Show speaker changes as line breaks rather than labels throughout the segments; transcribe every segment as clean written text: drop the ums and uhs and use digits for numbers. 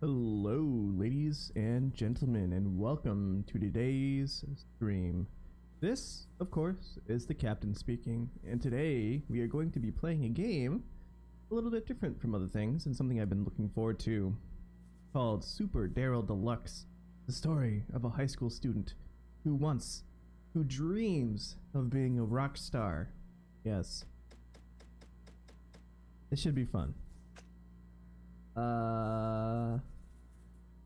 Hello, ladies and gentlemen, and welcome to today's stream. This, of course, is the captain speaking, and today we are going to be playing a game a little bit different from other things and something I've been looking forward to, called Super Daryl Deluxe, the story of a high school student who dreams of being a rock star. Yes. This should be fun.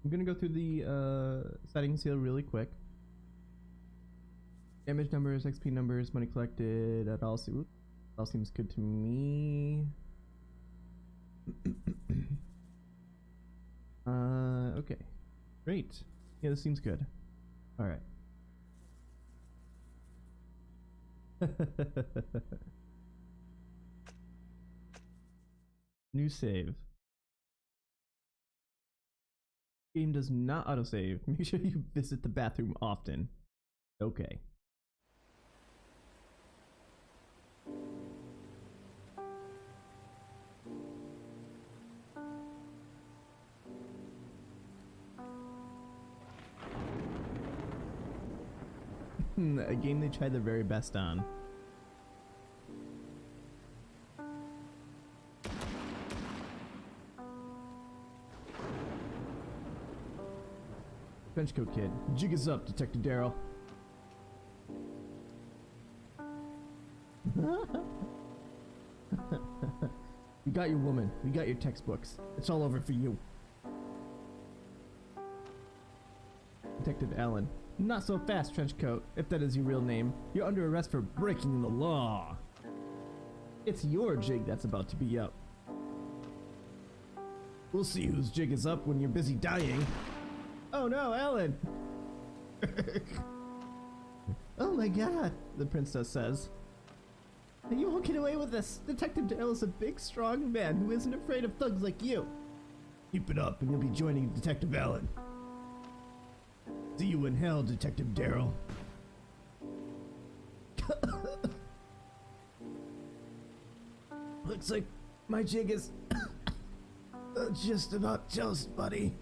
I'm gonna go through the settings here really quick. Damage numbers, XP numbers, money collected, that all seems good to me. Okay. Great. Yeah, this seems good. Alright. New save. Game does not autosave. Make sure you visit the bathroom often. Okay. A game they tried their very best on. Trenchcoat kid. Jig is up, Detective Daryl. We got your woman. We got your textbooks. It's all over for you. Detective Allen. Not so fast, Trenchcoat, if that is your real name. You're under arrest for breaking the law. It's your jig that's about to be up. We'll see whose jig is up when you're busy dying. Oh no, Ellen! Oh my god, the princess says. You won't get away with this. Detective Daryl is a big, strong man who isn't afraid of thugs like you. Keep it up and you'll be joining Detective Allen. See you in hell, Detective Daryl. Looks like my jig is just about toast, buddy.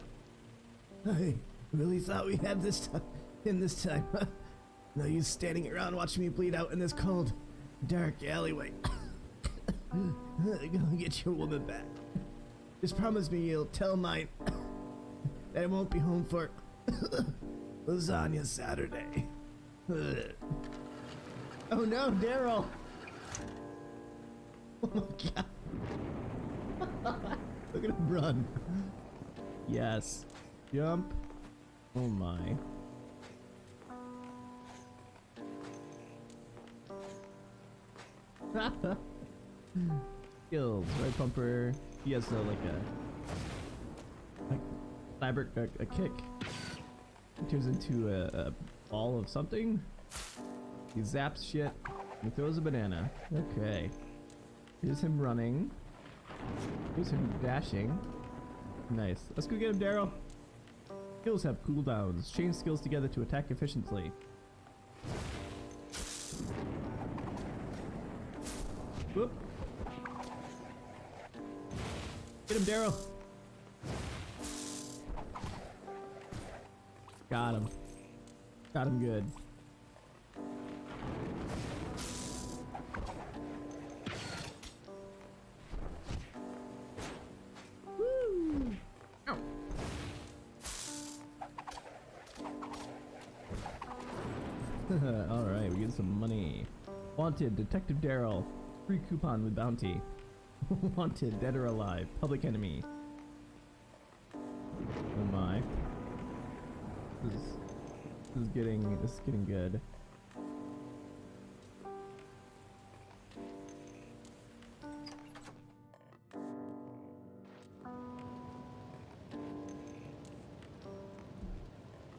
I really thought we had this this time. No use standing around watching me bleed out in this cold, dark alleyway. Go get your woman back. Just promise me you'll tell mine that I won't be home for lasagna Saturday. Oh no, Daryl! Oh my god. Look at him run. Yes. Jump. Oh my. Skills. Right bumper. He has like a kick. He turns into a ball of something. He zaps shit. He throws a banana. Okay. Here's him running. Here's him dashing. Nice. Let's go get him, Daryl. Skills have cooldowns. Chain skills together to attack efficiently. Whoop. Get him, Daryl. Got him. Got him good. Woo! Ow. Alright, we get some money. Wanted, Detective Daryl. Free coupon with bounty. Wanted, dead or alive. Public enemy. Oh my. This is getting good.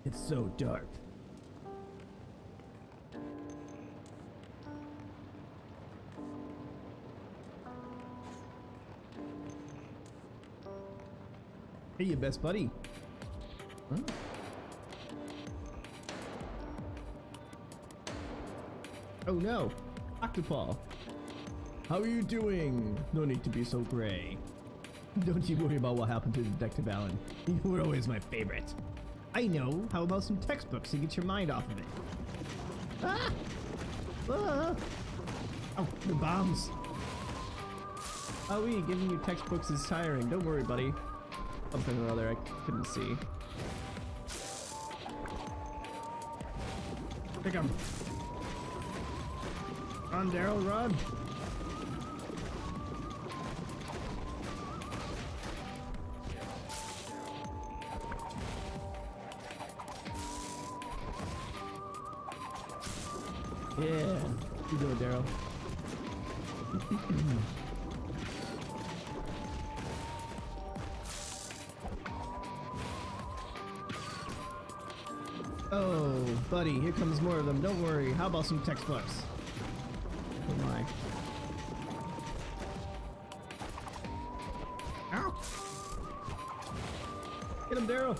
It's so dark. Hey, you best buddy. Huh? Oh no, Octopall. How are you doing? No need to be so gray. Don't you worry about what happened to Detective Allen. You were always my favorite. I know. How about some textbooks to get your mind off of it? Ah! Ah! Oh, the bombs. Oh, giving you textbooks is tiring. Don't worry, buddy. Something or other I couldn't see. Pick him. Run, Daryl, run. Yeah, you do it, Daryl. Oh, buddy, here comes more of them. Don't worry. How about some textbooks? Oh my. Ow! Get him, Daryl.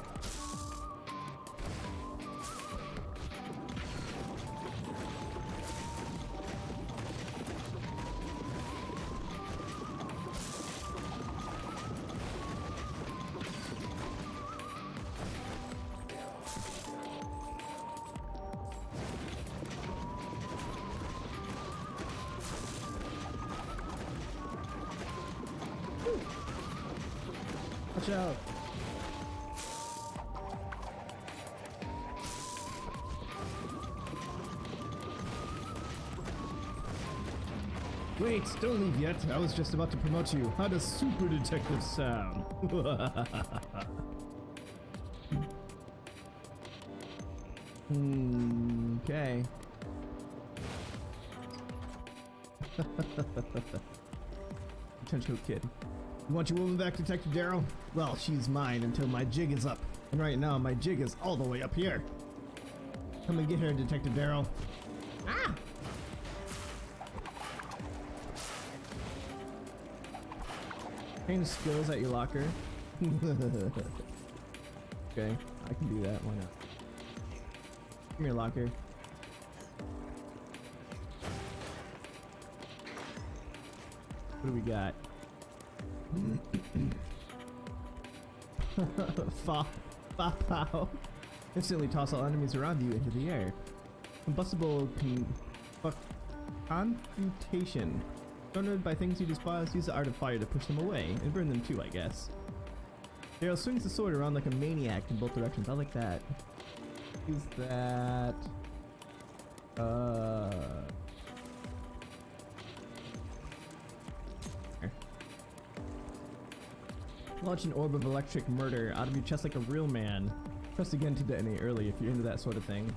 Watch out. Wait, don't leave yet. I was just about to promote you. How does super detective sound? Okay. Potential kid. You want your woman back, Detective Daryl? Well, she's mine until my jig is up. And right now, my jig is all the way up here. Come and get her, Detective Daryl. Ah! Change skills at your locker. Okay, I can do that. Why not? Come here, locker. What do we got? Pow. Instantly toss all enemies around you into the air. Combustible confutation. Surrounded by things you despise, use the art of fire to push them away and burn them too, I guess. Daryl swings the sword around like a maniac in both directions. I like that. Use that. Launch an orb of electric murder out of your chest like a real man. Press again to detonate early if you're into that sort of thing.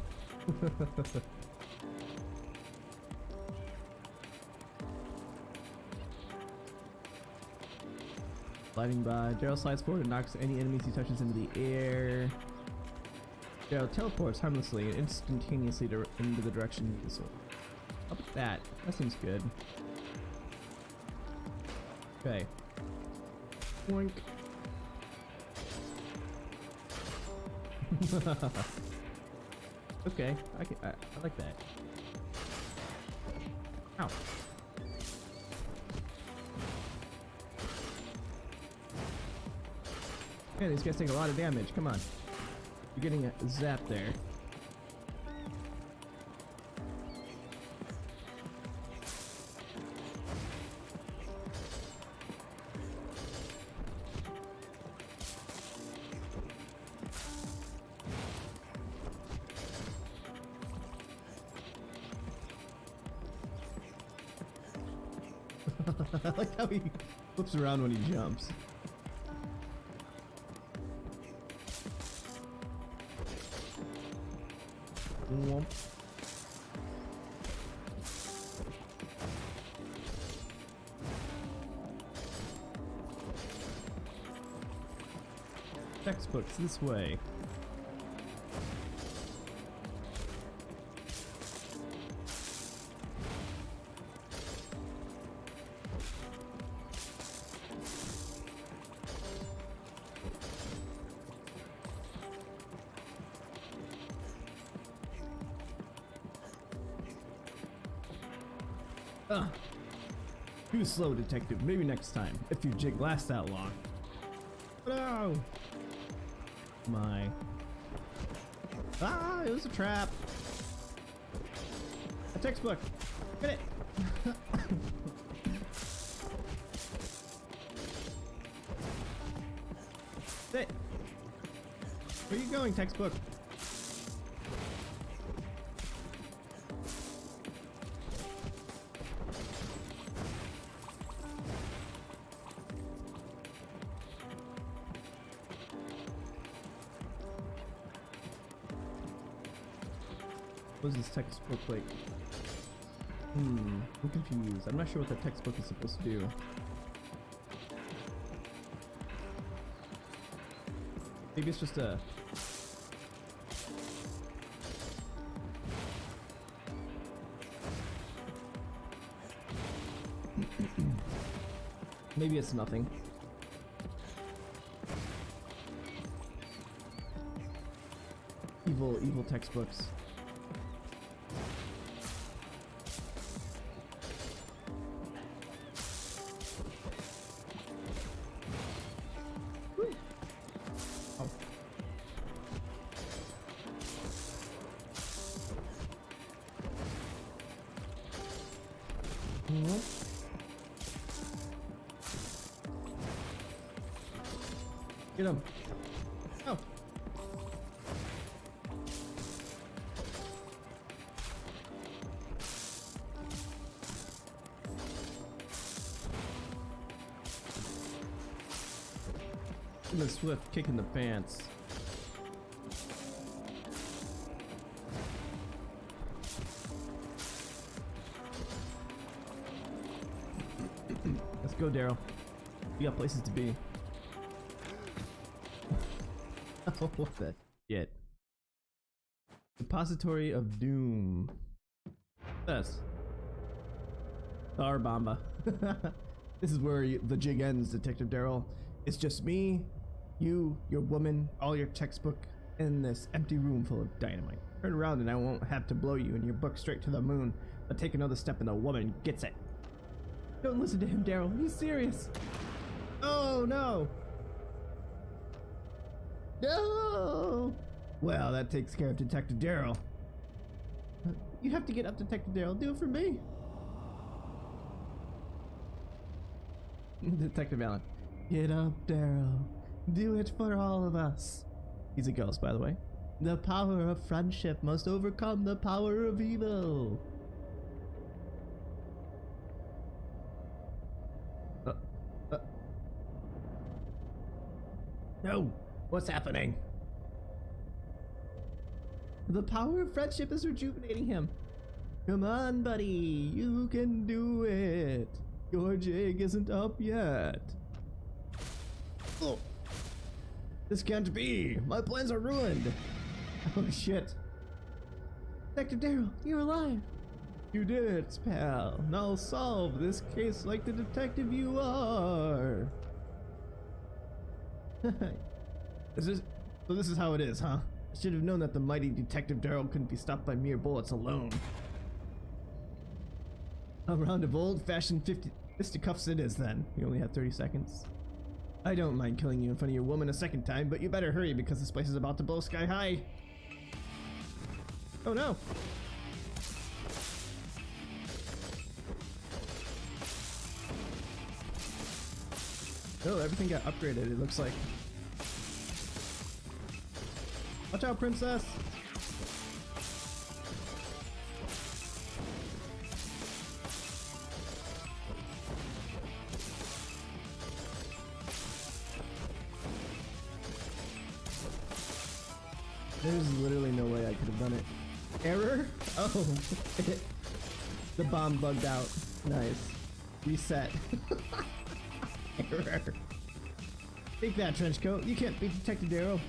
Sliding by. Daryl slides forward and knocks any enemies he touches into the air. Daryl teleports harmlessly and instantaneously into the direction of the sword. How about that? That seems good. Okay. Boink. Okay, I like that. Ow. Man, these guys take a lot of damage. Come on. You're getting a zap there. I like how he flips around when he jumps. Womp. Textbooks this way. Too slow, detective. Maybe next time, if your jig lasts that long. No! My. Ah, it was a trap. A textbook. Get it. Sit. Where are you going, textbook? What is this textbook like? I'm confused. I'm not sure what the textbook is supposed to do. Maybe it's just a... Maybe it's nothing. Evil textbooks. Get him. Oh. Give him a swift kick in the pants. Let's go, Daryl. We got places to be. What the shit? Depository of Doom. Yes. Bomba. This is where the jig ends, Detective Daryl. It's just me, you, your woman, all your textbook, and this empty room full of dynamite. Turn around and I won't have to blow you and your book straight to the moon, but take another step and the woman gets it. Don't listen to him, Daryl. He's serious. Oh no! No! Well, that takes care of Detective Daryl. You have to get up, Detective Daryl. Do it for me. Detective Allen. Get up, Daryl. Do it for all of us. He's a ghost, by the way. The power of friendship must overcome the power of evil. No! What's happening? The power of friendship is rejuvenating him. Come on, buddy. You can do it. Your jig isn't up yet. Oh. This can't be. My plans are ruined. Oh, shit. Detective Daryl, you're alive. You did it, pal. Now solve this case like the detective you are. So this is how it is, huh? I should have known that the mighty Detective Daryl couldn't be stopped by mere bullets alone. A round of old-fashioned fisticuffs it is then. You only have 30 seconds. I don't mind killing you in front of your woman a second time, but you better hurry because this place is about to blow sky high. Oh no! Oh, everything got upgraded, it looks like. Watch out, princess! There's literally no way I could have done it. Error? Oh, the bomb bugged out. Nice. Reset. Error. Take that, trenchcoat. You can't beat Detective Daryl.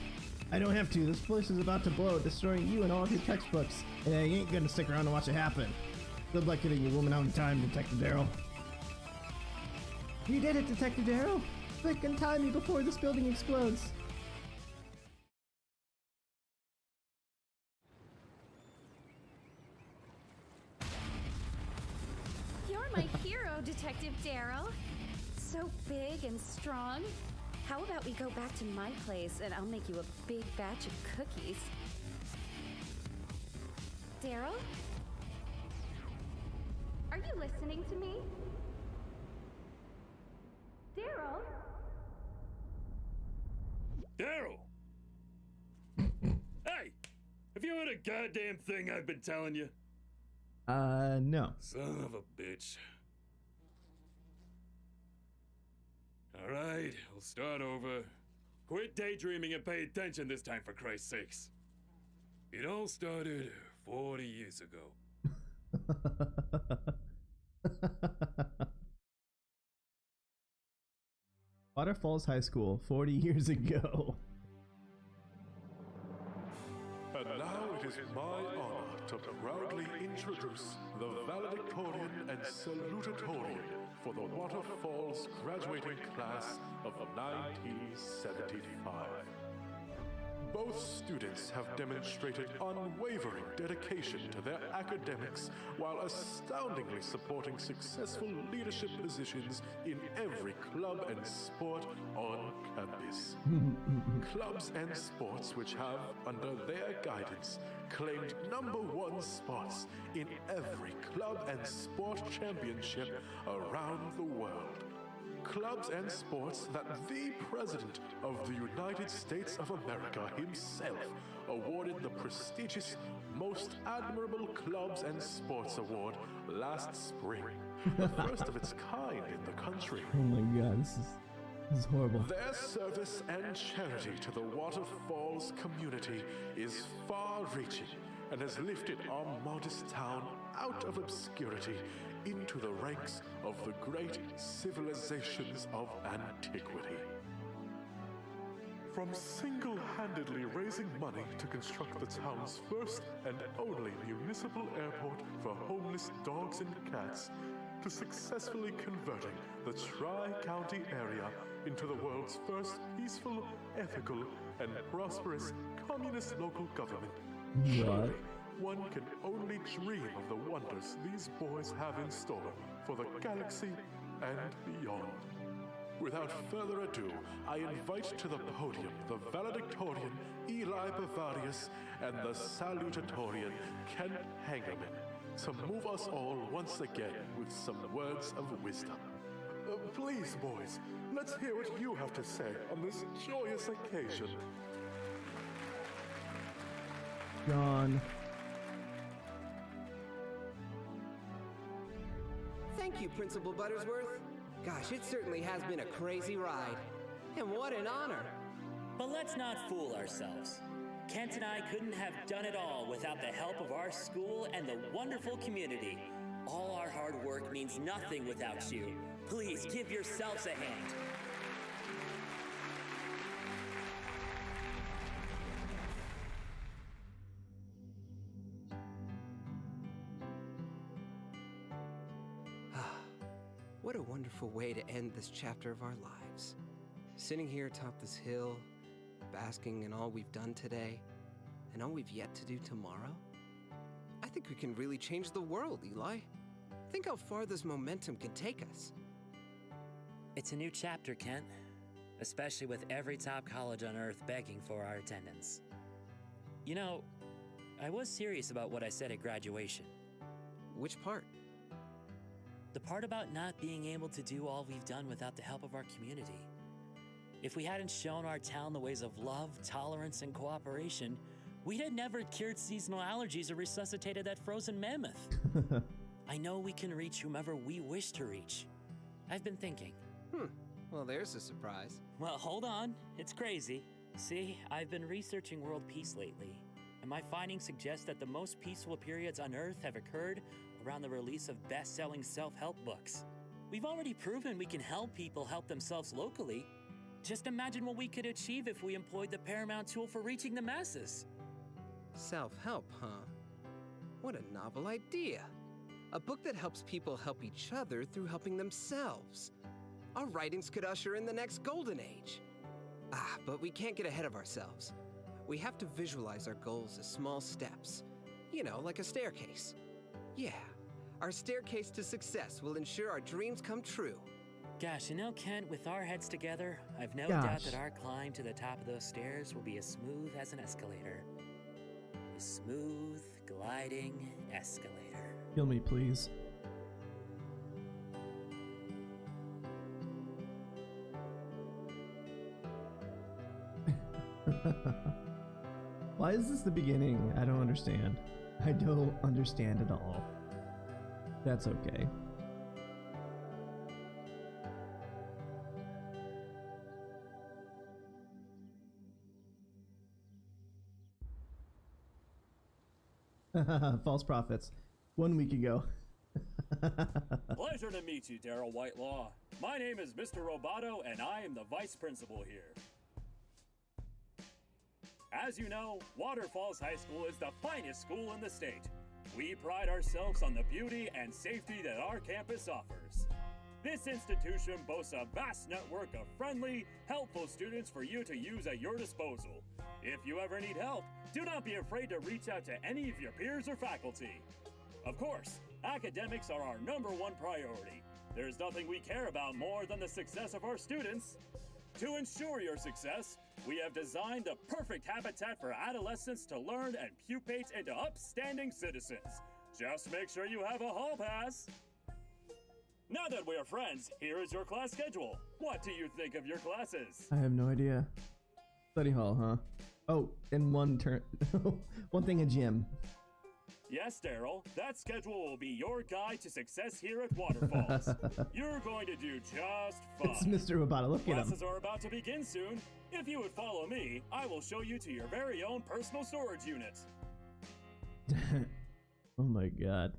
I don't have to. This place is about to blow, destroying you and all of your textbooks. And I ain't gonna stick around and watch it happen. Good luck getting your woman out in time, Detective Daryl. You did it, Detective Daryl. Quick and timely before this building explodes.
You're my hero, Detective Daryl. So big and strong. How about we go back to my place and I'll make you a big batch of cookies? Daryl? Are you listening to me? Daryl?
Daryl! Hey! Have you heard a goddamn thing I've been telling you?
No.
Son of a bitch. Alright, I'll start over. Quit daydreaming and pay attention this time, for Christ's sakes. It all started 40 years ago.
Waterfalls High School, 40 years ago.
And now it is my honor to proudly introduce the valedictorian and salutatorian for the Waterfalls graduating class of 1975. Both students have demonstrated unwavering dedication to their academics while astoundingly supporting successful leadership positions in every club and sport on campus. Clubs and sports which have, under their guidance, claimed #1 spots in every club and sport championship around the world. Clubs and sports that the President of the United States of America himself awarded the prestigious Most Admirable Clubs and Sports Award last spring, the first of its kind in the country.
Oh my god, this is horrible.
Their service and charity to the Waterfalls community is far-reaching and has lifted our modest town out of obscurity into the ranks of the great civilizations of antiquity. From single-handedly raising money to construct the town's first and only municipal airport for homeless dogs and cats, to successfully converting the Tri-County area into the world's first peaceful, ethical, and prosperous communist local government. Surely, one can only dream of the wonders these boys have in store for the galaxy and beyond. Without further ado, I invite to the podium the valedictorian Eli Bavarius and the salutatorian Ken Hangerman to move us all once again with some words of wisdom. Please, boys, let's hear what you have to say on this joyous occasion.
John.
Thank you, Principal Buttersworth. Gosh, it certainly has been a crazy ride. And what an honor.
But let's not fool ourselves. Kent and I couldn't have done it all without the help of our school and the wonderful community. All our hard work means nothing without you. Please give yourselves a hand.
What a wonderful way to end this chapter of our lives. Sitting here atop this hill, basking in all we've done today, and all we've yet to do tomorrow. I think we can really change the world, Eli. Think how far this momentum can take us.
It's a new chapter, Kent. Especially with every top college on Earth begging for our attendance. You know, I was serious about what I said at graduation.
Which part?
The part about not being able to do all we've done without the help of our community. If we hadn't shown our town the ways of love, tolerance, and cooperation, we'd have never cured seasonal allergies or resuscitated that frozen mammoth. I know we can reach whomever we wish to reach. I've been thinking.
Well, there's a surprise.
Well, hold on. It's crazy. See, I've been researching world peace lately, and my findings suggest that the most peaceful periods on Earth have occurred around the release of best-selling self-help books. We've already proven we can help people help themselves locally. Just imagine what we could achieve if we employed the paramount tool for reaching the masses.
Self-help, huh? What a novel idea. A book that helps people help each other through helping themselves. Our writings could usher in the next golden age. But we can't get ahead of ourselves. We have to visualize our goals as small steps. You know, like a staircase. Yeah, our staircase to success will ensure our dreams come true.
Gosh, you know, Kent, with our heads together, I've no
Gosh.
doubt that our climb to the top of those stairs will be as smooth as an escalator. A smooth, gliding escalator.
Kill me, please. Why is this the beginning? I don't understand. I don't understand at all. That's okay. False prophets. 1 week ago.
Pleasure to meet you, Daryl Whitelaw. My name is Mr. Roboto, and I am the vice principal here. As you know, Waterfalls High School is the finest school in the state. We pride ourselves on the beauty and safety that our campus offers. This institution boasts a vast network of friendly, helpful students for you to use at your disposal. If you ever need help, do not be afraid to reach out to any of your peers or faculty. Of course, academics are our #1 priority. There's nothing we care about more than the success of our students. To ensure your success, we have designed the perfect habitat for adolescents to learn and pupate into upstanding citizens. Just make sure you have a hall pass. Now that we are friends, here is your class schedule. What do you think of your classes?
I have no idea. Study hall, huh? Oh, and one thing a gym.
Yes, Daryl, that schedule will be your guide to success here at Waterfalls. You're going to do just fine.
It's Mr. Roboto, look at him.
Classes are about to begin soon. If you would follow me, I will show you to your very own personal storage unit.
Oh my god.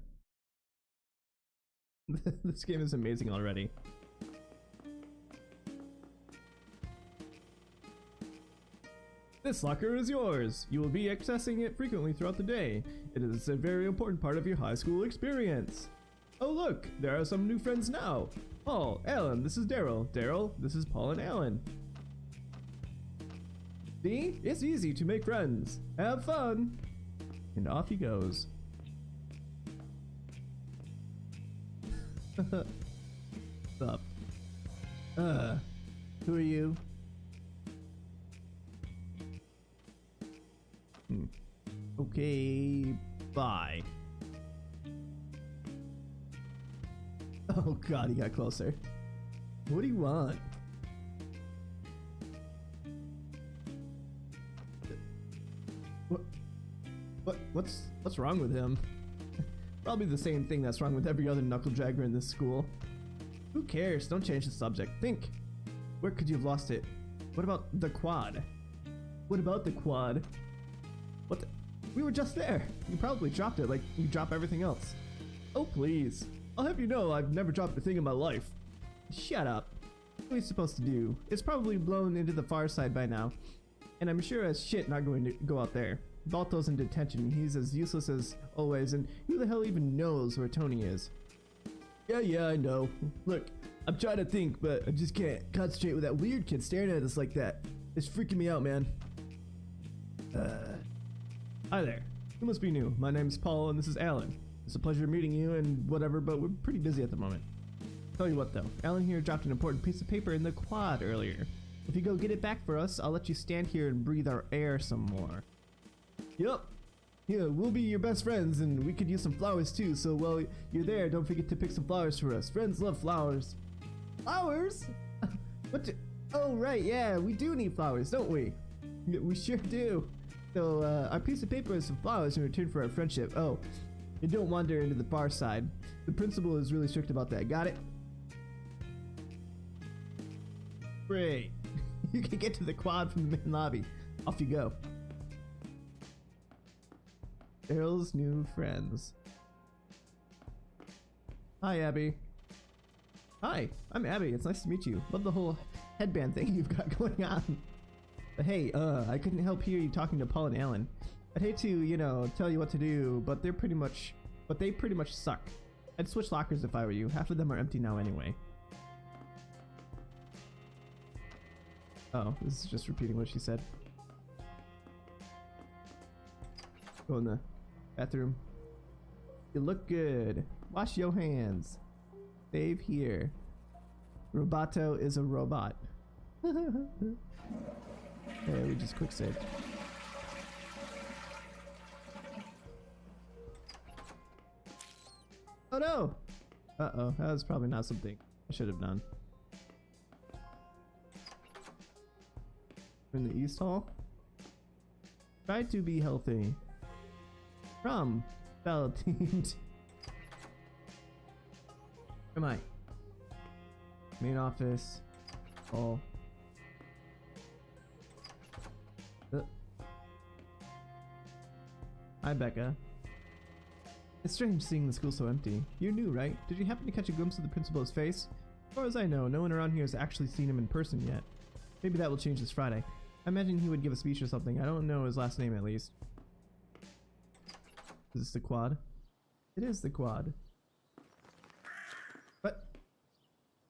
This game is amazing already. This locker is yours. You will be accessing it frequently throughout the day. It is a very important part of your high school experience. Oh look, there are some new friends now. Paul, Alan, this is Daryl. Daryl, this is Paul and Alan. See? It's easy to make friends. Have fun. And off he goes. What's up? Who are you? Okay, bye. Oh god, he got closer. What do you want? What's wrong with him? Probably the same thing that's wrong with every other knuckle dragger in this school. Who cares? Don't change the subject. Think. Where could you have lost it? What about the quad? What about the quad? What the? We were just there. You probably dropped it like you drop everything else. Oh please. I'll have you know I've never dropped a thing in my life. Shut up. What are we supposed to do? It's probably blown into the far side by now. And I'm sure as shit not going to go out there. Balto's in detention. He's as useless as always, and who the hell even knows where Tony is? Yeah, I know. Look, I'm trying to think, but I just can't concentrate with that weird kid staring at us like that. It's freaking me out, man. Hi there. You must be new. My name's Paul, and this is Alan. It's a pleasure meeting you and whatever, but we're pretty busy at the moment. Tell you what though, Alan here dropped an important piece of paper in the quad earlier. If you go get it back for us, I'll let you stand here and breathe our air some more. Yup. Yeah, we'll be your best friends, and we could use some flowers too, so while you're there, don't forget to pick some flowers for us. Friends love flowers. Flowers? What? Oh, right, yeah, we do need flowers, don't we? Yeah, we sure do. So, our piece of paper is some flowers in return for our friendship. Oh, and don't wander into the far side. The principal is really strict about that, got it? Great. You can get to the quad from the main lobby. Off you go. Daryl's new friends. Hi, Abby. Hi, I'm Abby. It's nice to meet you. Love the whole headband thing you've got going on. But hey, I couldn't help hear you talking to Paul and Alan. I'd hate to, you know, tell you what to do, but they pretty much suck. I'd switch lockers if I were you. Half of them are empty now anyway. Oh, this is just repeating what she said. Go in the bathroom. You look good. Wash your hands. Save here. Roboto is a robot. Okay, we just quick saved. Oh no! Uh-oh, that was probably not something I should have done. In the East Hall. Try to be healthy. From Valentine. Am I? Main office. Hall. Hi, Becca. It's strange seeing the school so empty. You're new, right? Did you happen to catch a glimpse of the principal's face? As far as I know, no one around here has actually seen him in person yet. Maybe that will change this Friday. I imagine he would give a speech or something. I don't know his last name, at least. Is this the quad? It is the quad. What?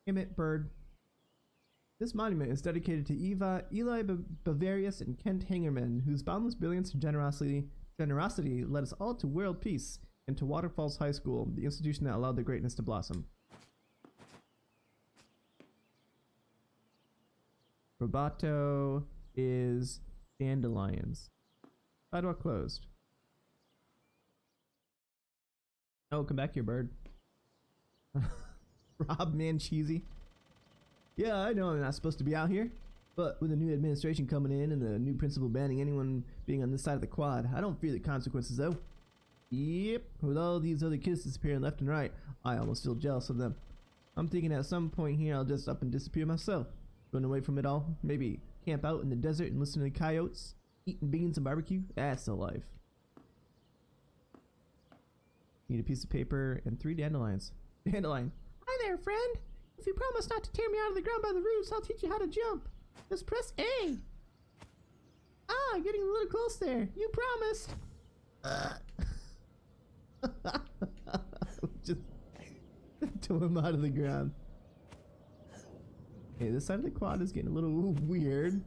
Damn it, bird. This monument is dedicated to Eli Bavarius and Kent Hangerman, whose boundless brilliance and generosity led us all to world peace and to Waterfalls High School, the institution that allowed their greatness to blossom. Roboto is dandelions. Sidewalk closed. Oh, come back here, bird. Rob Mancheesy. Yeah, I know I'm not supposed to be out here, but with the new administration coming in and the new principal banning anyone being on this side of the quad, I don't fear the consequences though. Yep, with all these other kids disappearing left and right, I almost feel jealous of them. I'm thinking at some point here I'll just up and disappear myself. Run away from it all, maybe camp out in the desert and listen to the coyotes, eating beans and barbecue. That's the life. Need a piece of paper and 3 dandelions. Dandelion. Hi there, friend. If you promise not to tear me out of the ground by the roots, I'll teach you how to jump. Just press A. Ah, getting a little close there. You promised. Just tow him out of the ground. Okay, this side of the quad is getting a little weird.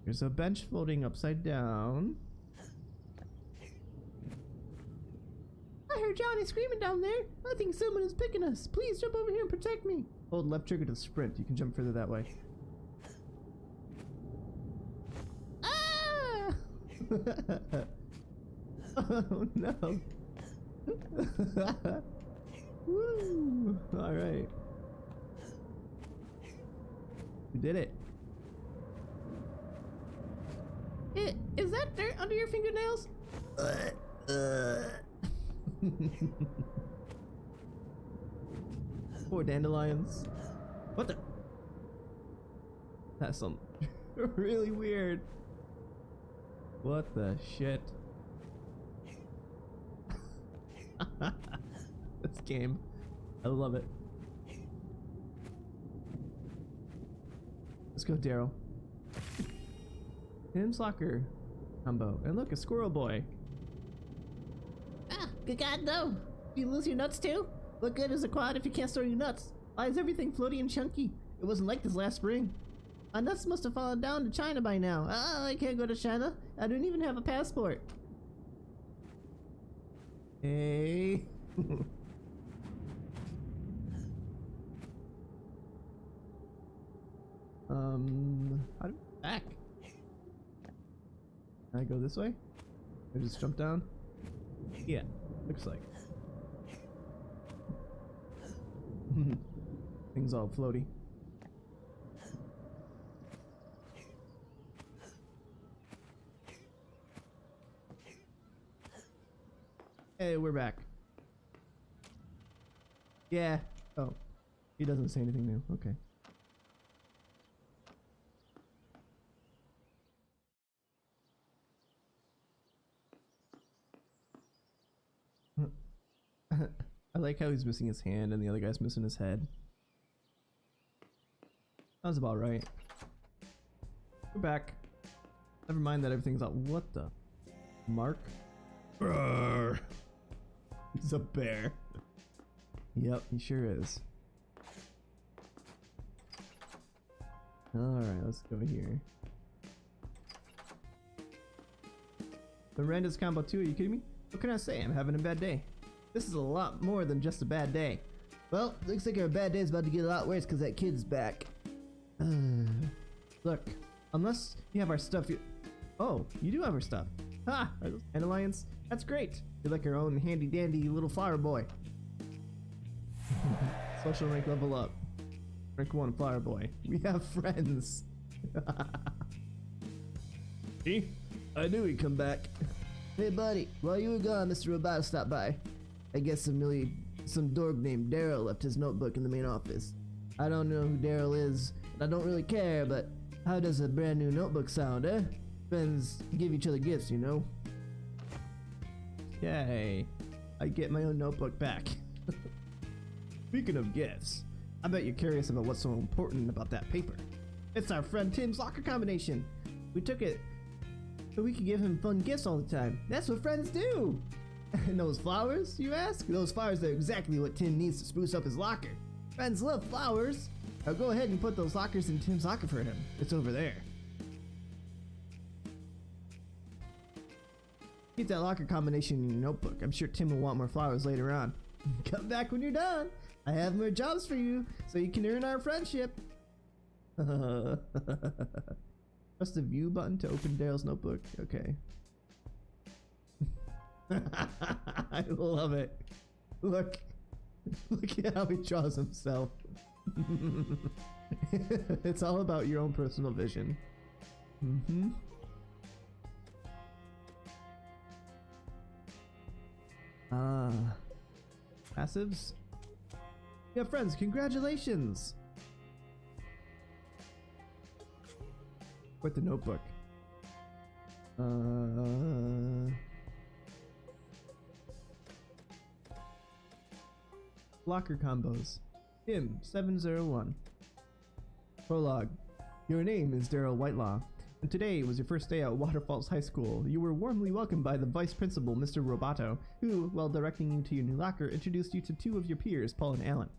There's a bench floating upside down. I heard Johnny screaming down there. I think someone is picking us. Please jump over here and protect me. Hold left trigger to sprint. You can jump further that way. Ah! Oh no. Woo! Alright. You did it. Is that dirt under your fingernails? Poor dandelions. What the? That's some really weird. What the shit? This game. I love it. Let's go, Daryl. Him's locker combo. And look, a squirrel boy. Ah, good God, no. You lose your nuts too? What good is a quad if you can't store your nuts? Why is everything floaty and chunky? It wasn't like this last spring. My nuts must have fallen down to China by now. Ah, I can't go to China. I don't even have a passport. Hey. How do we back? Can I go this way? I just jump down? Yeah, looks like. Things all floaty. Hey, we're back. Yeah. Oh. He doesn't say anything new. Okay. I like how he's missing his hand and the other guy's missing his head. That was about right. We're back. Never mind that everything's out. What the? Mark? Roar. He's a bear. Yep, he sure is. Alright, let's go here. Miranda's combo 2, are you kidding me? What can I say? I'm having a bad day. This is a lot more than just a bad day. Well, looks like our bad day's about to get a lot worse because that kid's back. Look, unless you have our stuff. Oh, you do have our stuff. Ha! An alliance? That's great. You're like our own handy dandy little flower boy. Social rank level up. Rank 1 flower boy. We have friends. See? I knew he'd come back. Hey buddy, while you were gone, Mr. Roboto stopped by. I guess some dork named Daryl left his notebook in the main office. I don't know who Daryl is, and I don't really care, but how does a brand new notebook sound, eh? Friends give each other gifts, you know? Yay. I get my own notebook back. Speaking of gifts, I bet you're curious about what's so important about that paper. It's our friend Tim's locker combination. We took it so we could give him fun gifts all the time. That's what friends do. And those flowers, you ask? Those flowers are exactly what Tim needs to spruce up his locker. Friends love flowers. Now go ahead and put those lockers in Tim's locker for him. It's over there. Keep that locker combination in your notebook. I'm sure Tim will want more flowers later on. Come back when you're done. I have more jobs for you, so you can earn our friendship. Press the view button to open Daryl's notebook. Okay. I love it. Look at how he draws himself. It's all about your own personal vision. Passives? Yeah, friends, congratulations! With the notebook. Locker combos. Tim 701. Prologue. Your name is Daryl Whitelaw, and today was your first day at Waterfalls High School. You were warmly welcomed by the vice principal, Mr. Roboto, who, while directing you to your new locker, introduced you to two of your peers, Paul and Alan.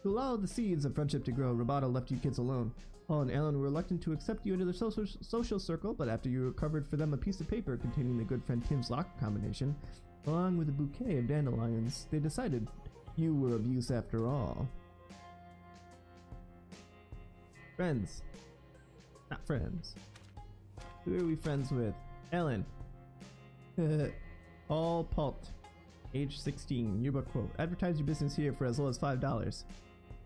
To allow the seeds of friendship to grow, Roboto left you kids alone. Paul and Alan were reluctant to accept you into their social circle, but after you recovered for them a piece of paper containing the good friend Tim's locker combination, along with a bouquet of dandelions, they decided you were of use after all. Friends. Not friends. Who are we friends with? Ellen. Paul Palt. Age 16. Yearbook quote. Advertise your business here for as low as $5.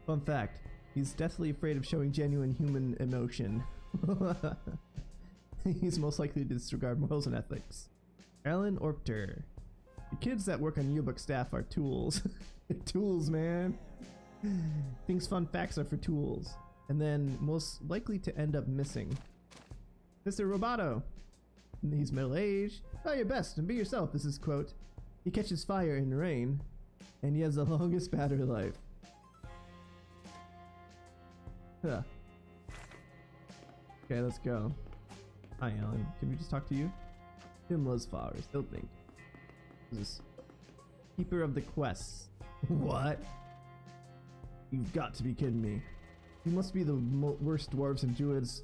Fun fact. He's deathly afraid of showing genuine human emotion. He's most likely to disregard morals and ethics. Alan Orpter. The kids that work on yearbook staff are tools. Tools, man. Thinks fun facts are for tools. And then most likely to end up missing. Mr. Roboto. He's middle-aged. Try your best and be yourself, is his quote. He catches fire in the rain, and he has the longest battery life. Huh. Okay, let's go. Hi, Alan. Can we just talk to you? Tim loves flowers. Don't think. Who's this? Keeper of the quests. What? You've got to be kidding me. You must be the worst dwarves and druids.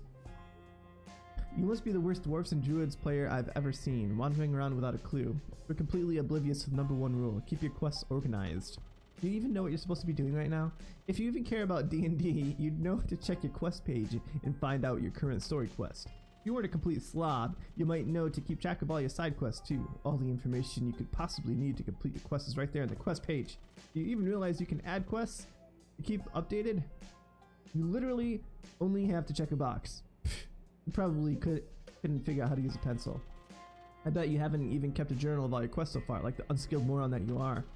You must be the worst dwarves and druids player I've ever seen, wandering around without a clue. You're completely oblivious to the number one rule: keep your quests organized. Do you even know what you're supposed to be doing right now? If you even care about D&D, you'd know to check your quest page and find out your current story quest. If you weren't a complete slob, you might know to keep track of all your side quests too. All the information you could possibly need to complete your quest is right there on the quest page. Do you even realize you can add quests to keep updated? You literally only have to check a box. You probably couldn't figure out how to use a pencil. I bet you haven't even kept a journal of all your quests so far, like the unskilled moron that you are.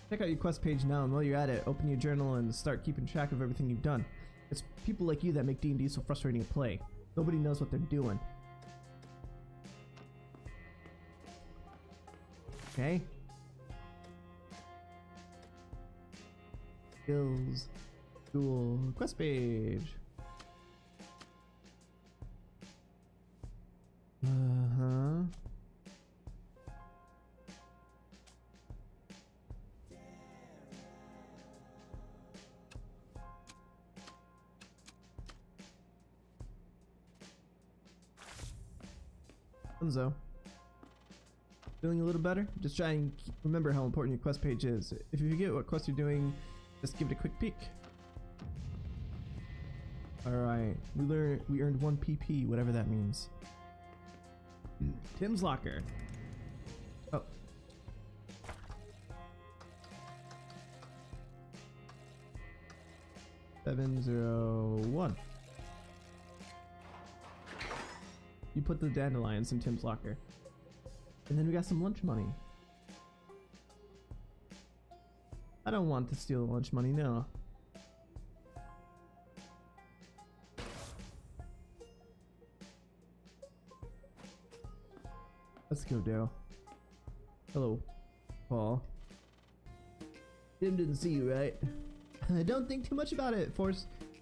Check out your quest page now, and while you're at it, open your journal and start keeping track of everything you've done. It's people like you that make D&D so frustrating to play. Nobody knows what they're doing. Okay. Skills. School. Quest page. Uh-huh. Enzo. Feeling a little better? Just try and remember how important your quest page is. If you forget what quest you're doing, Just give it a quick peek. Alright, we earned 1 PP, whatever that means. Tim's locker. Oh. $701. You put the dandelions in Tim's locker. And then we got some lunch money. I don't want to steal lunch money, no. Let's go, Daryl. Hello, Paul. Tim didn't see you, right? Don't think too much about it,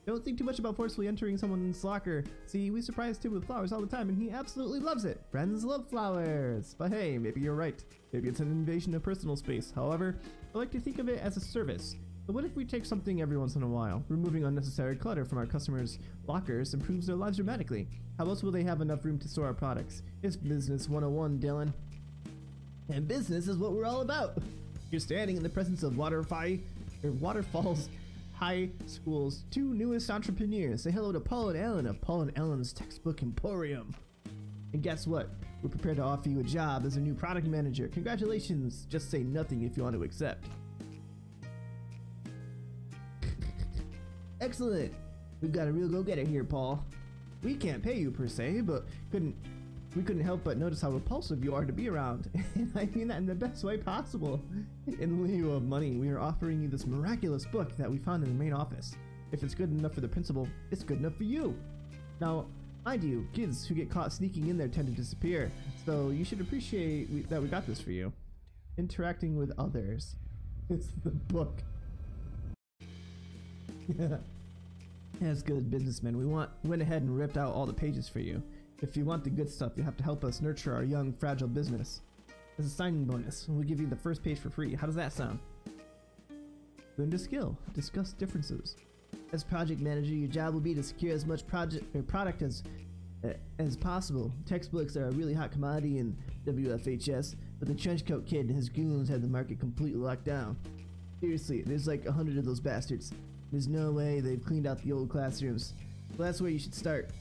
Don't think too much about forcefully entering someone's locker. See, we surprise Tim with flowers all the time, and he absolutely loves it. Friends love flowers. But hey, maybe you're right. Maybe it's an invasion of personal space. However, I like to think of it as a service. But what if we take something every once in a while? Removing unnecessary clutter from our customers' lockers improves their lives dramatically. How else will they have enough room to store our products? It's business 101, Dylan. And business is what we're all about. You're standing in the presence of Waterfalls High School's 2 newest entrepreneurs. Say hello to Paul and Ellen of Paul and Ellen's Textbook Emporium. And guess what? We're prepared to offer you a job as a new product manager. Congratulations. Just say nothing if you want to accept. Excellent. We've got a real go-getter here, Paul. We can't pay you per se, but we couldn't help but notice how repulsive you are to be around. And I mean that in the best way possible. In lieu of money, we are offering you this miraculous book that we found in the main office. If it's good enough for the principal, it's good enough for you. Now, mind you, kids who get caught sneaking in there tend to disappear, so you should appreciate that we got this for you. Interacting with others. It's the book. Yeah. As good businessmen, we went ahead and ripped out all the pages for you. If you want the good stuff, you have to help us nurture our young, fragile business. As a signing bonus, we'll give you the first page for free. How does that sound? Learn to skill. Discuss differences. As project manager, your job will be to secure as much product as possible. Textbooks are a really hot commodity in WFHS, but the trenchcoat kid and his goons have the market completely locked down. Seriously, there's like 100 of those bastards. There's no way they've cleaned out the old classrooms. Well, that's where you should start.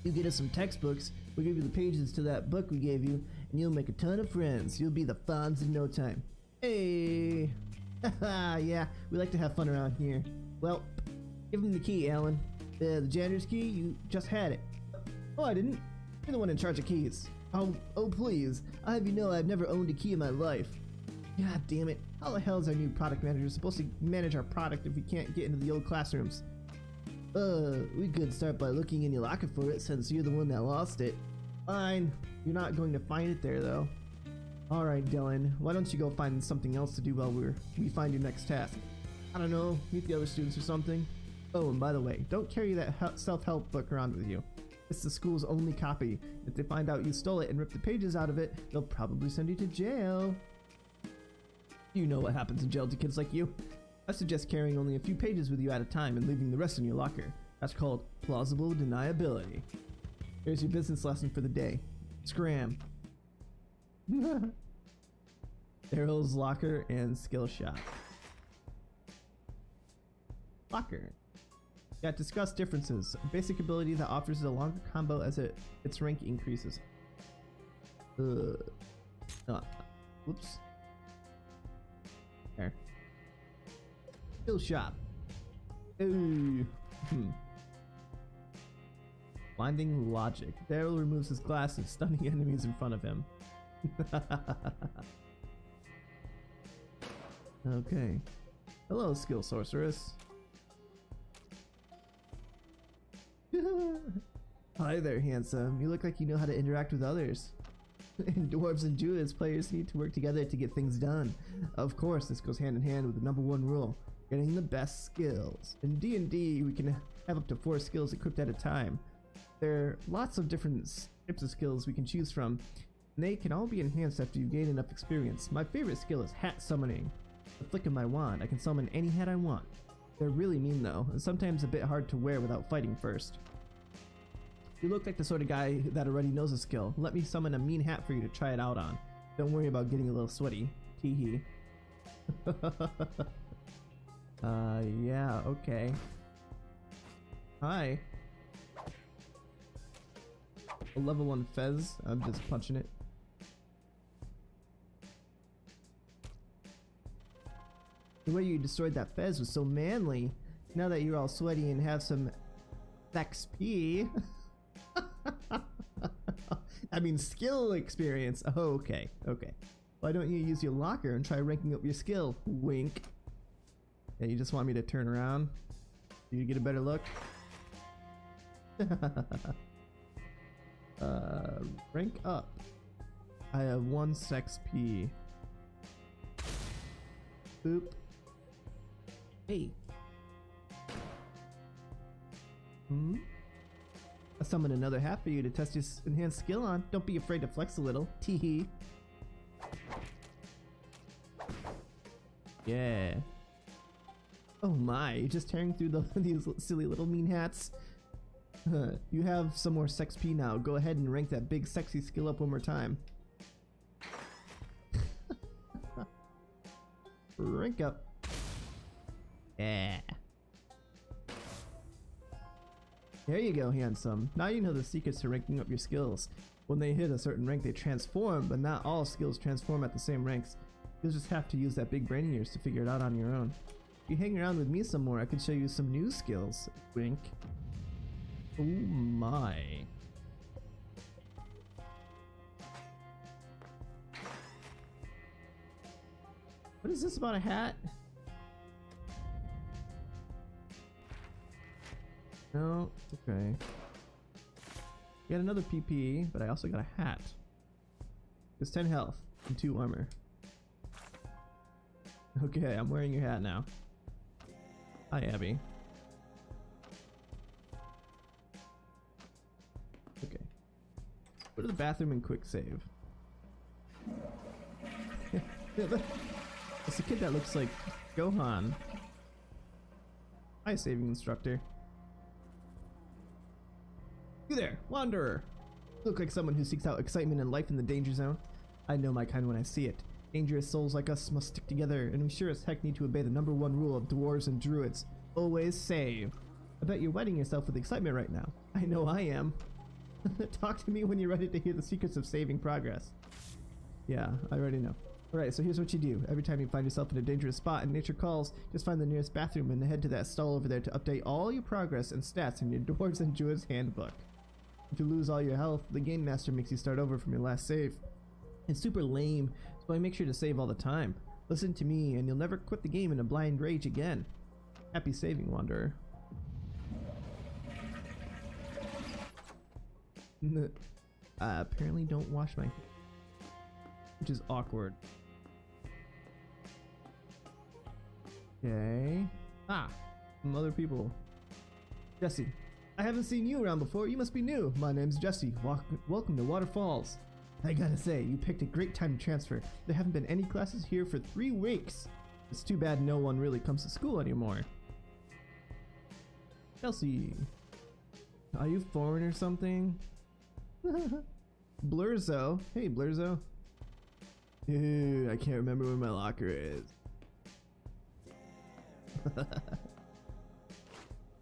You get us some textbooks, we'll give you the pages to that book we gave you, and you'll make a ton of friends. You'll be the Fonz in no time. Hey! Haha, yeah, we like to have fun around here. Well, give him the key, Alan. The janitor's key, you just had it. Oh, I didn't. You're the one in charge of keys. Oh, please. I'll have you know I've never owned a key in my life. God damn it. How the hell is our new product manager supposed to manage our product if we can't get into the old classrooms? We could start by looking in your locker for it since you're the one that lost it. Fine. You're not going to find it there though. Alright, Dylan. Why don't you go find something else to do while we find your next task? I don't know, meet the other students or something. Oh, and by the way, don't carry that self-help book around with you. It's the school's only copy. If they find out you stole it and ripped the pages out of it, they'll probably send you to jail. You know what happens in jail to kids like you. I suggest carrying only a few pages with you at a time and leaving the rest in your locker. That's called plausible deniability. Here's your business lesson for the day. Scram. Daryl's locker and skill shop. Locker. Yeah, discuss differences. A basic ability that offers a longer combo as its rank increases. Whoops. There. Skill shop. Ooh. Blinding logic. Daryl removes his glasses, stunning enemies in front of him. Okay. Hello, skill sorceress. Hi there, handsome. You look like you know how to interact with others. In Dwarves and Druids, players need to work together to get things done. Of course, this goes hand in hand with the #1 rule, getting the best skills. In D&D, we can have up to 4 skills equipped at a time. There are lots of different types of skills we can choose from, and they can all be enhanced after you gain enough experience. My favorite skill is hat summoning. With the flick of my wand, I can summon any hat I want. They're really mean though, and sometimes a bit hard to wear without fighting first. You look like the sort of guy that already knows a skill. Let me summon a mean hat for you to try it out on. Don't worry about getting a little sweaty. Tee-hee. Yeah, okay. Hi. A level 1 Fez. I'm just punching it. The way you destroyed that Fez was so manly. Now that you're all sweaty and have some XP. I mean skill experience. Oh, okay, okay. Why don't you use your locker and try ranking up your skill? Wink. Yeah, you just want me to turn around? So you get a better look? Rank up. I have 1 XP. Boop. Hey. I summoned another hat for you to test your enhanced skill on. Don't be afraid to flex a little. Teehee. Yeah. Oh my, you're just tearing through these silly little mean hats. You have some more XP now. Go ahead and rank that big sexy skill up one more time. Rank up. Yeah. There you go, handsome. Now you know the secrets to ranking up your skills. When they hit a certain rank, they transform, but not all skills transform at the same ranks. You'll just have to use that big brain of yours to figure it out on your own. If you hang around with me some more, I could show you some new skills. Wink. Oh my. What is this about a hat? No, okay. Got another PP, but I also got a hat. It's 10 health and 2 armor. Okay, I'm wearing your hat now. Hi, Abby. Okay. Go to the bathroom and quick save. It's a kid that looks like Gohan. Hi, saving instructor. You there, wanderer. You look like someone who seeks out excitement and life in the danger zone. I know my kind when I see it. Dangerous souls like us must stick together, and we sure as heck need to obey the #1 rule of dwarves and druids. Always save. I bet you're wetting yourself with excitement right now. I know I am. Talk to me when you're ready to hear the secrets of saving progress. Yeah, I already know. Alright, so here's what you do. Every time you find yourself in a dangerous spot and nature calls, just find the nearest bathroom and head to that stall over there to update all your progress and stats in your Dwarves and Druids handbook. If you lose all your health, the game master makes you start over from your last save. It's super lame, so I make sure to save all the time. Listen to me and you'll never quit the game in a blind rage again. Happy saving, wanderer. Apparently don't wash my hands, which is awkward. Okay. Some other people. Jesse, I haven't seen you around before. You must be new. My name's Jesse. Welcome to Waterfalls. I gotta say, you picked a great time to transfer. There haven't been any classes here for 3 weeks. It's too bad no one really comes to school anymore. Chelsea, are you foreign or something? Blurzo. Hey, Blurzo. Dude, I can't remember where my locker is.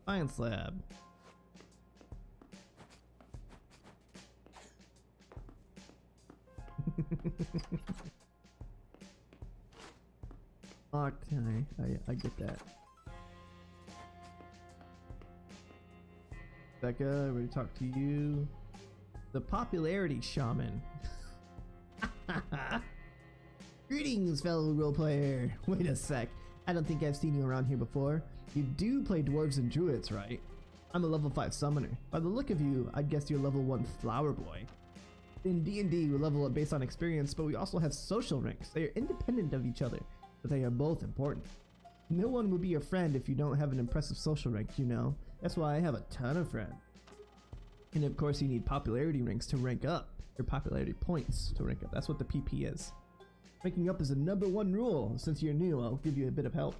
Science lab. Okay, I get that. Becca, ready to talk to you. The popularity shaman. Greetings, fellow role player. Wait a sec. I don't think I've seen you around here before. You do play dwarves and druids, right? I'm a level 5 summoner. By the look of you, I'd guess you're level 1 flower boy. In D&D, we level up based on experience, but we also have social ranks. They are independent of each other, but they are both important. No one will be your friend if you don't have an impressive social rank, you know. That's why I have a ton of friends. And of course, you need popularity ranks to rank up. Your popularity points to rank up. That's what the PP is. Ranking up is the #1 rule. Since you're new, I'll give you a bit of help.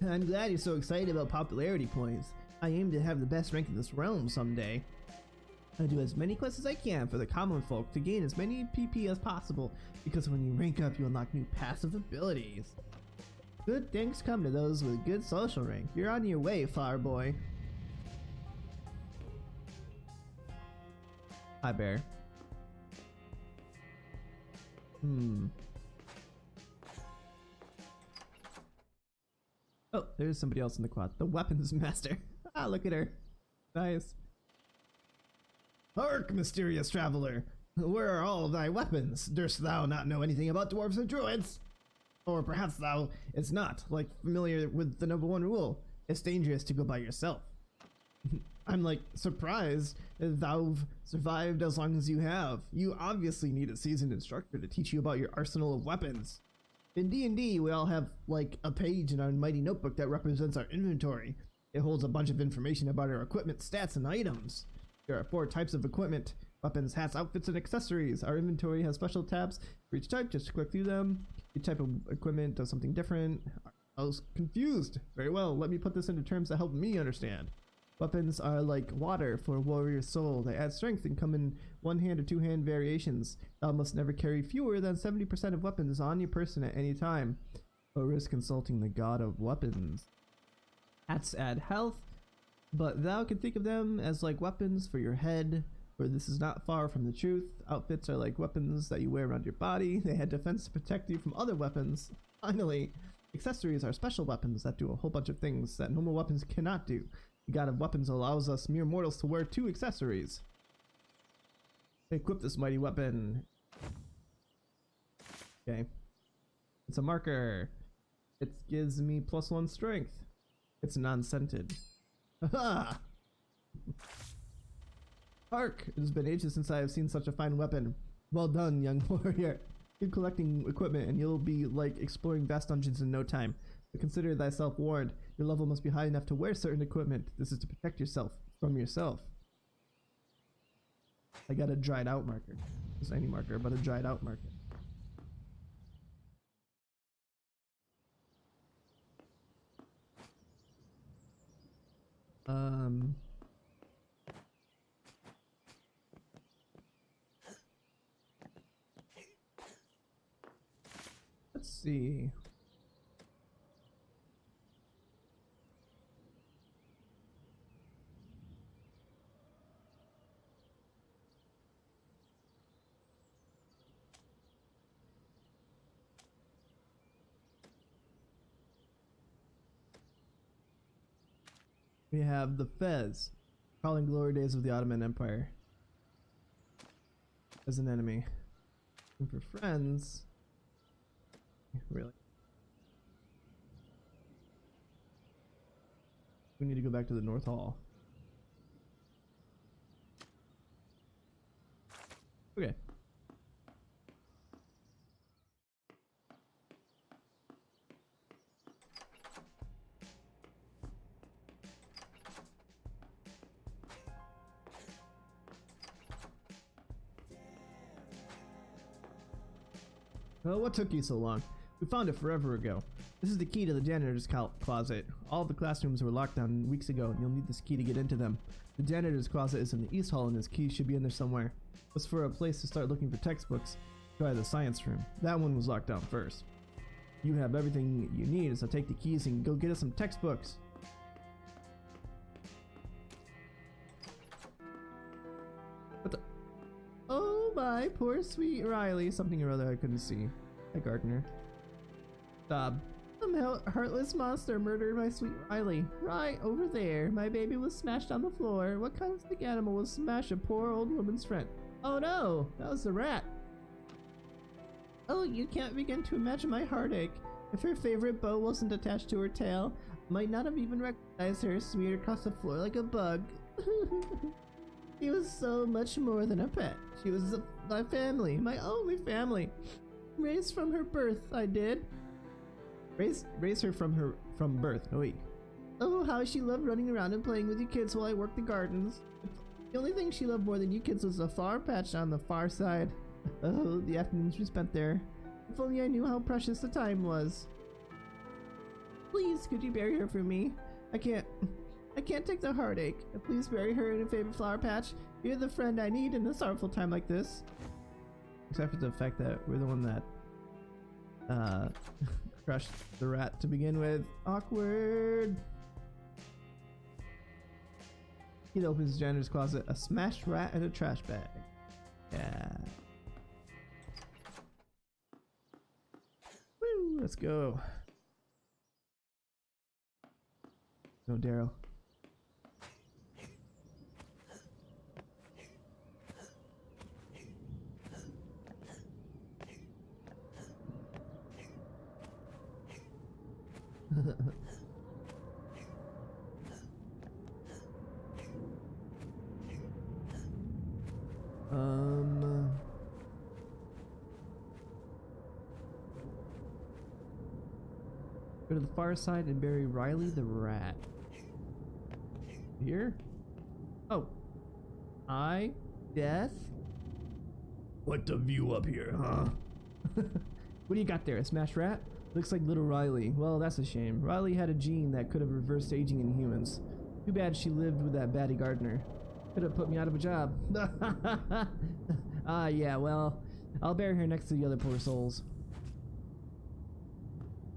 I'm glad you're so excited about popularity points. I aim to have the best rank in this realm someday. I do as many quests as I can for the common folk to gain as many PP as possible, because when you rank up, you unlock new passive abilities. Good things come to those with good social rank. You're on your way, flower boy. Hi, bear. Oh, there's somebody else in the quad. The weapons master. Ah, look at her. Nice. Hark, mysterious traveler! Where are all thy weapons? Durst thou not know anything about dwarves and druids? Or perhaps thou is not, like, familiar with the number one rule. It's dangerous to go by yourself. I'm, like, surprised that thou've survived as long as you have. You obviously need a seasoned instructor to teach you about your arsenal of weapons. In D&D, we all have, like, a page in our mighty notebook that represents our inventory. It holds a bunch of information about our equipment, stats, and items. There are 4 types of equipment: weapons, hats, outfits, and accessories. Our inventory has special tabs for each type. Just click through them. Each type of equipment does something different. I was confused. Very well, let me put this into terms that help me understand. Weapons are like water for a warrior's soul. They add strength and come in 1-hand or 2-hand variations. Thou must never carry fewer than 70% of weapons on your person at any time, or risk consulting the god of weapons. Hats add health, but thou can think of them as like weapons for your head, for this is not far from the truth. Outfits are like weapons that you wear around your body. They add defense to protect you from other weapons. Finally, accessories are special weapons that do a whole bunch of things that normal weapons cannot do. The god of weapons allows us mere mortals to wear 2 accessories. Equip this mighty weapon. Okay. It's a marker. It gives me +1 strength. It's non-scented. Haha! Hark! It has been ages since I have seen such a fine weapon. Well done, young warrior. Keep collecting equipment and you'll be like exploring vast dungeons in no time. But consider thyself warned. Your level must be high enough to wear certain equipment. This is to protect yourself from yourself. I got a dried out marker. Just any marker, but a dried out marker. Let's see. We have the Fez, calling glory days of the Ottoman Empire as an enemy. And for friends, really, we need to go back to the North Hall. Okay. Well, what took you so long? We found it forever ago. This is the key to the janitor's closet. All the classrooms were locked down weeks ago, and you'll need this key to get into them. The janitor's closet is in the East Hall, and this key should be in there somewhere. As for a place to start looking for textbooks, try the science room. That one was locked down first. You have everything you need, so take the keys and go get us some textbooks. What the? Oh my poor sweet Riley. Something or other I couldn't see. Hi, Gardner. Stop. Some heartless monster murdered my sweet Riley. Right over there. My baby was smashed on the floor. What kind of sick animal will smash a poor old woman's friend? Oh no! That was a rat. Oh, you can't begin to imagine my heartache. If her favorite bow wasn't attached to her tail, I might not have even recognized her, smeared across the floor like a bug. She was so much more than a pet. She was my family, my only family. Raised from her birth, I did. Raise her from birth. Oh wait. Oh, how she loved running around and playing with you kids while I worked the gardens. The only thing she loved more than you kids was a flower patch on the far side. Oh, the afternoons we spent there. If only I knew how precious the time was. Please, could you bury her for me? I can't I can't take the heartache. Please bury her in a favorite flower patch. You're the friend I need in a sorrowful time like this. Except for the fact that we're the one that crushed the rat to begin with. Awkward. He opens his janitor's closet. A smashed rat and a trash bag. Yeah. Woo, let's go. No, Daryl. Go to the far side and bury Riley the rat. Here? Oh. Death? What the view up here, huh? What do you got there? A smashed rat? Looks like little Riley. Well, that's a shame. Riley had a gene that could have reversed aging in humans. Too bad she lived with that baddie gardener. Could have put me out of a job. Yeah, well, I'll bury her next to the other poor souls.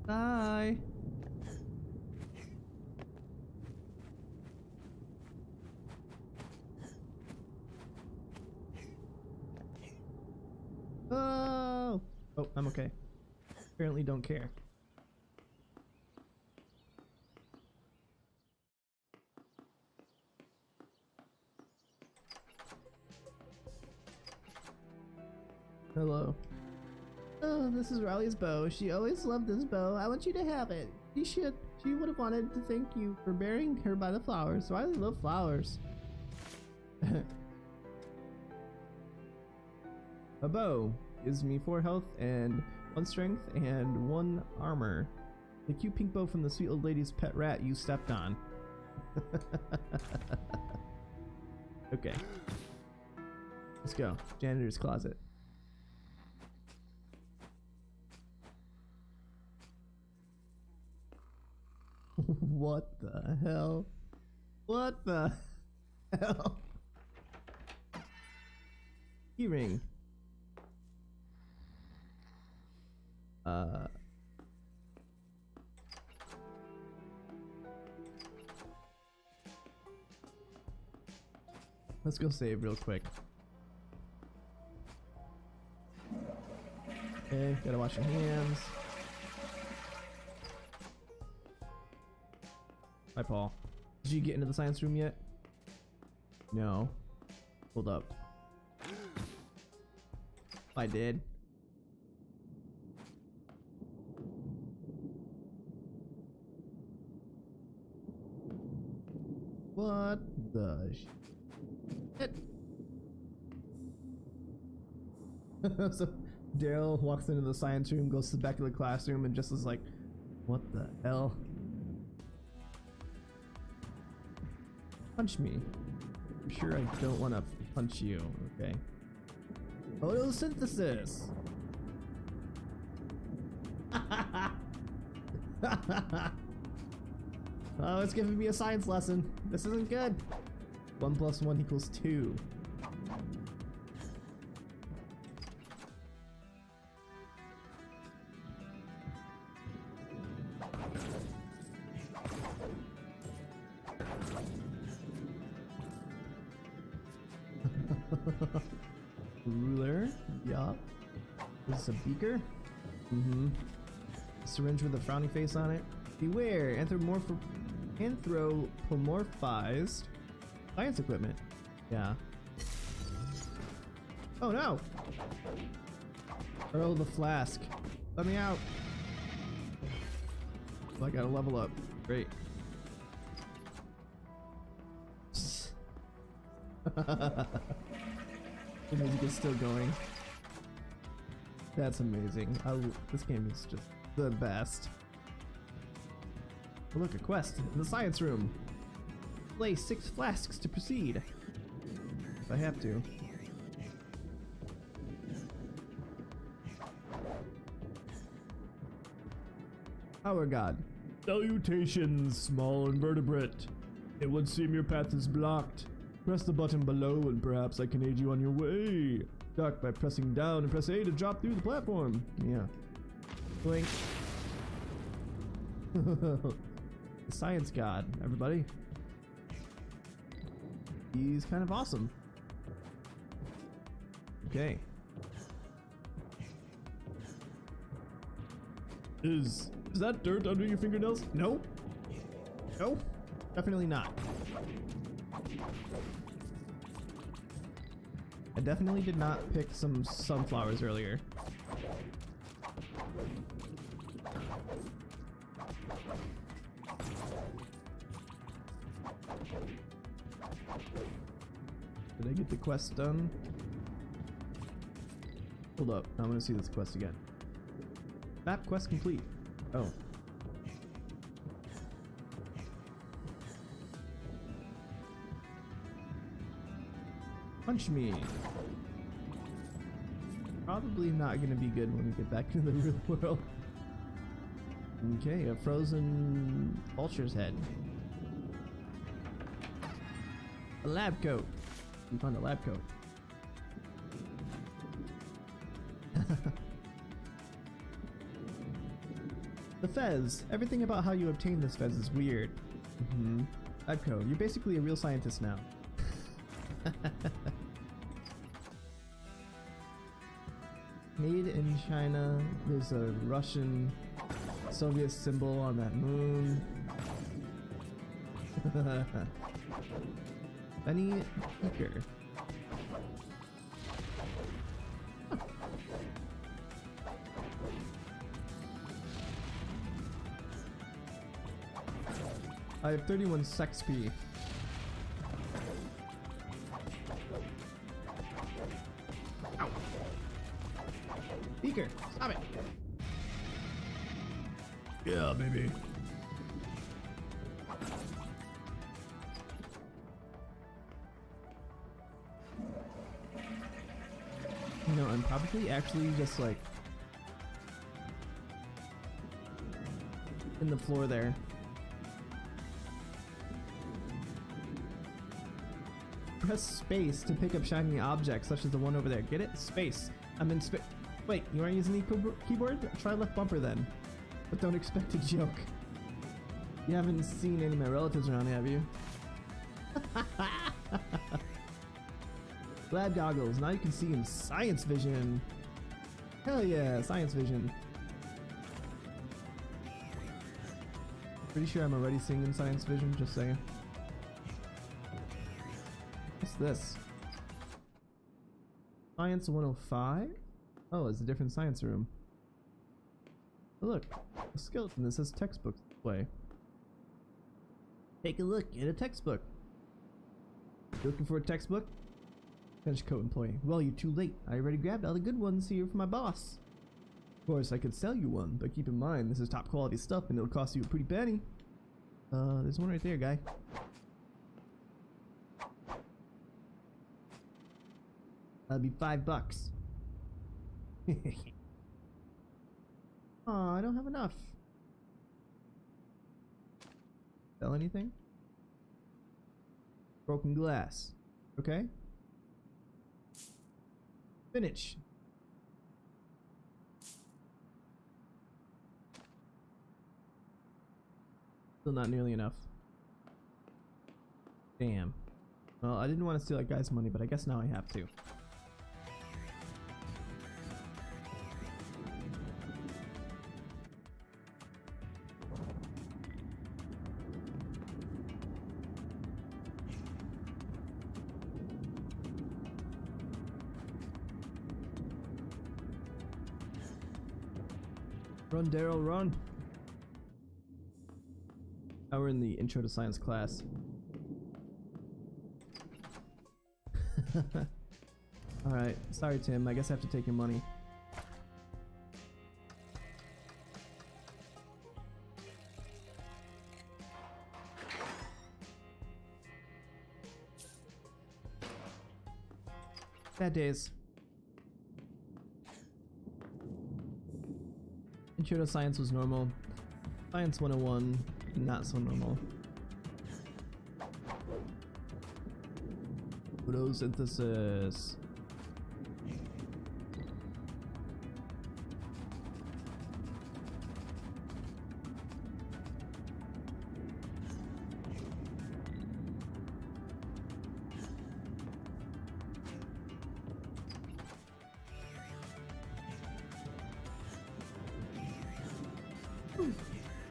Bye. Oh! Oh, I'm okay. Apparently don't care. Hello. Oh, this is Riley's bow. She always loved this bow. I want you to have it. She would have wanted to thank you for burying her by the flowers. Riley loved flowers. A bow gives me 4 health and 1 strength and 1 armor. The cute pink bow from the sweet old lady's pet rat you stepped on. Okay. Let's go. Janitor's closet. What the hell? What the hell? Keyring. Let's go save real quick. Okay, gotta wash your hands. Hi, Paul. Did you get into the science room yet? No. Hold up. I did. What the shit? So Daryl walks into the science room, goes to the back of the classroom, and just is like, what the hell? Punch me. I'm sure I don't want to punch you, okay? Photosynthesis! Oh, it's giving me a science lesson. This isn't good. 1 + 1 = 2. Ruler, yup. Is this a beaker? Mm-hmm. A syringe with a frowny face on it. Beware, anthropomorphized science equipment. Yeah. Oh no! Earl the flask. Let me out. Oh, I gotta level up. Great. The music is still going. That's amazing. This game is just the best. Oh, look, a quest in the science room. Play 6 flasks to proceed. If I have to. Power God. Salutations, small invertebrate. It would seem your path is blocked. Press the button below and perhaps I can aid you on your way. Duck by pressing down and press A to drop through the platform. Yeah. Blink. The science god, everybody. He's kind of awesome. Okay. Is that dirt under your fingernails? No. No. Definitely not. I definitely did not pick some sunflowers earlier. Did I get the quest done? Hold up, I want to see this quest again. Map quest complete. Oh. Punch me. Probably not gonna be good when we get back into the real world. Okay, a frozen vulture's head. A lab coat. We found a lab coat. The fez. Everything about how you obtain this fez is weird. Lab coat. You're basically a real scientist now. Made in China. There's a Russian Soviet symbol on that moon. Benny Beaker. I have 31 sex P. Ow. Beaker, stop it. Yeah, baby. You know, I'm probably actually just like in the floor there. Press space to pick up shiny objects such as the one over there. Get it? Space. I'm in space. Wait, you aren't using the keyboard? Try left bumper then. But don't expect a joke. You haven't seen any of my relatives around, have you? Lab goggles. Now you can see in science vision. Hell yeah, science vision. Pretty sure I'm already seeing in science vision, just saying. What's this? Science 105? Oh, it's a different science room. Oh, look, a skeleton that says textbook display. Take a look at a textbook. You looking for a textbook? Bench coat employee. Well, you're too late. I already grabbed all the good ones here for my boss. Of course, I could sell you one, but keep in mind, this is top quality stuff and it'll cost you a pretty penny. There's one right there, guy. That'll be $5. Aw, I don't have enough. Sell anything? Broken glass. Okay. Finish. Still not nearly enough. Damn. Well, I didn't want to steal that guy's money, but I guess now I have to. Run, Daryl, run! Now we're in the intro to science class. Alright, sorry Tim, I guess I have to take your money. Bad days. Intro to science was normal. Science 101, not so normal. Photosynthesis.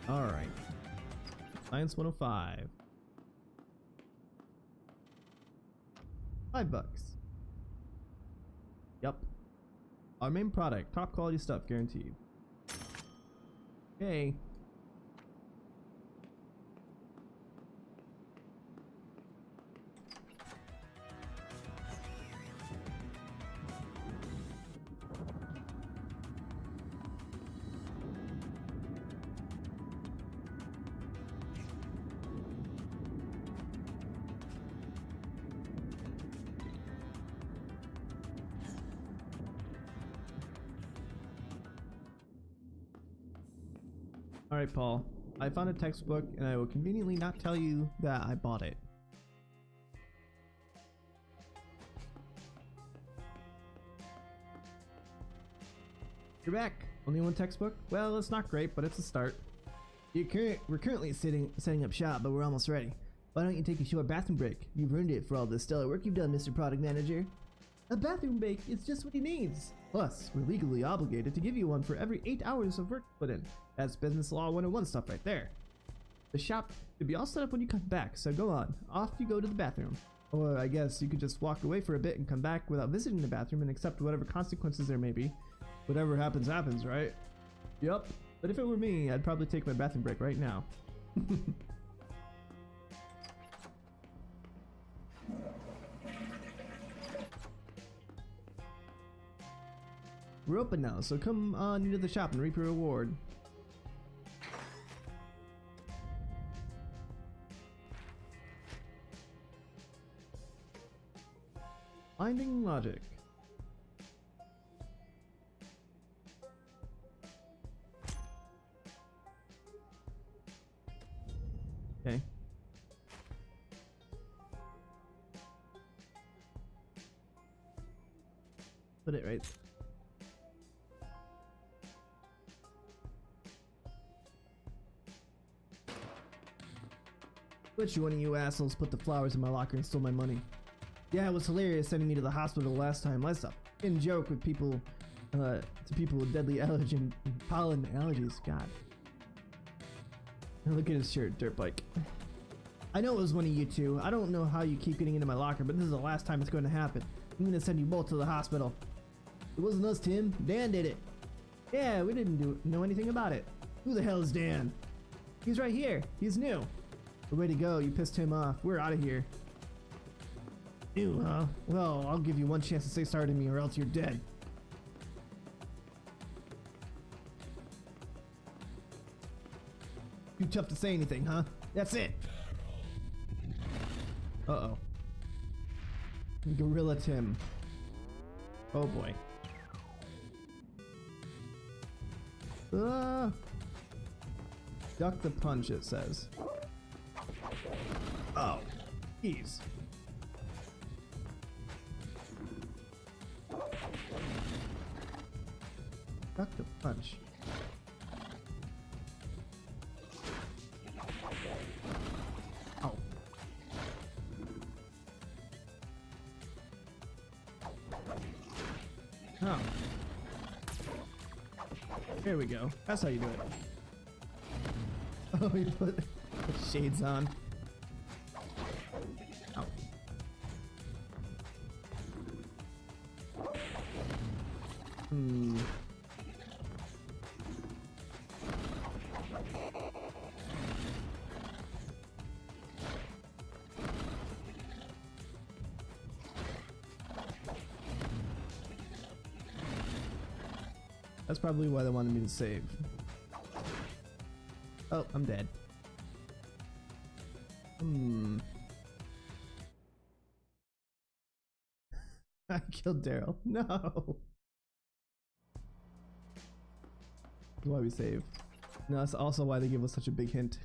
All right. Science 105. $5. Yup. Our main product, top quality stuff guaranteed. Okay. Alright, Paul. I found a textbook and I will conveniently not tell you that I bought it. You're back. Only one textbook? Well, it's not great, but it's a start. We're currently setting up shop, but we're almost ready. Why don't you take a short bathroom break? You've earned it for all the stellar work you've done, Mr. Product Manager. A bathroom break is just what he needs. Plus, we're legally obligated to give you one for every 8 hours of work put in. That's business law 101 stuff right there. The shop should be all set up when you come back, so go on. Off you go to the bathroom. Or I guess you could just walk away for a bit and come back without visiting the bathroom and accept whatever consequences there may be. Whatever happens, happens, right? Yup. But if it were me, I'd probably take my bathroom break right now. We're open now, so come on into the shop and reap your reward. Finding logic. Okay. Put it right. Which one of you assholes put the flowers in my locker and stole my money? Yeah, it was hilarious sending me to the hospital last time. Let's stop and joke with people, to people with deadly allergen, pollen allergies. God. And look at his shirt, dirt bike. I know it was one of you two. I don't know how you keep getting into my locker, but this is the last time it's going to happen. I'm going to send you both to the hospital. It wasn't us, Tim. Dan did it. Yeah, we didn't know anything about it. Who the hell is Dan? He's right here. He's new. The way to go. You pissed him off. We're out of here. Ew, huh? Well, I'll give you one chance to say sorry to me or else you're dead. Too tough to say anything, huh? That's it. Uh-oh. Gorilla Tim. Oh boy. Duck the punch, it says. Oh, jeez. Duck the punch. Oh. Oh. Here we go. That's how you do it. Oh, he put shades on. Oh. Hmm. That's probably why they wanted me to save. Oh, I'm dead. I killed Daryl. No. That's why we save. No, that's also why they give us such a big hint.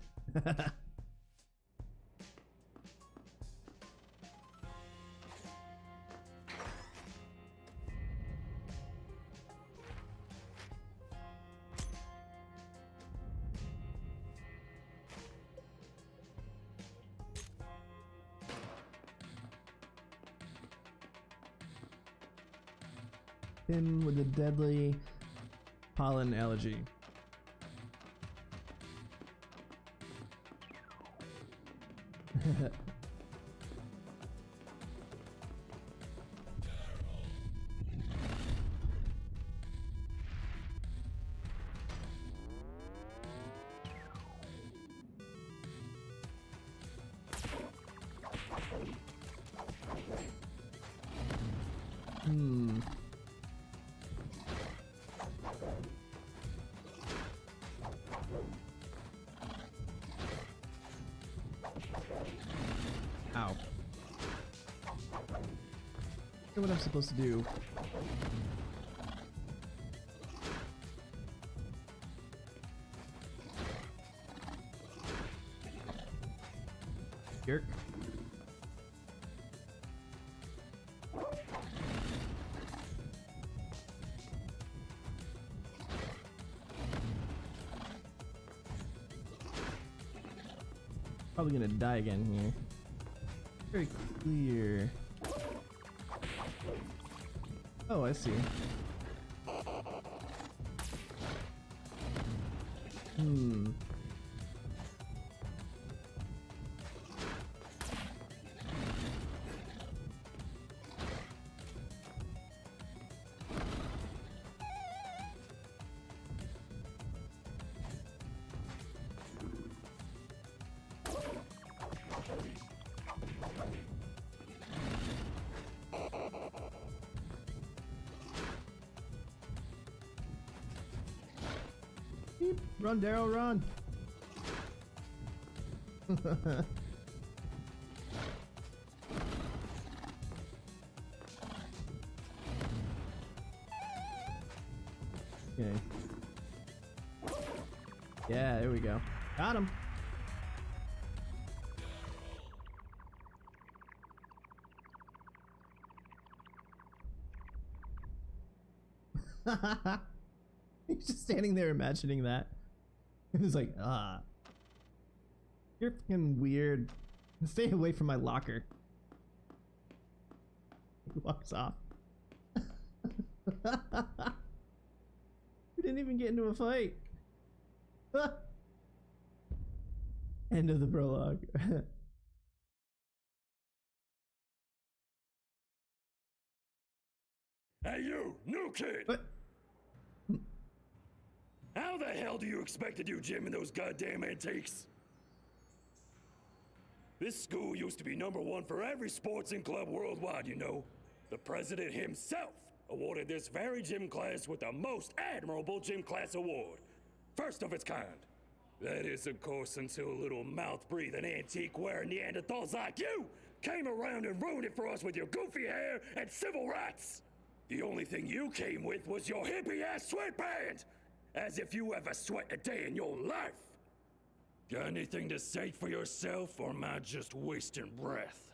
him with a deadly pollen allergy. Ow. I know what I'm supposed to do. Yerk. Probably gonna die again here. Very clear. Oh, I see. Beep. Run, Daryl, run! Okay. Yeah, there we go. Got him! He's just standing there imagining that. He was like, you're fucking weird. Stay away from my locker. He walks off. We didn't even get into a fight. End of the prologue.
Hey you, new kid!
What?
How the hell do you expect to do gym in those goddamn antiques? This school used to be #1 for every sportsing club worldwide, you know. The president himself awarded this very gym class with the most admirable gym class award. First of its kind. That is, of course, until little mouth-breathing, antique-wearing Neanderthals like you came around and ruined it for us with your goofy hair and civil rights. The only thing you came with was your hippie-ass sweatband! As if you ever sweat a day in your life! Got anything to say for yourself, or am I just wasting breath?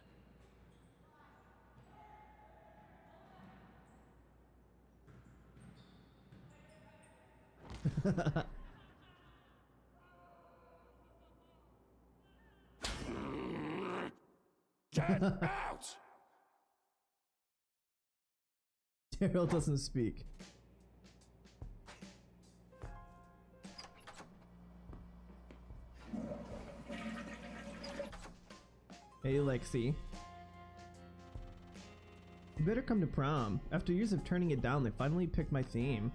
Get out!
Daryl doesn't speak. Hey, Lexi. You better come to prom. After years of turning it down, they finally picked my theme.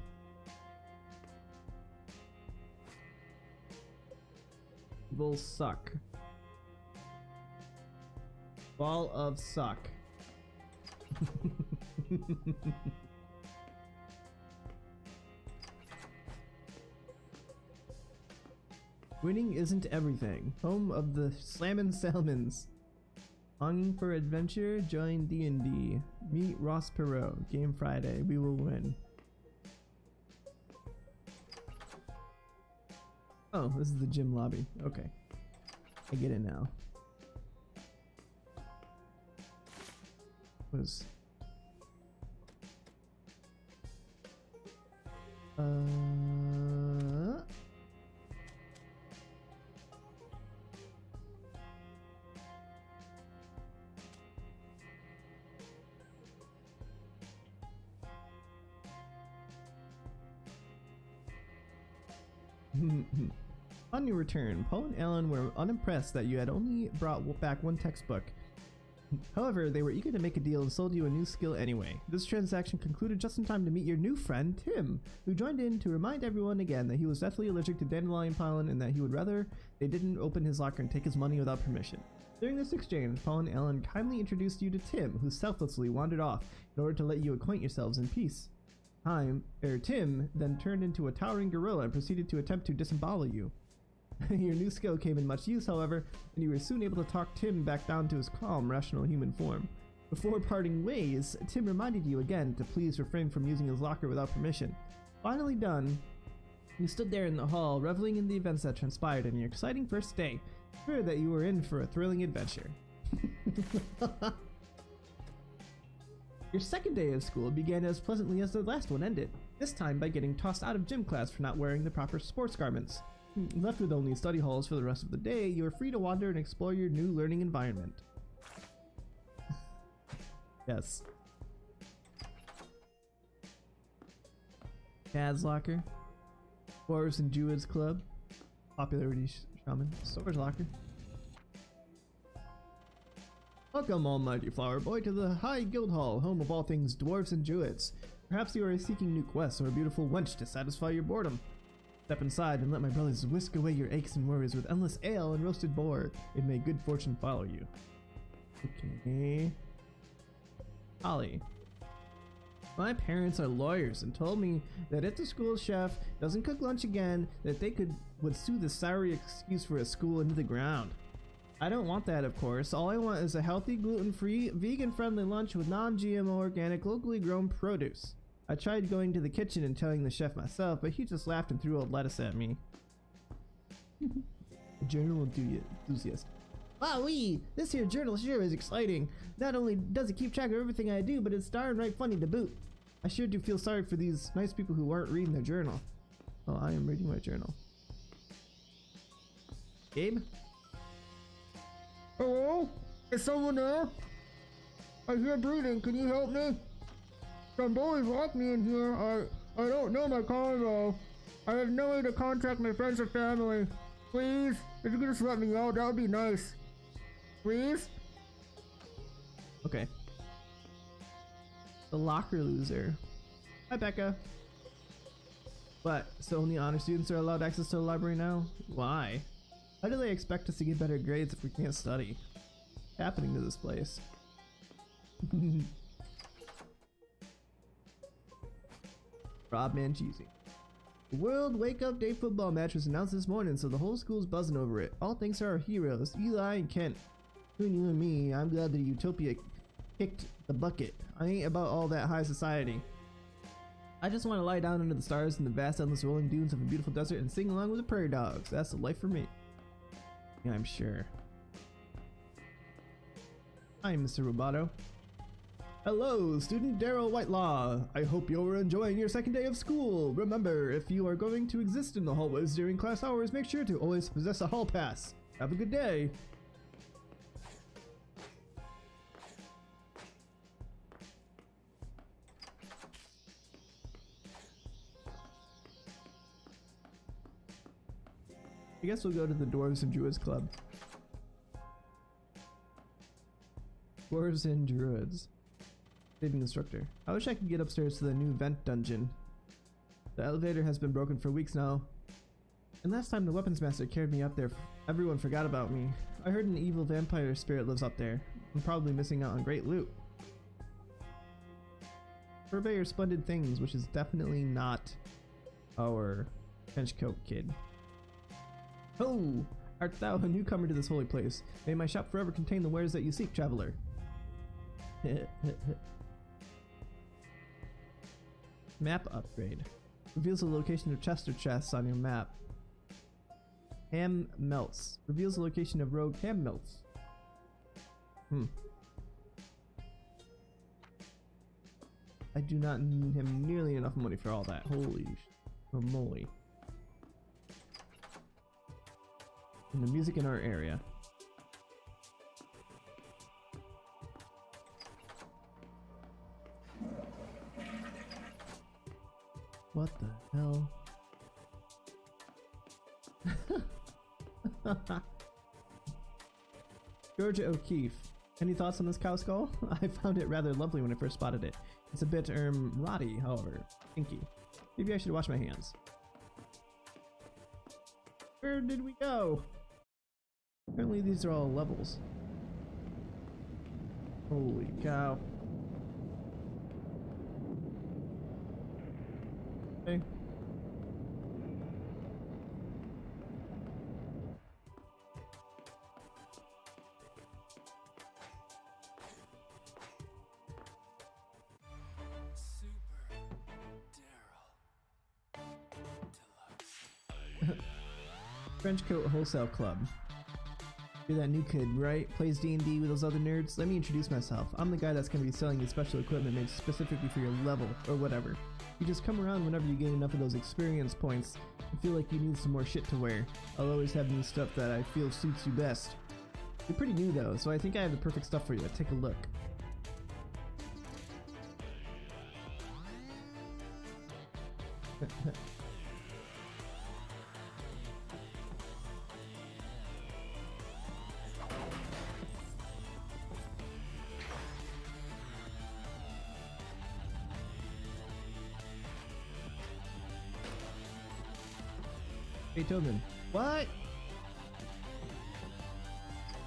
Will suck. Ball of suck. Winning isn't everything. Home of the Slammin' Salmons. Longing for adventure? Join D&D. Meet Ross Perot. Game Friday. We will win. Oh, this is the gym lobby. Okay. I get it now. Was On your return, Paul and Alan were unimpressed that you had only brought back one textbook. However, they were eager to make a deal and sold you a new skill anyway. This transaction concluded just in time to meet your new friend, Tim, who joined in to remind everyone again that he was deathly allergic to dandelion pollen and that he would rather they didn't open his locker and take his money without permission. During this exchange, Paul and Alan kindly introduced you to Tim, who selflessly wandered off in order to let you acquaint yourselves in peace. Tim then turned into a towering gorilla and proceeded to attempt to disembowel you. Your new skill came in much use, however, and you were soon able to talk Tim back down to his calm, rational human form. Before parting ways, Tim reminded you again to please refrain from using his locker without permission. Finally done, you stood there in the hall, reveling in the events that transpired in your exciting first day, sure that you were in for a thrilling adventure. Your second day of school began as pleasantly as the last one ended, this time by getting tossed out of gym class for not wearing the proper sports garments. Left with only study halls for the rest of the day, you are free to wander and explore your new learning environment. Yes. Dad's Locker. Dwarves and Druids Club. Popularity Shaman. Storage Locker. Welcome, almighty flower boy, to the High Guild Hall, home of all things dwarves and druids. Perhaps you are seeking new quests or a beautiful wench to satisfy your boredom. Step inside and let my brothers whisk away your aches and worries with endless ale and roasted boar, and may good fortune follow you. Okay. Holly. My parents are lawyers and told me that if the school chef doesn't cook lunch again, that they would sue the sorry excuse for a school into the ground. I don't want that, of course. All I want is a healthy, gluten-free, vegan-friendly lunch with non-GMO, organic, locally grown produce. I tried going to the kitchen and telling the chef myself, but he just laughed and threw a lettuce at me. A journal enthusiast. Wowee! This here journal sure is exciting. Not only does it keep track of everything I do, but it's darn right funny to boot. I sure do feel sorry for these nice people who aren't reading their journal. Oh, I am reading my journal. Gabe? Hello? Is someone there? I hear breathing. Can you help me? Some bullies locked me in here. I don't know my combo. I have no way to contact my friends or family. Please, if you could just let me out, that would be nice. Please? Okay. The locker loser. Hi, Becca. What? So only honor students are allowed access to the library now? Why? How do they expect us to get better grades if we can't study? What's happening to this place? Rob Manchese. The World Wake Up Day football match was announced this morning, so the whole school's buzzing over it. All thanks to our heroes, Eli and Kent. Between you and me, I'm glad the Utopia kicked the bucket. I ain't about all that high society. I just want to lie down under the stars in the vast endless rolling dunes of a beautiful desert and sing along with the prairie dogs. That's the life for me. Yeah, I'm sure. Hi, Mr. Roboto. Hello, student Daryl Whitelaw. I hope you're enjoying your second day of school. Remember, if you are going to exist in the hallways during class hours, make sure to always possess a hall pass. Have a good day. I guess we'll go to the Dwarves and Druids Club. Dwarves and Druids. Saving instructor. I wish I could get upstairs to the new vent dungeon. The elevator has been broken for weeks now. And last time the weapons master carried me up there, everyone forgot about me. I heard an evil vampire spirit lives up there. I'm probably missing out on great loot. Purveyor splendid things, which is definitely not our trench coat kid. Oh! Art thou a newcomer to this holy place? May my shop forever contain the wares that you seek, traveler. Map upgrade. Reveals the location of chest or chests on your map. Ham melts. Reveals the location of rogue ham melts. I do not have nearly enough money for all that. Holy moly. And the music in our area. What the hell? Georgia O'Keefe. Any thoughts on this cow skull? I found it rather lovely when I first spotted it. It's a bit, rotty, however. Stinky. Maybe I should wash my hands. Where did we go? Apparently these are all levels. Holy cow. Okay. French Coat Wholesale Club. You're that new kid, right? Plays D&D with those other nerds? Let me introduce myself. I'm the guy that's going to be selling you special equipment made specifically for your level, or whatever. You just come around whenever you gain enough of those experience points and feel like you need some more shit to wear. I'll always have new stuff that I feel suits you best. You're pretty new though, so I think I have the perfect stuff for you. Take a look. Beethoven. What?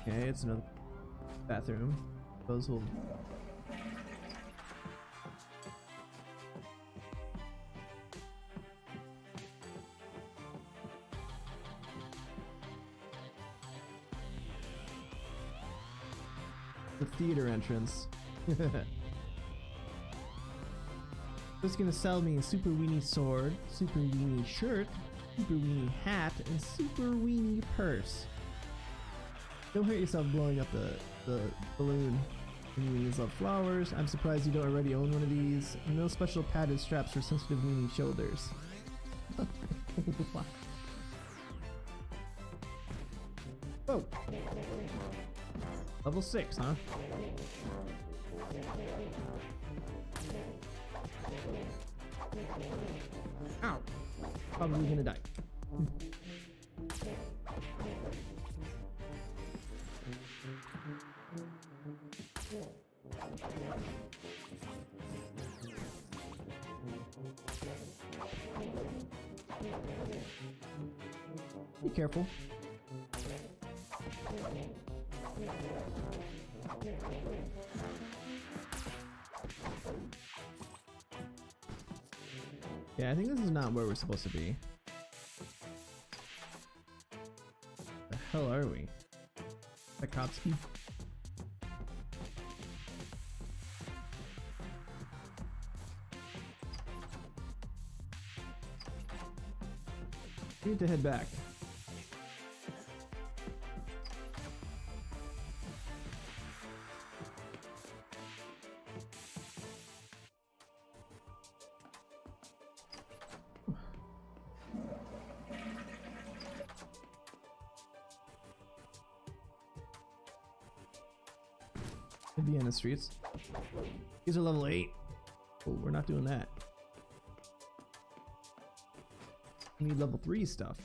Okay, it's another bathroom. Those will. The theater entrance. Just gonna sell me a super weenie sword, super weenie shirt, super weenie hat, and super weenie purse. Don't hurt yourself blowing up the balloon. Weenies love flowers. I'm surprised you don't already own one of these. No special padded straps for sensitive weenie shoulders. Oh! Level 6, huh? Ow! Probably gonna die. Be careful. Yeah, I think this is not where we're supposed to be. The hell are we? Tchaikovsky? We need to head back. Indiana streets. These are level 8. Oh, we're not doing that. We need level 3 stuff.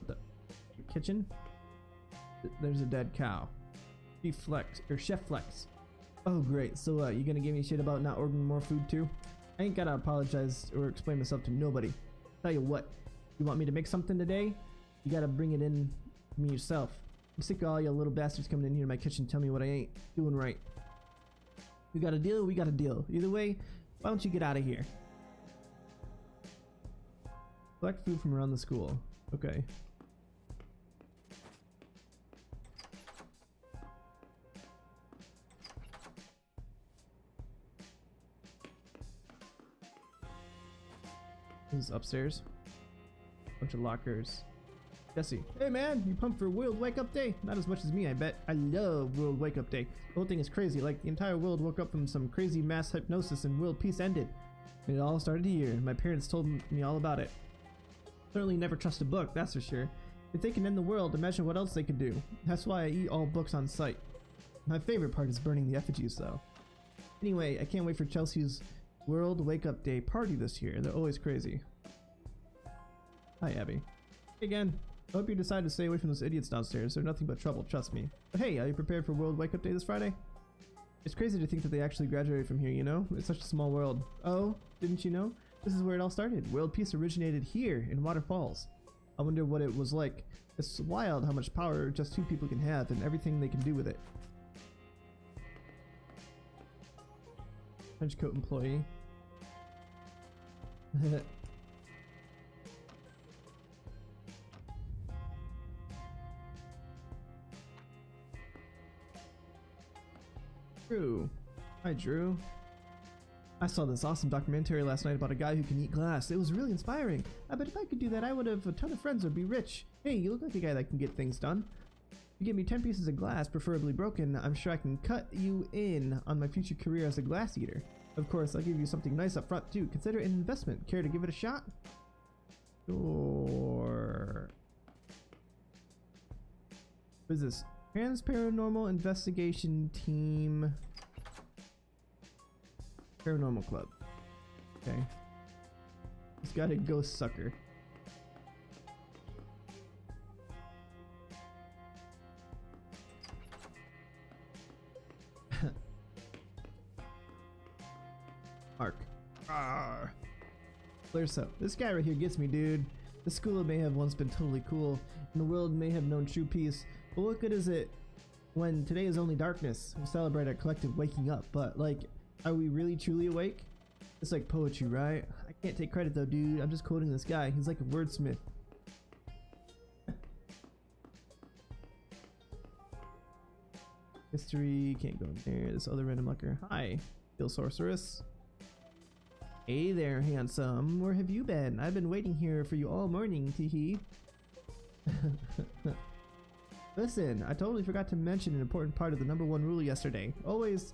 The kitchen? There's a dead cow. Chef Flex. Oh great, so you gonna give me shit about not ordering more food too? I ain't gotta apologize or explain myself to nobody. Tell you what, you want me to make something today? You gotta bring it in to me yourself. I'm sick of all you little bastards coming in here to my kitchen and tell me what I ain't doing right. We got a deal, we got a deal. Either way, why don't you get out of here? Collect food from around the school. Okay. This is upstairs. Bunch of lockers. Jesse. Hey man, you pumped for World Wake Up Day? Not as much as me, I bet. I love World Wake Up Day. The whole thing is crazy, like the entire world woke up from some crazy mass hypnosis and world peace ended. And it all started here. My parents told me all about it. Certainly never trust a book, that's for sure. If they can end the world, imagine what else they could do. That's why I eat all books on sight. My favorite part is burning the effigies, though. Anyway, I can't wait for Chelsea's World Wake Up Day party this year. They're always crazy. Hi, Abby. Hey again. I hope you decide to stay away from those idiots downstairs. They're nothing but trouble, trust me. But hey, are you prepared for World Wake Up Day this Friday? It's crazy to think that they actually graduated from here, you know? It's such a small world. Oh, didn't you know? This is where it all started. World peace originated here in Water Falls. I wonder what it was like. It's wild how much power just 2 people can have and everything they can do with it. Trenchcoat employee. Drew. Hi, Drew. I saw this awesome documentary last night about a guy who can eat glass. It was really inspiring. I bet if I could do that, I would have a ton of friends or be rich. Hey, you look like a guy that can get things done. You give me 10 pieces of glass, preferably broken, I'm sure I can cut you in on my future career as a glass eater. Of course, I'll give you something nice up front too. Consider it an investment. Care to give it a shot? Sure. What is this? Paranormal Investigation Team. Paranormal Club. Okay. He's got a ghost sucker. Mark. Arrgh. Clear up. This guy right here gets me, dude. The school may have once been totally cool, and the world may have known true peace, but what good is it when today is only darkness? We celebrate our collective waking up, but like, are we really truly awake? It's like poetry, right? I can't take credit though, dude. I'm just quoting this guy. He's like a wordsmith. History, can't go in there. This other random lucker. Hi, Kill Sorceress. Hey there, handsome. Where have you been? I've been waiting here for you all morning, teehee. Listen, I totally forgot to mention an important part of the #1 rule yesterday. Always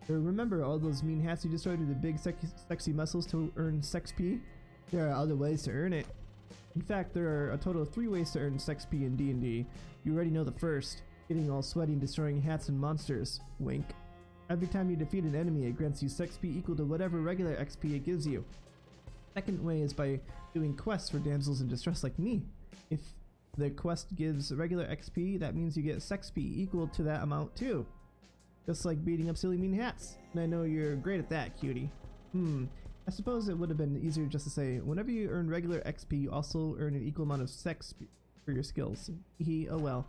remember all those mean hats you destroyed with the big sexy muscles to earn SexP? There are other ways to earn it. In fact, there are a total of 3 ways to earn SexP in D&D. You already know the first, getting all sweaty and destroying hats and monsters. Wink. Every time you defeat an enemy, it grants you SexP equal to whatever regular XP it gives you. Second way is by doing quests for damsels in distress like me. If the quest gives regular XP, that means you get SexP equal to that amount too. Just like beating up silly mean hats. And I know you're great at that, cutie. I suppose it would have been easier just to say, whenever you earn regular XP, you also earn an equal amount of SexP for your skills. Oh well.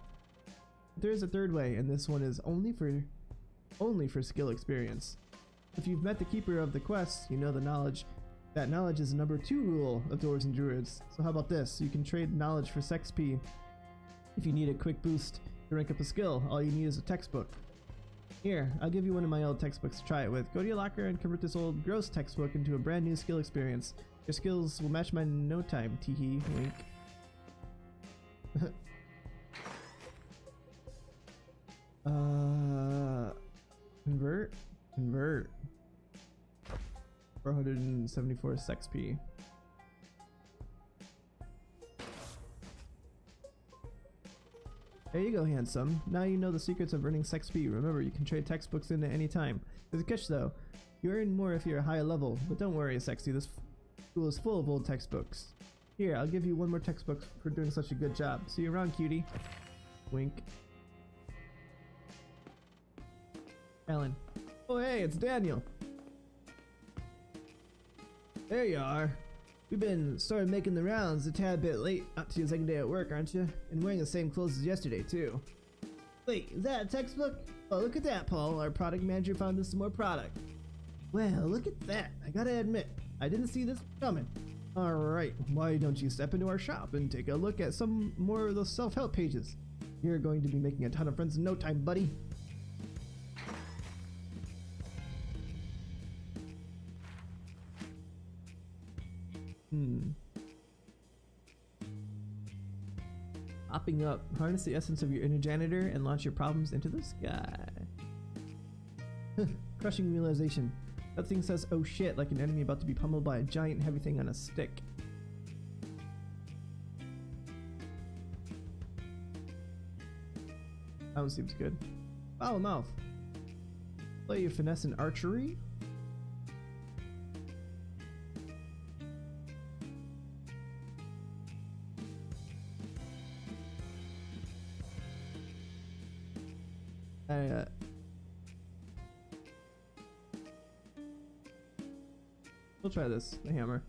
There is a third way, and this one is only for skill experience. If you've met the keeper of the quest, you know the knowledge. That knowledge is the #2 rule of dwarves and druids. So how about this? You can trade knowledge for SexP. If you need a quick boost to rank up a skill, all you need is a textbook. Here, I'll give you one of my old textbooks to try it with. Go to your locker and convert this old gross textbook into a brand new skill experience. Your skills will match mine in no time, teehee, wink. Convert. 474 SexP. There you go, handsome. Now you know the secrets of earning SexP. Remember, you can trade textbooks in at any time. There's a catch though. You earn more if you're a higher level, but don't worry, Sexy. This school is full of old textbooks. Here, I'll give you one more textbook for doing such a good job. See you around, cutie. Wink. Alan. Oh hey, it's Daniel. There you are. You've started making the rounds a tad bit late up to your second day at work, aren't you? And wearing the same clothes as yesterday, too. Wait, is that a textbook? Oh, look at that, Paul. Our product manager found us some more product. Well, look at that. I gotta admit, I didn't see this coming. Alright, why don't you step into our shop and take a look at some more of those self-help pages? You're going to be making a ton of friends in no time, buddy. Hopping up. Harness the essence of your inner janitor and launch your problems into the sky. Crushing realization. That thing says, oh shit, like an enemy about to be pummeled by a giant heavy thing on a stick. That one seems good. Foul mouth. Play your finesse in archery. We'll try this, the hammer.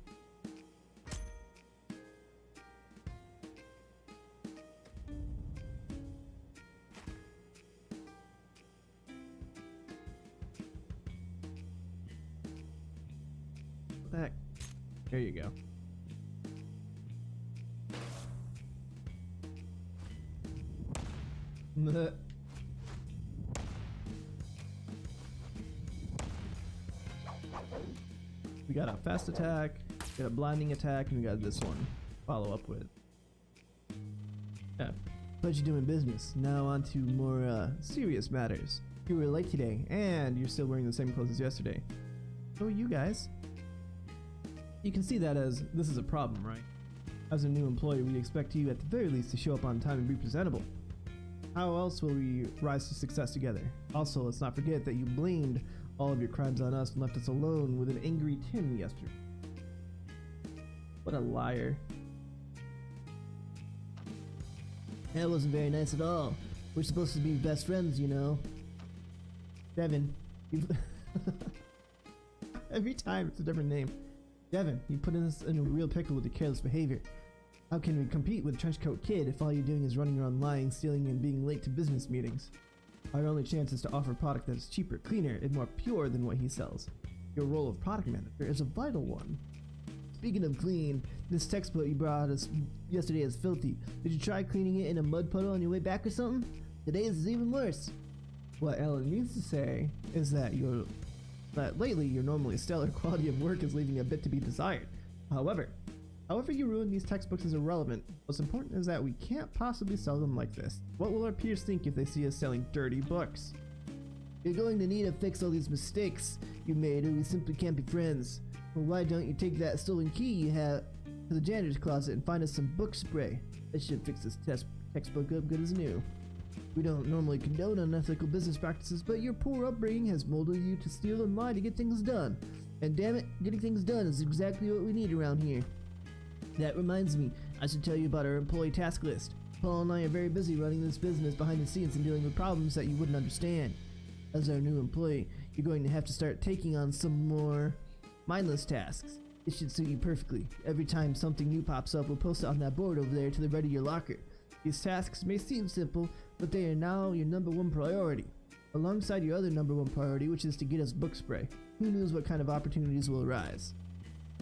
What the heck? There you go. We got a fast attack, we got a blinding attack, and we got this one. Follow up with. Yeah. Pleasure doing business. Now on to more serious matters. You were late today, and you're still wearing the same clothes as yesterday. So are you guys. You can see that as this is a problem, right? As a new employee, we expect you at the very least to show up on time and be presentable. How else will we rise to success together? Also, let's not forget that you blamed all of your crimes on us and left us alone with an angry Tim yesterday. What a liar.
That wasn't very nice at all. We're supposed to be best friends, you know.
Devin, you've every time it's a different name. Devin, you put us in a real pickle with your careless behavior. How can we compete with Trenchcoat Kid if all you're doing is running around lying, stealing, and being late to business meetings? Our only chance is to offer a product that is cheaper, cleaner, and more pure than what he sells. Your role of product manager is a vital one. Speaking of clean, this textbook you brought us yesterday is filthy. Did you try cleaning it in a mud puddle on your way back or something? Today's is even worse. What Ellen means to say is that lately your normally stellar quality of work is leaving a bit to be desired. However you ruin these textbooks is irrelevant. What's important is that we can't possibly sell them like this. What will our peers think if they see us selling dirty books?
You're going to need to fix all these mistakes you made or we simply can't be friends. Well, why don't you take that stolen key you have to the janitor's closet and find us some book spray? That should fix this textbook up good as new. We don't normally condone unethical business practices, but your poor upbringing has molded you to steal and lie to get things done. And damn it, getting things done is exactly what we need around here. That reminds me, I should tell you about our employee task list. Paul and I are very busy running this business behind the scenes and dealing with problems that you wouldn't understand. As our new employee, you're going to have to start taking on some more mindless tasks. It should suit you perfectly. Every time something new pops up, we'll post it on that board over there to the right of your locker. These tasks may seem simple, but they are now your number one priority. Alongside your other number one priority, which is to get us book spray. Who knows what kind of opportunities will arise.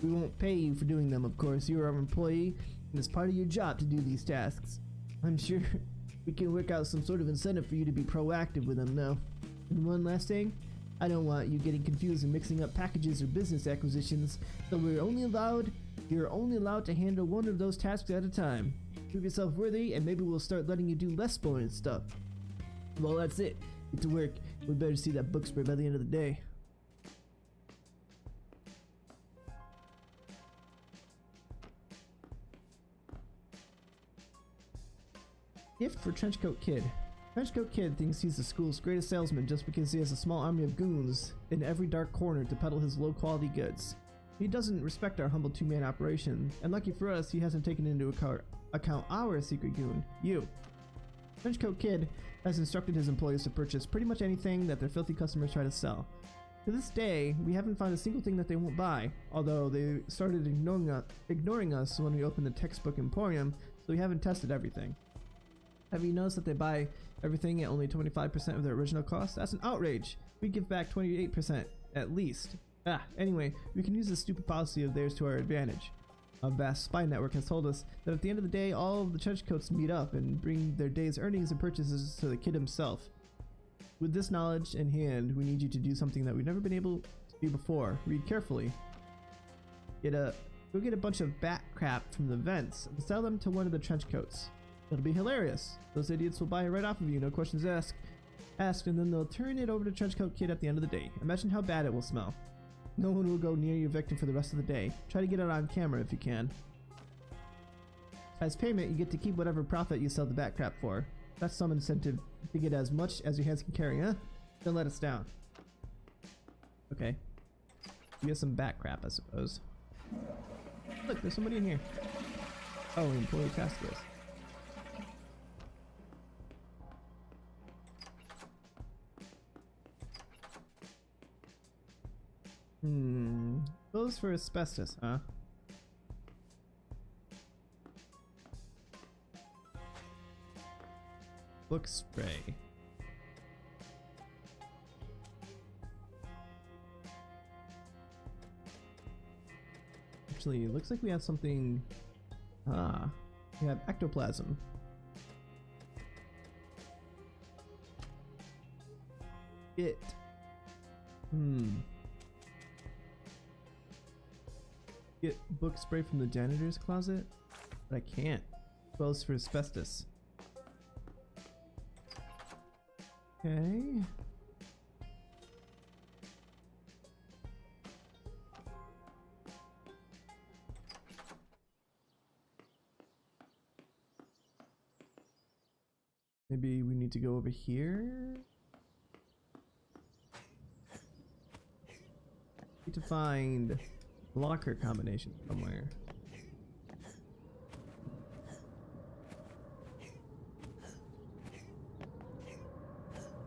We won't pay you for doing them, of course. You are our employee, and it's part of your job to do these tasks. I'm sure we can work out some sort of incentive for you to be proactive with them, though. And one last thing, I don't want you getting confused and mixing up packages or business acquisitions, so you're only allowed to handle one of those tasks at a time. Prove yourself worthy, and maybe we'll start letting you do less boring stuff. Well, that's it. Get to work. We better see that book spray by the end of the day. Gift for Trenchcoat Kid. Trenchcoat Kid thinks he's the school's greatest salesman just because he has a small army of goons in every dark corner to peddle his low-quality goods. He doesn't respect our humble two-man operation, and lucky for us, he hasn't taken into account our secret goon, you. Trenchcoat Kid has instructed his employees to purchase pretty much anything that their filthy customers try to sell. To this day, we haven't found a single thing that they won't buy, although they started ignoring us when we opened the textbook emporium, so we haven't tested everything. Have you noticed that they buy everything at only 25% of their original cost? That's an outrage! We give back 28%, at least. Anyway, we can use this stupid policy of theirs to our advantage. A vast spy network has told us that at the end of the day, all of the trenchcoats meet up and bring their day's earnings and purchases to the kid himself. With this knowledge in hand, we need you to do something that we've never been able to do before. Read carefully. Go get a bunch of bat crap from the vents and sell them to one of the trenchcoats. It'll be hilarious. Those idiots will buy it right off of you, no questions asked, and then they'll turn it over to Trenchcoat Kid at the end of the day. Imagine how bad it will smell. No one will go near your victim for the rest of the day. Try to get it on camera if you can. As payment, you get to keep whatever profit you sell the bat crap for.
That's some incentive to get as much as your hands can carry, huh? Don't let us down. Okay. We get some bat crap, I suppose. Look, there's somebody in here. Oh, employee task list. Those for asbestos, huh? Book spray. Actually, it looks like we have something. Ah, we have ectoplasm. It. Get book spray from the janitor's closet? But I can't. Close for asbestos. Okay. Maybe we need to go over here. Need to find locker combination somewhere.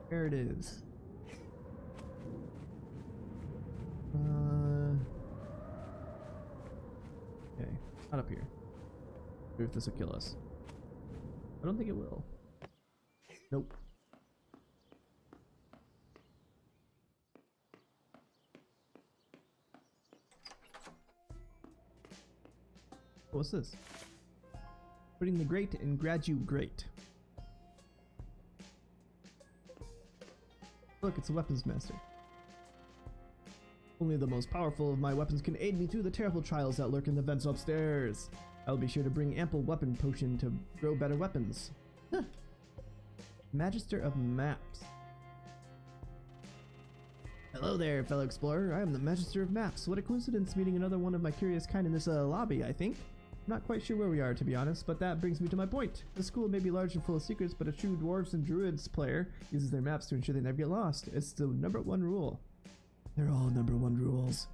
There it is. Okay, not up here. Maybe if this will kill us. I don't think it will. Nope. What's this? Putting the great in gradu great. Look, it's a weapons master. Only the most powerful of my weapons can aid me through the terrible trials that lurk in the vents upstairs. I'll be sure to bring ample weapon potion to grow better weapons. Huh. Magister of Maps. Hello there, fellow explorer. I am the Magister of Maps. What a coincidence meeting another one of my curious kind in this lobby, I think. I'm not quite sure where we are, to be honest, but that brings me to my point. The school may be large and full of secrets, but a true dwarves and druids player uses their maps to ensure they never get lost. It's the #1 rule. They're all #1 rules.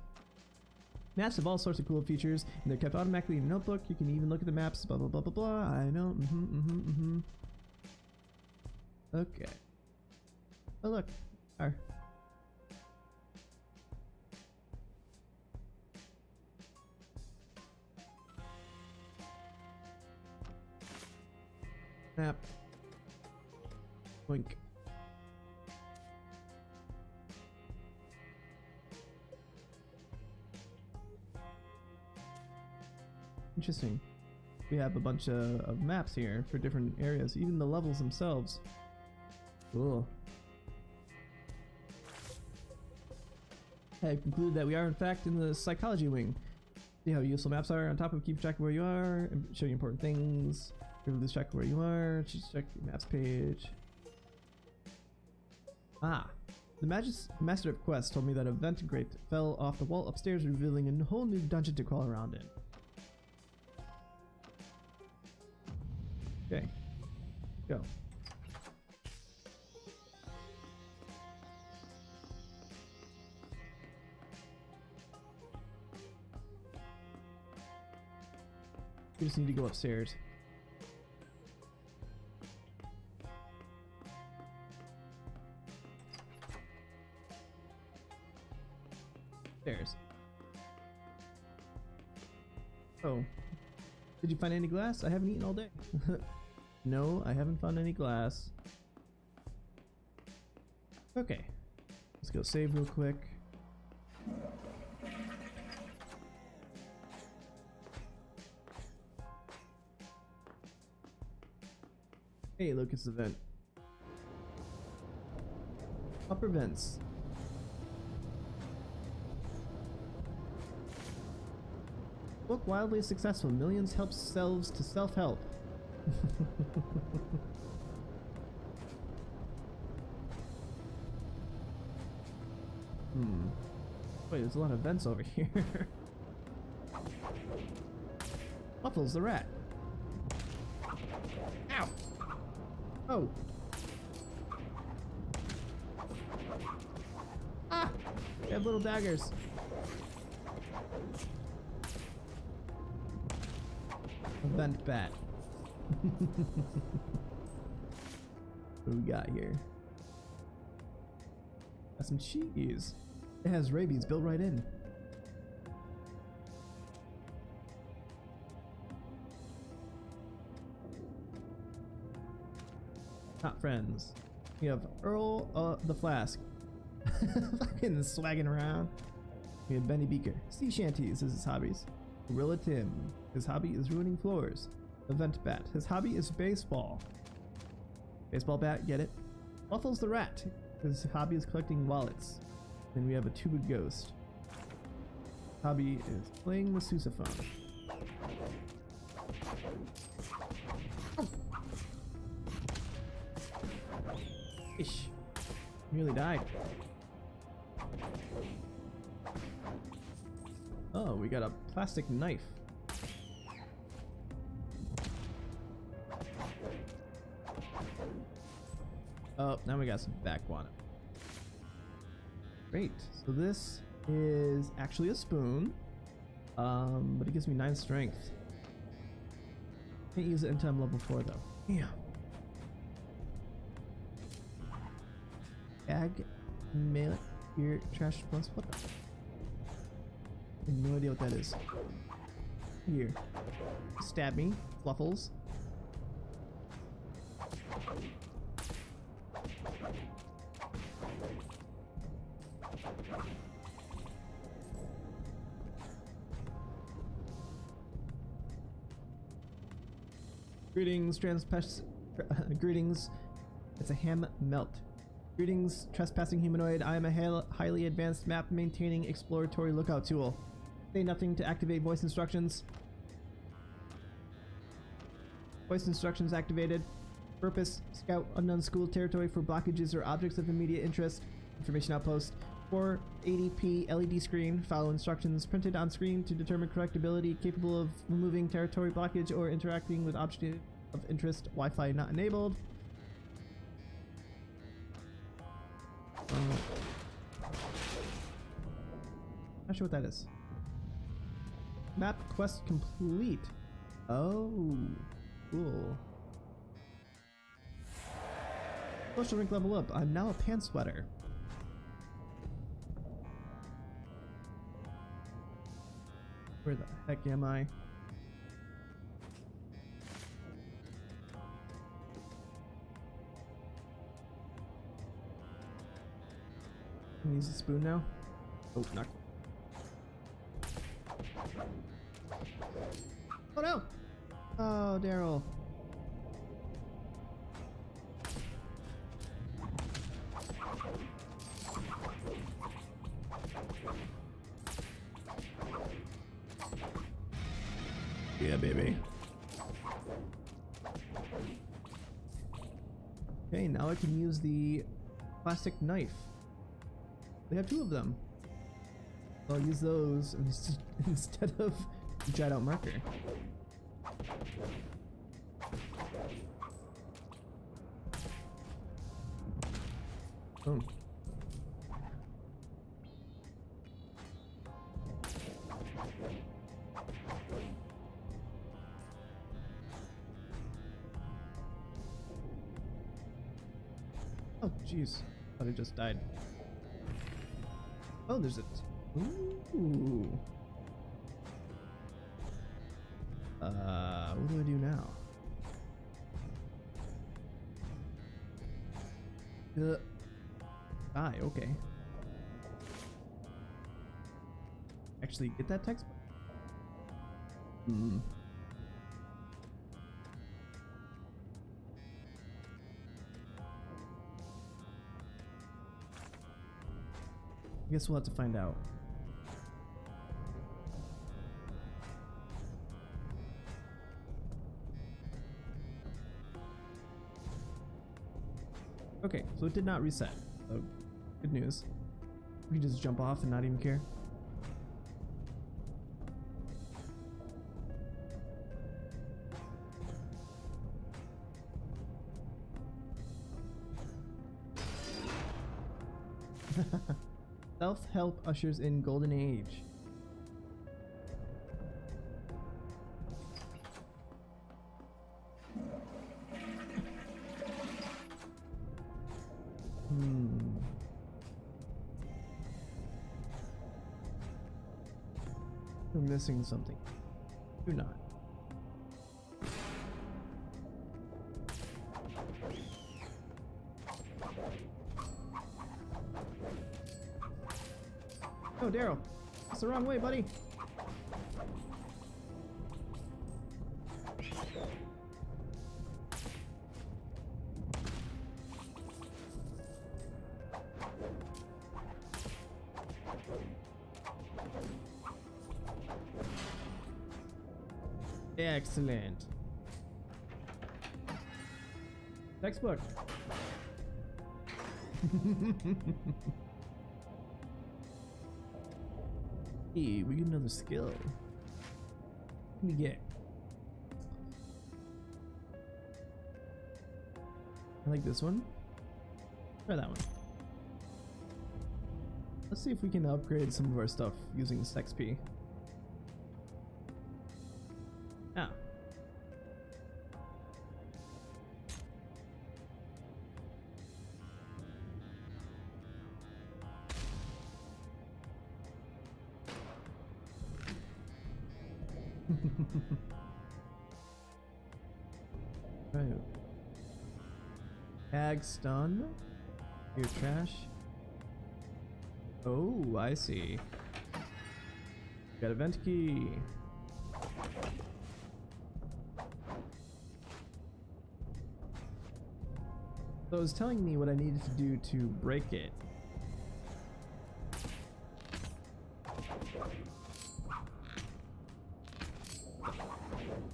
Maps have all sorts of cool features, and they're kept automatically in a notebook. You can even look at the maps, blah blah blah blah blah. I know, Okay. Oh look, our map. Boink. Interesting. We have a bunch of maps here for different areas, even the levels themselves. Cool. I have concluded that we are in fact in the psychology wing. See how useful maps are on top of keep track of where you are and show you important things. If you lose track of where you are, just check the maps page. Ah, the Master of Quest told me that a vent grate fell off the wall upstairs, revealing a whole new dungeon to crawl around in. Okay, go. We just need to go upstairs. Stairs. Oh. Did you find any glass? I haven't eaten all day. No, I haven't found any glass. Okay. Let's go save real quick. Hey, look, it's the vent. Upper vents. Book wildly successful. Millions help selves to self-help. Wait, there's a lot of vents over here. Waffles the rat. Ow! Oh. Ah! They have little daggers. Vent bat. What do we got here? Got some cheese. It has rabies built right in. Not friends. We have Earl the Flask. Fucking swagging around. We have Benny Beaker. Sea shanties is his hobbies. Gorilla Tim. His hobby is ruining floors. The Vent Bat. His hobby is baseball. Baseball bat, get it? Waffles the Rat. His hobby is collecting wallets. Then we have a Tuba Ghost. Hobby is playing the sousaphone. Oh. Ish. Nearly died. Oh, we got a plastic knife. Oh, now we got some back guano. Great. So this is actually a spoon, but it gives me 9 strength. Can't use it until I'm level 4 though. Damn. Bag, mail, here, trash plus. What the? I have no idea what that is. Here. Stab me, Fluffles. Greetings, greetings. It's a ham melt. Greetings, trespassing humanoid. I am a highly advanced map maintaining exploratory lookout tool. Say nothing to activate voice instructions. Voice instructions activated. Purpose: scout unknown school territory for blockages or objects of immediate interest. Information outpost. 480p LED screen. Follow instructions printed on screen to determine correctability. Capable of removing territory blockage or interacting with object of interest. Wi-Fi not enabled. Not sure what that is. Map quest complete. Oh, cool. Social rank level up. I'm now a pants sweater. Where the heck am I? Can I use the spoon now? Oh, not. Oh no! Oh, Daryl. Yeah, baby. Okay, now I can use the plastic knife. They have 2 of them. So I'll use those instead of the dried out marker. Boom. Oh, jeez. Thought I just died. Oh, there's it. Ooh. What do I do now? Okay. Actually, get that text? Hmm. I guess we'll have to find out. Okay, so it did not reset. So good news. We can just jump off and not even care. Self-help ushers in golden age. We're missing something. You're not. Oh, Daryl. That's the wrong way, buddy. Excellent. Textbook. Hey, we get another skill. What do we get? I like this one. Try that one. Let's see if we can upgrade some of our stuff using this XP. Ah. Right. Tag stun. Your trash. Oh, I see. Got a vent key. So it was telling me what I needed to do to break it.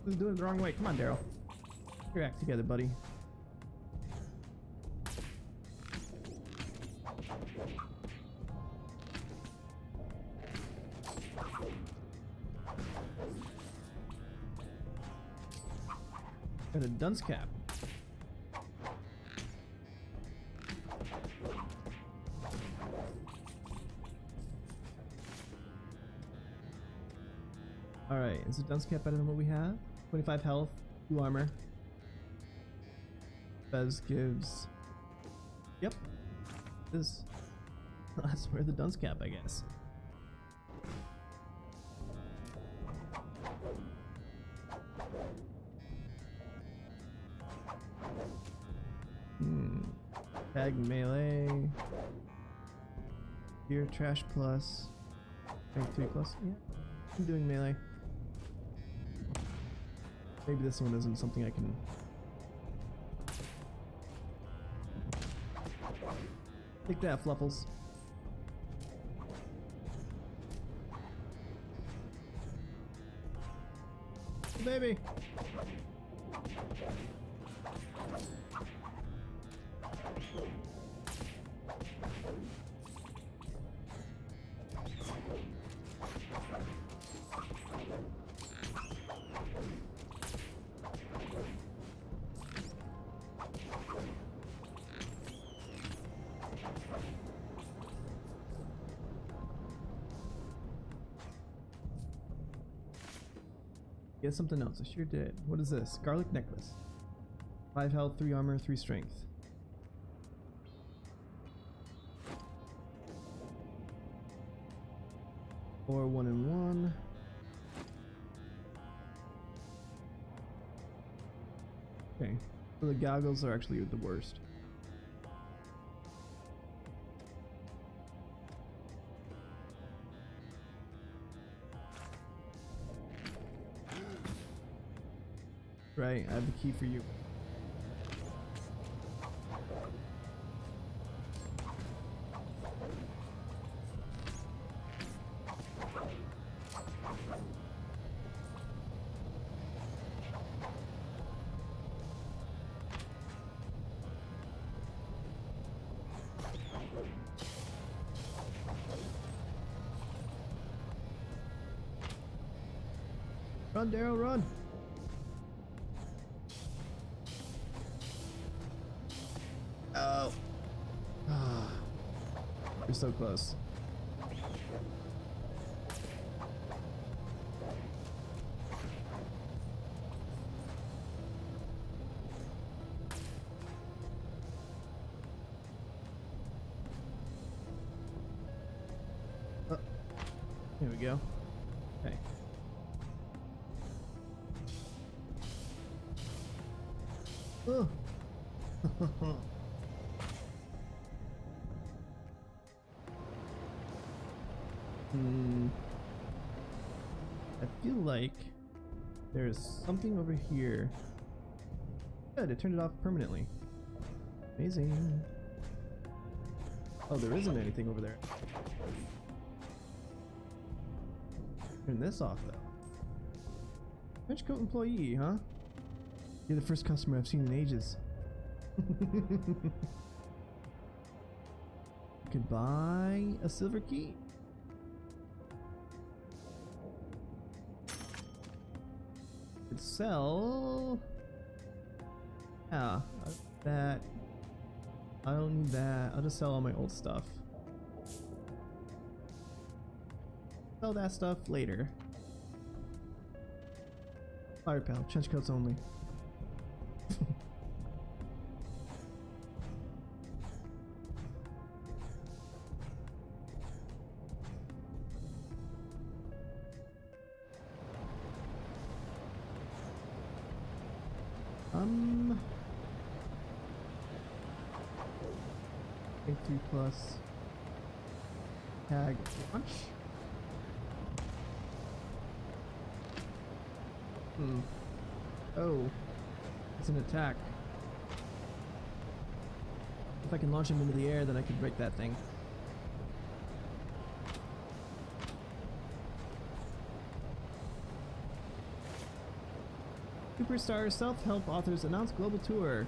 This is doing it the wrong way. Come on, Daryl. Get your act together, buddy. Got a dunce cap. Alright, is the dunce cap better than what we have? 25 health, 2 armor. Bez gives... Yep. This... That's where the dunce cap, I guess. Tag melee. Here, trash plus. Tag 3 plus. Yeah, I'm doing melee. Maybe this one isn't something I can... Take that, Fluffles. Oh, baby! Get something else. I sure did. What is this? Garlic necklace. 5 health, 3 armor, 3 strength. Or 1 and 1. Okay. So the goggles are actually the worst. Right, I have the key for you. Run, Daryl, run! Oh. You're so close. Oh, here we go. Okay. Oh. I feel like there's something over here. Good, it turned it off permanently. Amazing. Oh, there isn't anything over there. Turn this off though. Trench coat employee, huh? You're the first customer I've seen in ages. Could buy a silver key. Could sell. Yeah, that. I don't need that. I'll just sell all my old stuff. Sell that stuff later. Fire pal, trench coats only. I think 3 plus tag launch. Oh, it's an attack. If I can launch him into the air, then I can break that thing. Superstar self-help authors announce global tour.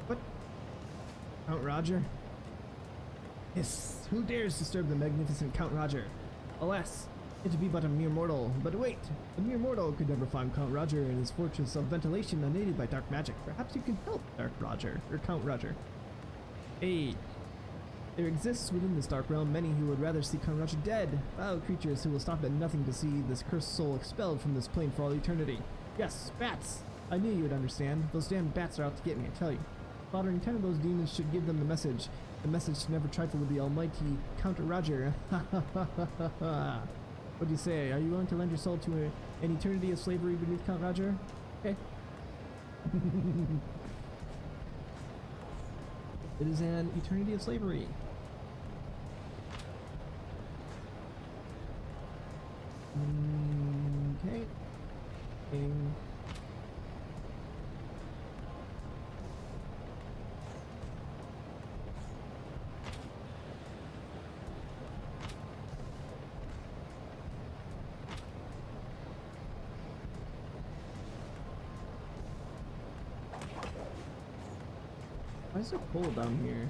What? Count Roger? Yes, who dares disturb the magnificent Count Roger? Alas, it be but a mere mortal. But wait, a mere mortal could never find Count Roger in his fortress of ventilation unaided by dark magic. Perhaps you can help Dark Roger, or Count Roger. Hey, there exists within this dark realm many who would rather see Count Roger dead. Vile creatures who will stop at nothing to see this cursed soul expelled from this plane for all eternity. Yes, bats! I knew you would understand. Those damn bats are out to get me, I tell you. Slaughtering 10 of those demons should give them the message. The message to never trifle with the almighty Count Roger. Ha ha ha ha ha ha. What do you say? Are you willing to lend your soul to an eternity of slavery beneath Count Roger? Okay. It is an eternity of slavery. Okay. Why is it cold down here?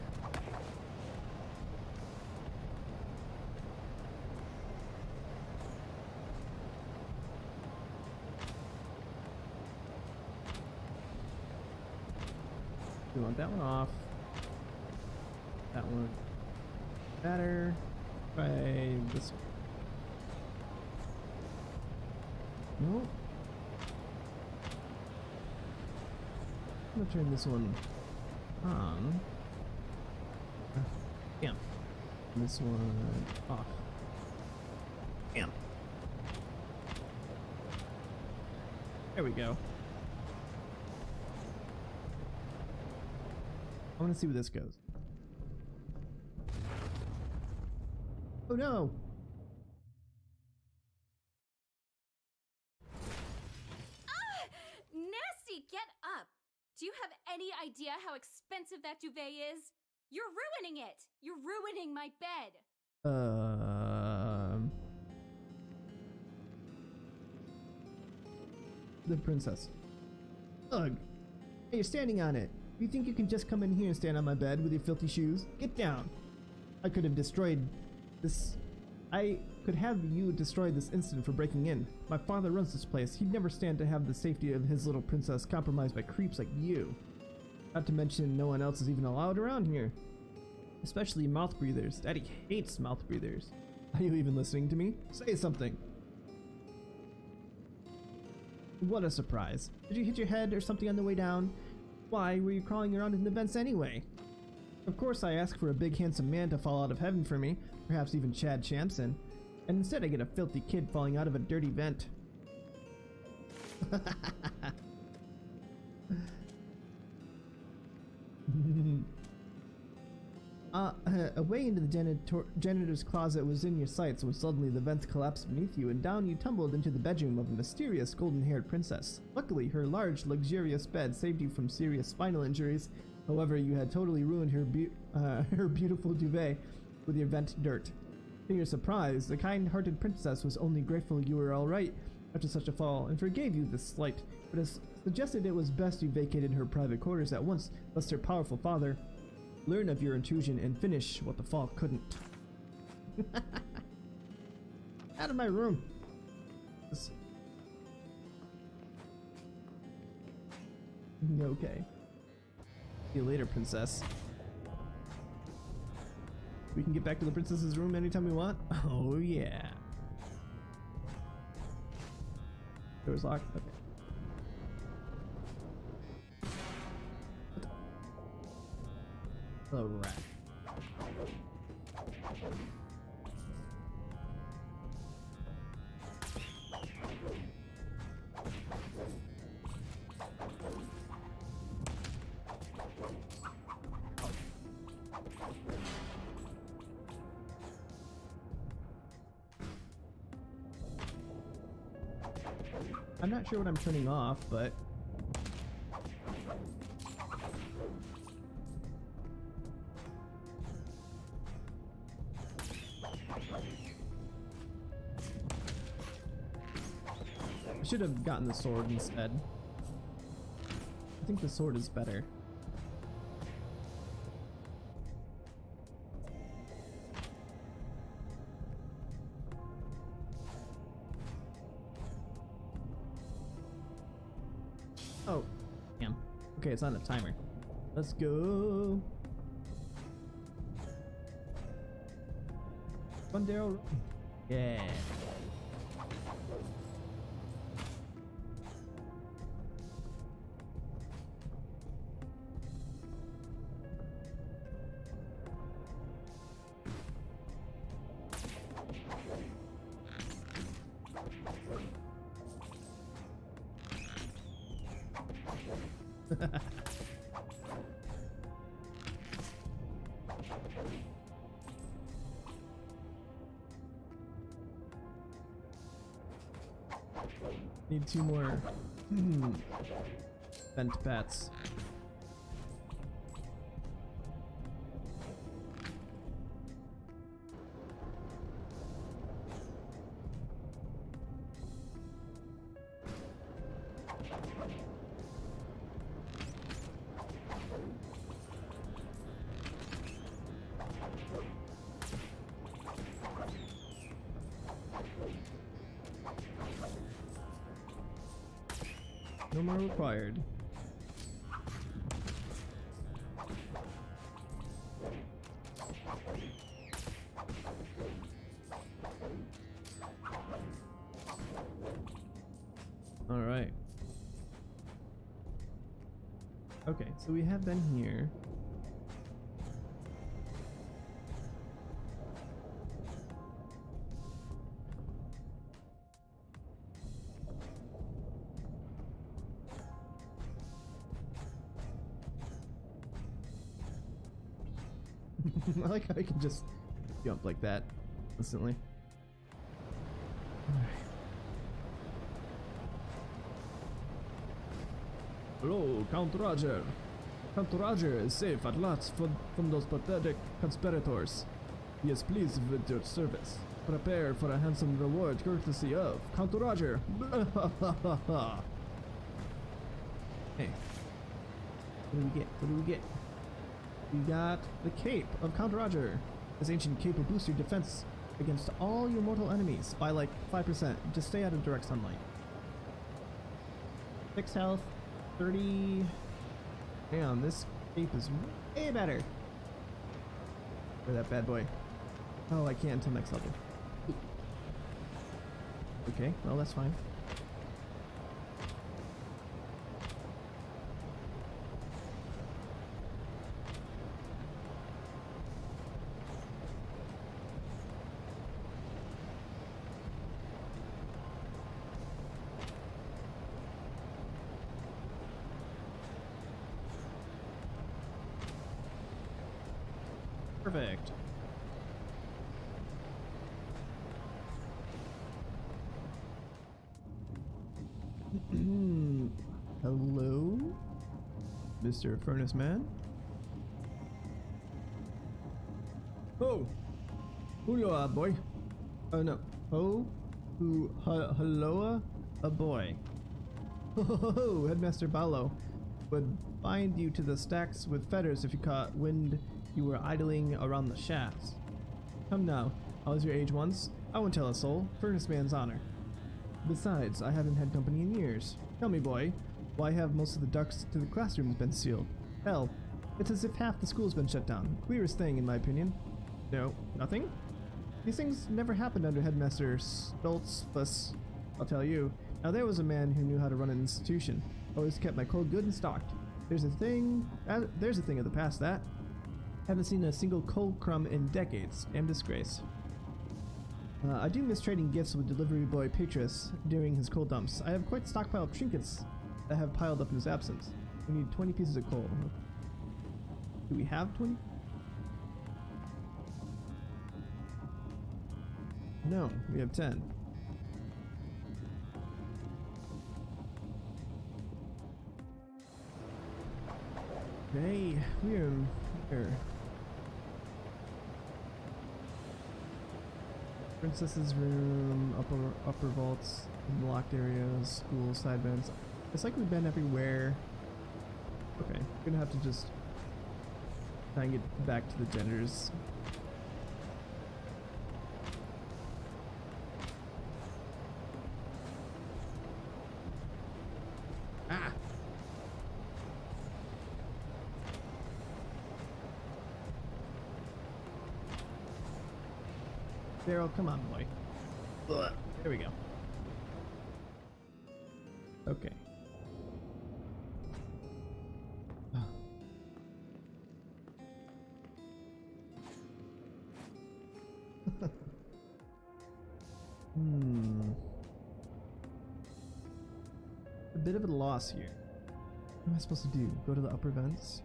We want that one off. That one better. Try this one. Nope. I'm gonna turn this one on. Damn. This one off. Damn. There we go. I want to see where this goes. Oh no!
Ah! Nasty, get up! Do you have any idea how expensive that duvet is? You're ruining it! You're ruining my bed!
the princess. Ugh. Hey, you're standing on it. You think you can just come in here and stand on my bed with your filthy shoes? Get down. I could have destroyed this. I could have you destroy this instant for breaking in. My father runs this place. He'd never stand to have the safety of his little princess compromised by creeps like you. Not to mention no one else is even allowed around here. Especially mouth breathers. Daddy hates mouth breathers. Are you even listening to me? Say something. What a surprise. Did you hit your head or something on the way down? Why were you crawling around in the vents anyway? Of course I asked for a big handsome man to fall out of heaven for me, perhaps even Chad Champson, and instead I get a filthy kid falling out of a dirty vent. A way into the janitor's closet was in your sights when suddenly the vents collapsed beneath you and down you tumbled into the bedroom of a mysterious golden-haired princess. Luckily, her large, luxurious bed saved you from serious spinal injuries. However, you had totally ruined her beautiful duvet with your vent dirt. To your surprise, the kind-hearted princess was only grateful you were alright after such a fall and forgave you this slight, but has suggested it was best you vacated her private quarters at once, lest her powerful father learn of your intrusion and finish what the fall couldn't. Out of my room. Okay. See you later, princess. We can get back to the princess's room anytime we want? Oh yeah. Door's locked? Okay. Alright. I'm not sure what I'm turning off, but I should have gotten the sword instead. I think the sword is better. Oh, damn. Okay, it's on a timer. Let's go. Run, Daryl. Yeah. Need 2 more vent bats. No more required. All right. Okay, so we have been here. I like how I can just jump like that instantly. Hello, Count Roger. Count Roger is safe at last from those pathetic conspirators. He is pleased with your service. Prepare for a handsome reward courtesy of Count Roger. Hey. What do we get? What do we get? We got the Cape of Count Roger. This ancient cape will boost your defense against all your mortal enemies by like 5%. Just stay out of direct sunlight. 6 health, 30. Damn, this cape is way better. For that bad boy. Oh, I can't until next level. Okay, well that's fine. Perfect. Hello, Mr. Furnace Man. Oh, hello, boy. Oh no. Oh, hello, a boy. Oh, Headmaster Ballo would bind you to the stacks with fetters if you caught wind you were idling around the shafts. Come now, I was your age once. I won't tell a soul. Furnace Man's honor. Besides, I haven't had company in years. Tell me, boy, why have most of the ducts to the classrooms been sealed? Hell, it's as if half the school's been shut down. Clearest thing, in my opinion. No, nothing? These things never happened under Headmaster Stoltzfus, I'll tell you. Now there was a man who knew how to run an institution. Always kept my coal good and stocked. There's a thing of the past that. Haven't seen a single coal crumb in decades. Damn disgrace. I do miss trading gifts with delivery boy Petrus during his coal dumps. I have quite a stockpile of trinkets that have piled up in his absence. We need 20 pieces of coal. Do we have 20? No, we have 10. Okay, we are here. Princess's room, upper vaults, locked areas, school, side vents. It's like we've been everywhere. Okay, gonna have to just try and get back to the janitors. Ah! Daryl, come on, boy. Ugh. There we go. Okay. A bit of a loss here. What am I supposed to do? Go to the upper vents?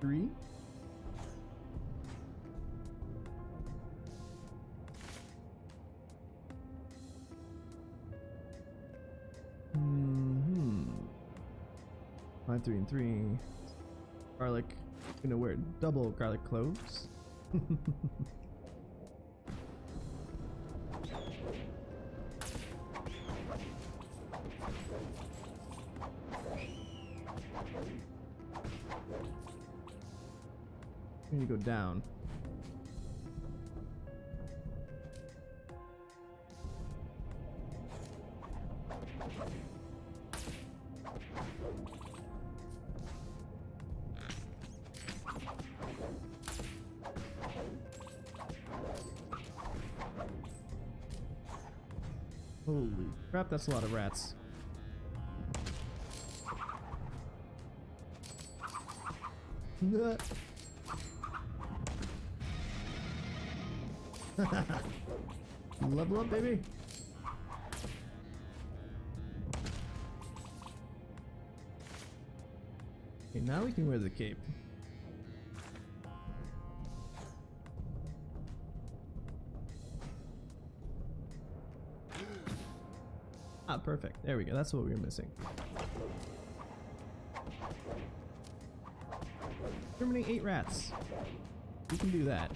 3? My 3 and 3. Garlic. I'm gonna wear double garlic cloves. I need to go down. Holy crap, that's a lot of rats. Level up, baby. Okay, now we can wear the cape. Ah, perfect. There we go. That's what we were missing. Terminate 8 rats. We can do that.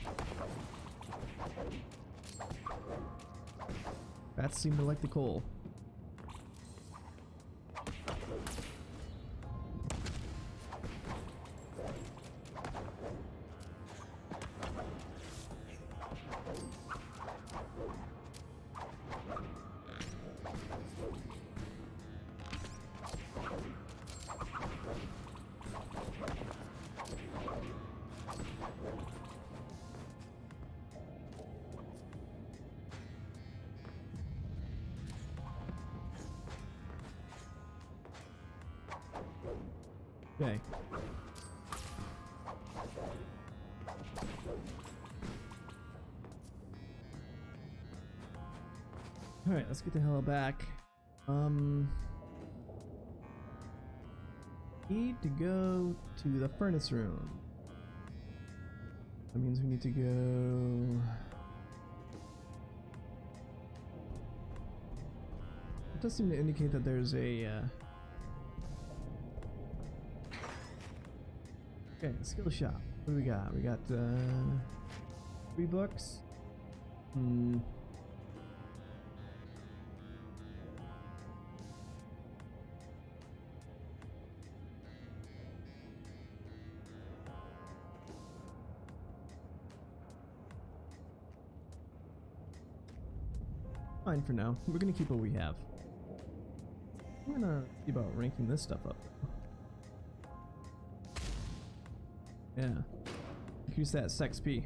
Rats seem to like the coal. Okay. Alright, let's get the hell back. Need to go to the furnace room. That means we need to go... It does seem to indicate that there's a... Okay, skill shop. What do we got? We got 3 books. Fine for now. We're gonna keep what we have. I'm gonna see about ranking this stuff up. Yeah. Increase that XP.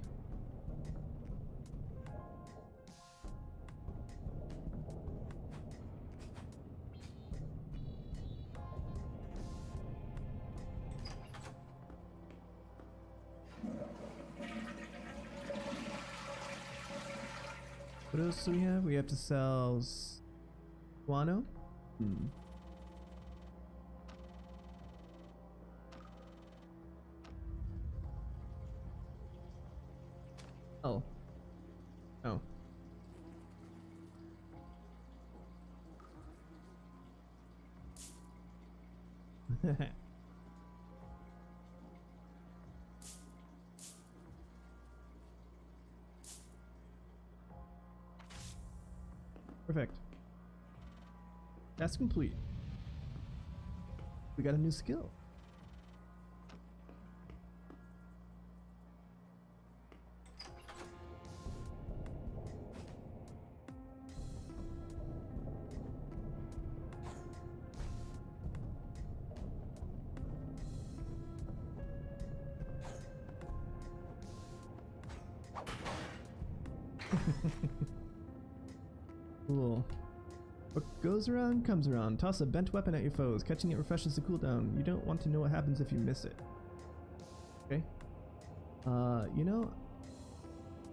What else do we have? We have to sell guano. Oh. Oh. Perfect. That's complete. We got a new skill. Cool. What goes around comes around. Toss a bent weapon at your foes. Catching it refreshes the cooldown. You don't want to know what happens if you miss it. Okay. You know,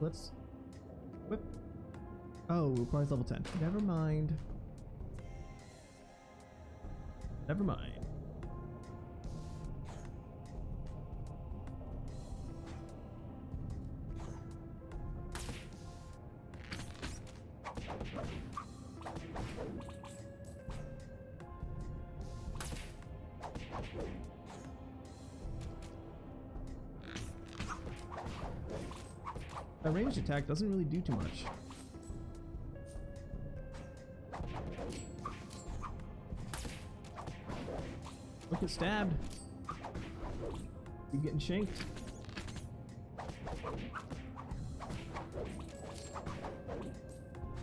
let's whip. Oh, requires level 10. Never mind. Never mind. A ranged attack doesn't really do too much. Look, get stabbed. You getting shanked?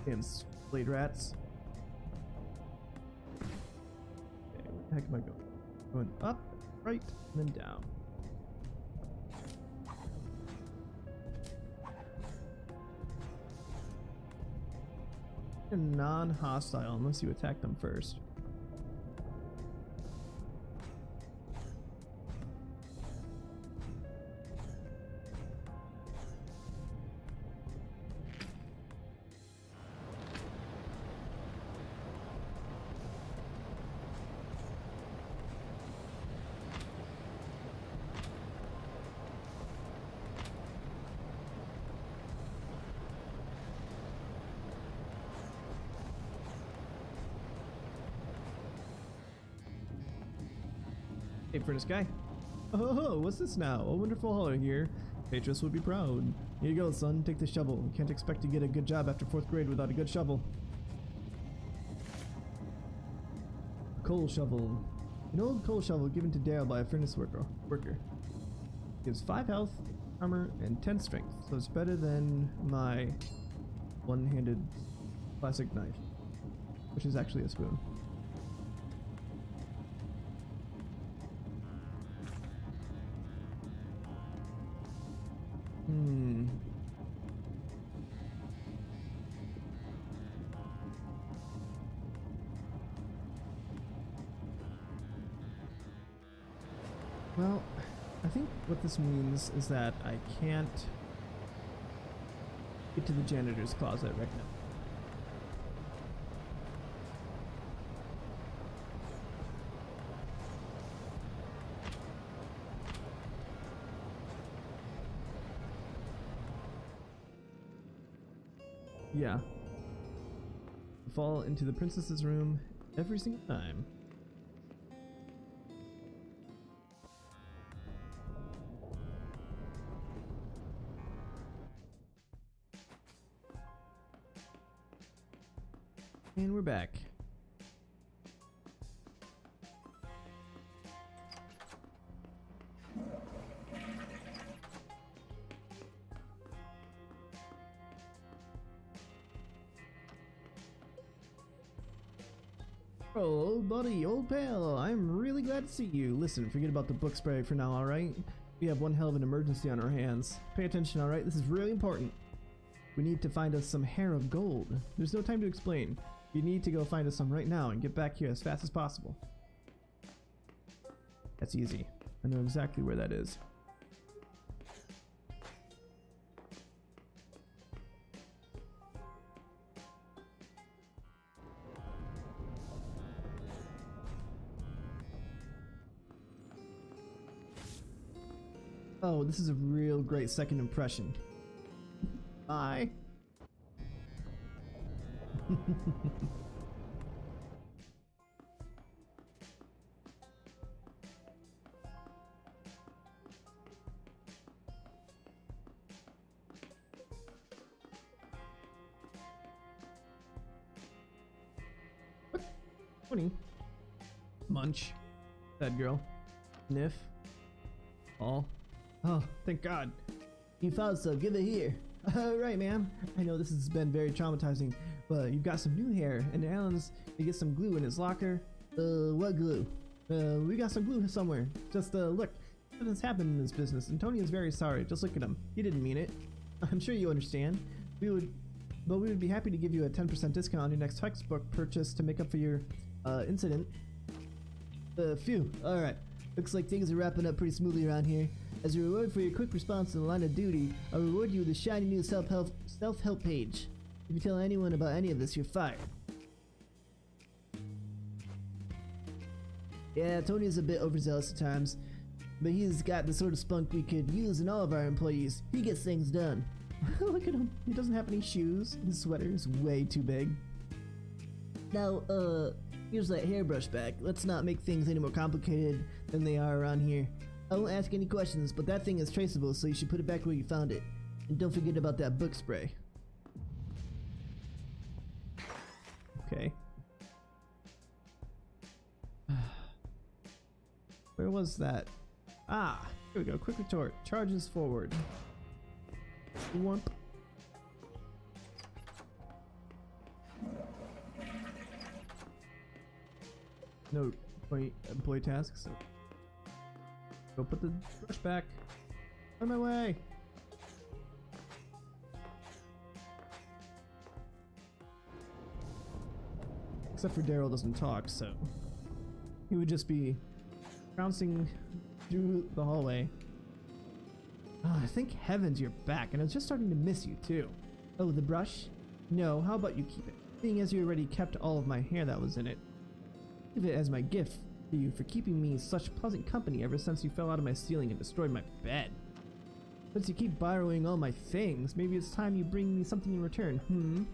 Damn blade rats. Okay, where the heck am I going? Going up, right, and then down. Non-hostile unless you attack them first. Hey, furnace guy. Oh, what's this now? A wonderful hauler here. Patroness would be proud. Here you go, son. Take the shovel. You can't expect to get a good job after 4th grade without a good shovel. Coal shovel. An old coal shovel given to Daryl by a furnace worker. Gives 5 health, armor, and 10 strength, so it's better than my one-handed classic knife, which is actually a spoon. Well, I think what this means is that I can't get to the janitor's closet right now. Yeah. Fall into the princess's room every single time. And we're back. Oh, buddy, old pal, I'm really glad to see you. Listen, forget about the book spray for now, alright? We have one hell of an emergency on our hands. Pay attention, alright? This is really important. We need to find us some hair of gold. There's no time to explain. You need to go find us some right now and get back here as fast as possible. That's easy. I know exactly where that is. Oh, this is a real great second impression. Bye. What? 20. Munch. That girl. Sniff. All. Oh, thank God.
You found some, give it here.
Right, ma'am. I know this has been very traumatizing, but you've got some new hair, and Alan's to get some glue in his locker.
What glue?
We got some glue somewhere. Just, look. Something's happened in this business, and Tony is very sorry. Just look at him. He didn't mean it. I'm sure you understand. We would be happy to give you a 10% discount on your next textbook purchase to make up for your, incident.
Phew. Alright. Looks like things are wrapping up pretty smoothly around here. As a reward for your quick response in the line of duty, I'll reward you with a shiny new self-help page. If you tell anyone about any of this, you're fired. Yeah, Tony's a bit overzealous at times, but he's got the sort of spunk we could use in all of our employees. He gets things done.
Look at him. He doesn't have any shoes. His sweater is way too big.
Now, here's that hairbrush back. Let's not make things any more complicated than they are around here. I won't ask any questions, but that thing is traceable, so you should put it back where you found it. And don't forget about that book spray.
Okay. Where was that? Ah, here we go. Quick retort. Charges forward. Whomp. No employee tasks. So go put the brush back. On my way. Except for Daryl doesn't talk, so he would just be bouncing through the hallway. Oh, thank heavens you're back, and I was just starting to miss you too. Oh, the brush? No, how about you keep it? Seeing as you already kept all of my hair that was in it. Give it as my gift to you for keeping me such pleasant company ever since you fell out of my ceiling and destroyed my bed. Since you keep borrowing all my things, maybe it's time you bring me something in return,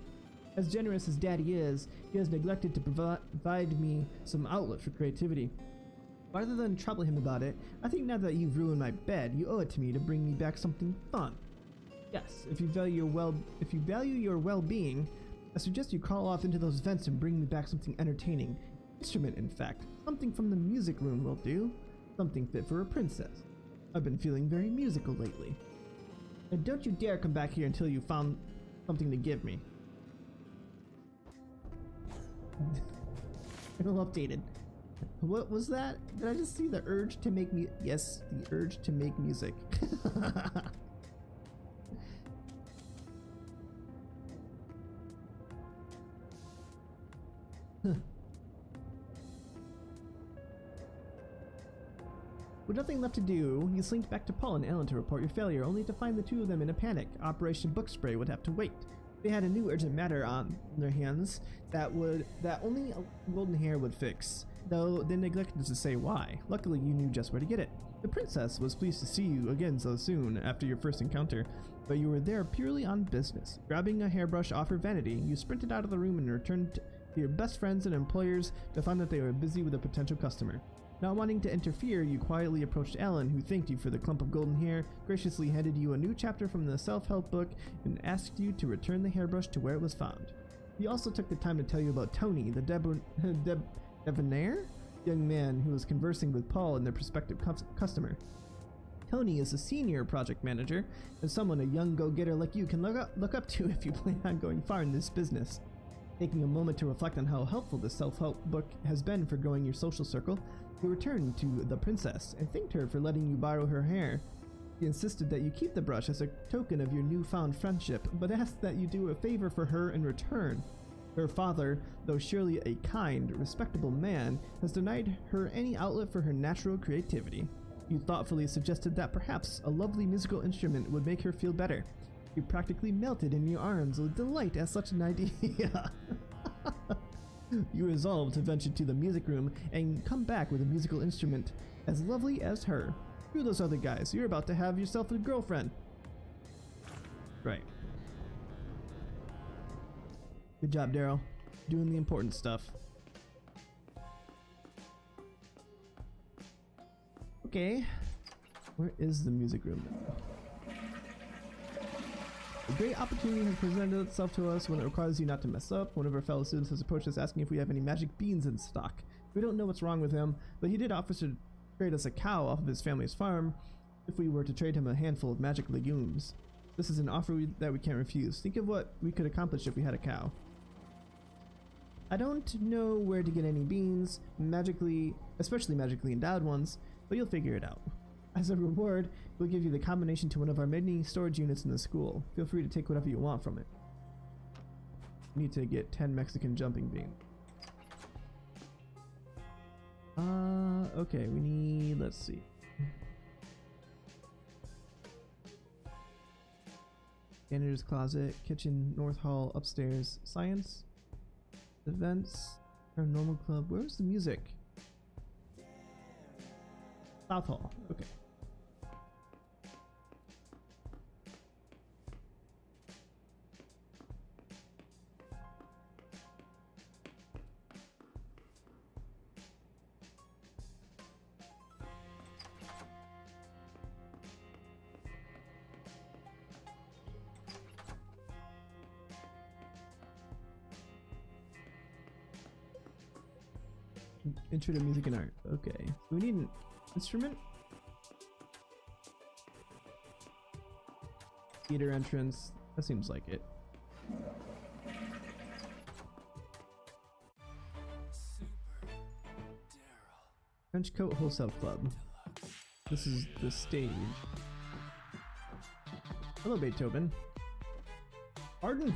As generous as Daddy is, he has neglected to provide me some outlet for creativity. Rather than trouble him about it, I think now that you've ruined my bed, you owe it to me to bring me back something fun. Yes, if you value your well-being, I suggest you crawl off into those vents and bring me back something entertaining. Instrument, in fact. Something from the music room will do. Something fit for a princess. I've been feeling very musical lately. And don't you dare come back here until you found something to give me. Channel updated. What was that? Did I just see the urge to make me? Yes, the urge to make music. With nothing left to do, you slinked back to Paul and Ellen to report your failure, only to find the two of them in a panic. Operation Book Spray would have to wait. They had a new urgent matter on their hands that only Golden Hair would fix, though they neglected to say why. Luckily, you knew just where to get it. The princess was pleased to see you again so soon after your first encounter, but you were there purely on business. Grabbing a hairbrush off her vanity, you sprinted out of the room and returned to your best friends and employers to find that they were busy with a potential customer. Not wanting to interfere, you quietly approached Ellen, who thanked you for the clump of golden hair, graciously handed you a new chapter from the self-help book, and asked you to return the hairbrush to where it was found. He also took the time to tell you about Tony, the debonair young man who was conversing with Paul and their prospective customer. Tony is a senior project manager, and someone a young go-getter like you can look up to if you plan on going far in this business. Taking a moment to reflect on how helpful this self-help book has been for growing your social circle, you returned to the princess and thanked her for letting you borrow her hair. She insisted that you keep the brush as a token of your newfound friendship, but asked that you do a favor for her in return. Her father, though surely a kind, respectable man, has denied her any outlet for her natural creativity. You thoughtfully suggested that perhaps a lovely musical instrument would make her feel better. You practically melted in your arms with delight at such an idea. You resolved to venture to the music room and come back with a musical instrument as lovely as her. Screw those other guys, you're about to have yourself a girlfriend. Right. Good job, Daryl. Doing the important stuff. Okay. Where is the music room now? A great opportunity has presented itself to us when it requires you not to mess up. One of our fellow students has approached us asking if we have any magic beans in stock. We don't know what's wrong with him, but he did offer to trade us a cow off of his family's farm if we were to trade him a handful of magic legumes. This is an offer that we can't refuse. Think of what we could accomplish if we had a cow. I don't know where to get any beans, especially magically endowed ones, but you'll figure it out. As a reward, we'll give you the combination to one of our many storage units in the school. Feel free to take whatever you want from it. We need to get 10 Mexican jumping beans. Okay, we need, let's see. Janitor's closet, kitchen, north hall, upstairs, science, events, paranormal club. Where's the music? South hall, okay. Intro to music and art. Okay. We need an instrument? Theater entrance. That seems like it. French Coat Wholesale Club. This is the stage. Hello, Beethoven. Pardon?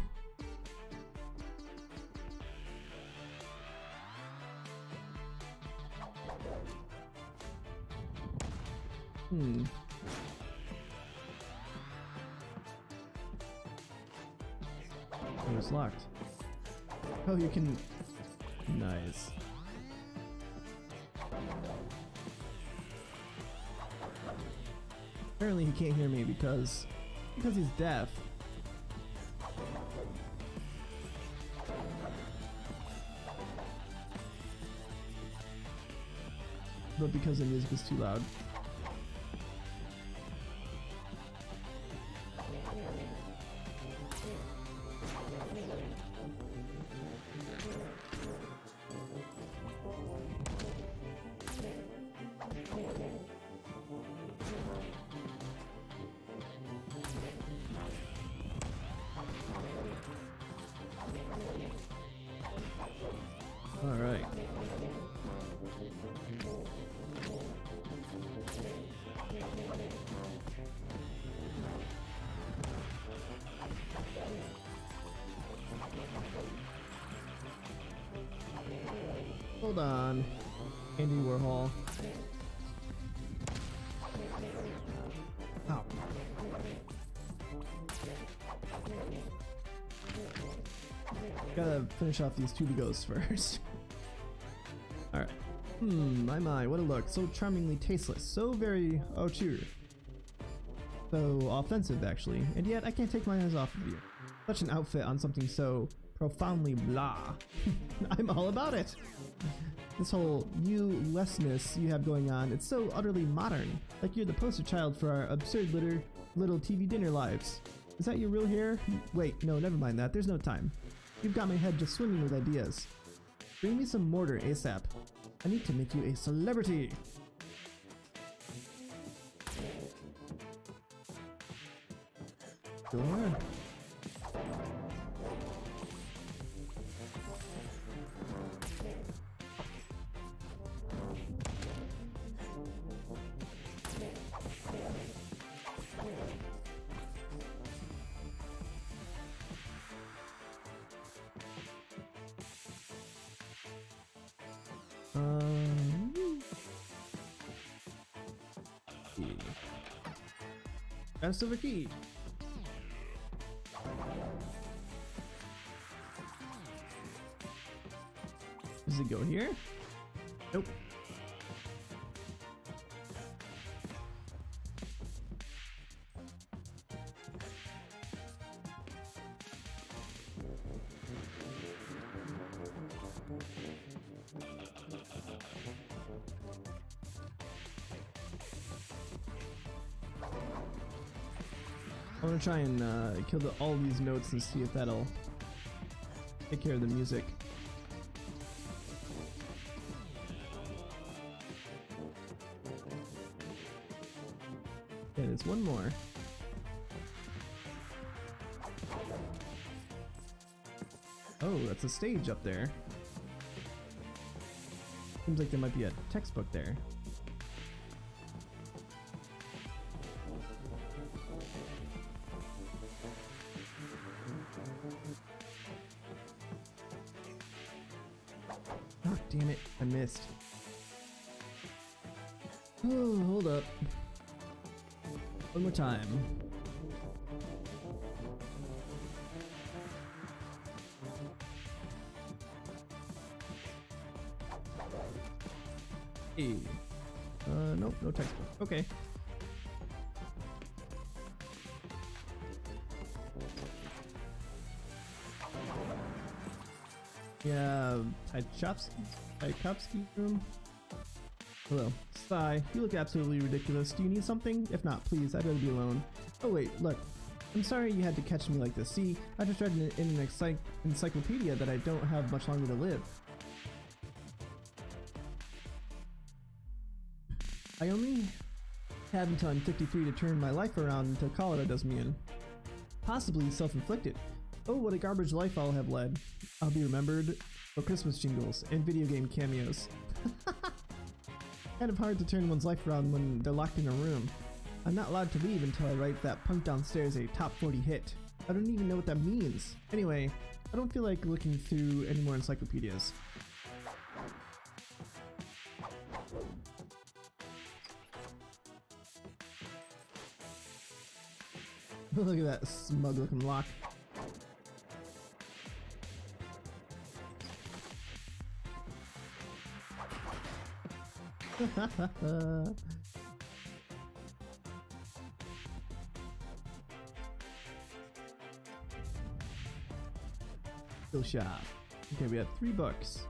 Oh, it's locked. Oh, you can... Nice. Apparently he can't hear me because he's deaf. But because the music is too loud. All right. Hold on, Andy Warhol. Gotta finish off these tubigos first. Alright. My, what a look. So charmingly tasteless. So very auteur. So offensive, actually. And yet, I can't take my eyes off of you. Such an outfit on something so profoundly blah. I'm all about it. This whole you-lessness you have going on, it's so utterly modern. Like you're the poster child for our absurd little TV dinner lives. Is that your real hair? Wait, no, never mind that. There's no time. You've got my head just swimming with ideas. Bring me some mortar ASAP. I need to make you a celebrity. Sure. That's the key. Does it go here? Nope. I'm gonna try and kill all these notes and see if that'll take care of the music. Okay, there's one more. Oh, that's a stage up there. Seems like there might be a textbook there. Oh, damn it, I missed. Oh, hold up. One more time. Hey. Nope, no textbook. Okay. Yeah, Tchaikovsky's room. Hello. Sigh, you look absolutely ridiculous. Do you need something? If not, please, I'd rather be alone. Oh wait, look. I'm sorry you had to catch me like this. See, I just read in an encyclopedia that I don't have much longer to live. I only have until I'm 53 to turn my life around until cholera does me in. Possibly self-inflicted. Oh, what a garbage life I'll have led. I'll be remembered for Christmas jingles and video game cameos. Kind of hard to turn one's life around when they're locked in a room. I'm not allowed to leave until I write that Punk Downstairs a top 40 hit. I don't even know what that means. Anyway, I don't feel like looking through any more encyclopedias. Look at that smug looking lock. Skill shop. Okay, we have 3 books.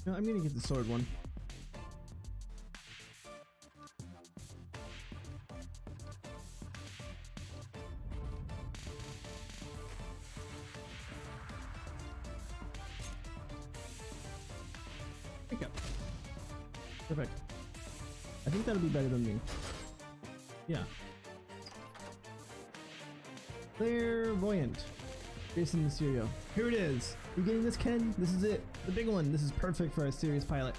No, I'm gonna get the sword one. Pick up. Perfect. I think that'll be better than me. Yeah. Clairvoyant. Jason Mysterio. Here it is. You getting this, Ken? This is it. The big one. This is perfect for a serious pilot.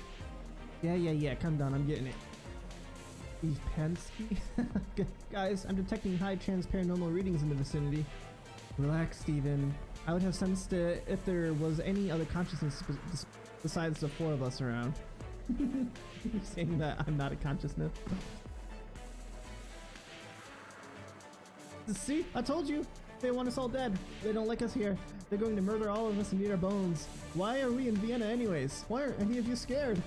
Yeah. Calm down. I'm getting it. Steve Pensky? Guys, I'm detecting high transparanormal readings in the vicinity. Relax, Steven. I would have sensed it if there was any other consciousness besides the four of us around. You're saying that I'm not a consciousness? See? I told you! They want us all dead. They don't like us here. They're going to murder all of us and eat our bones. Why are we in Vienna anyways? Why are any of you scared?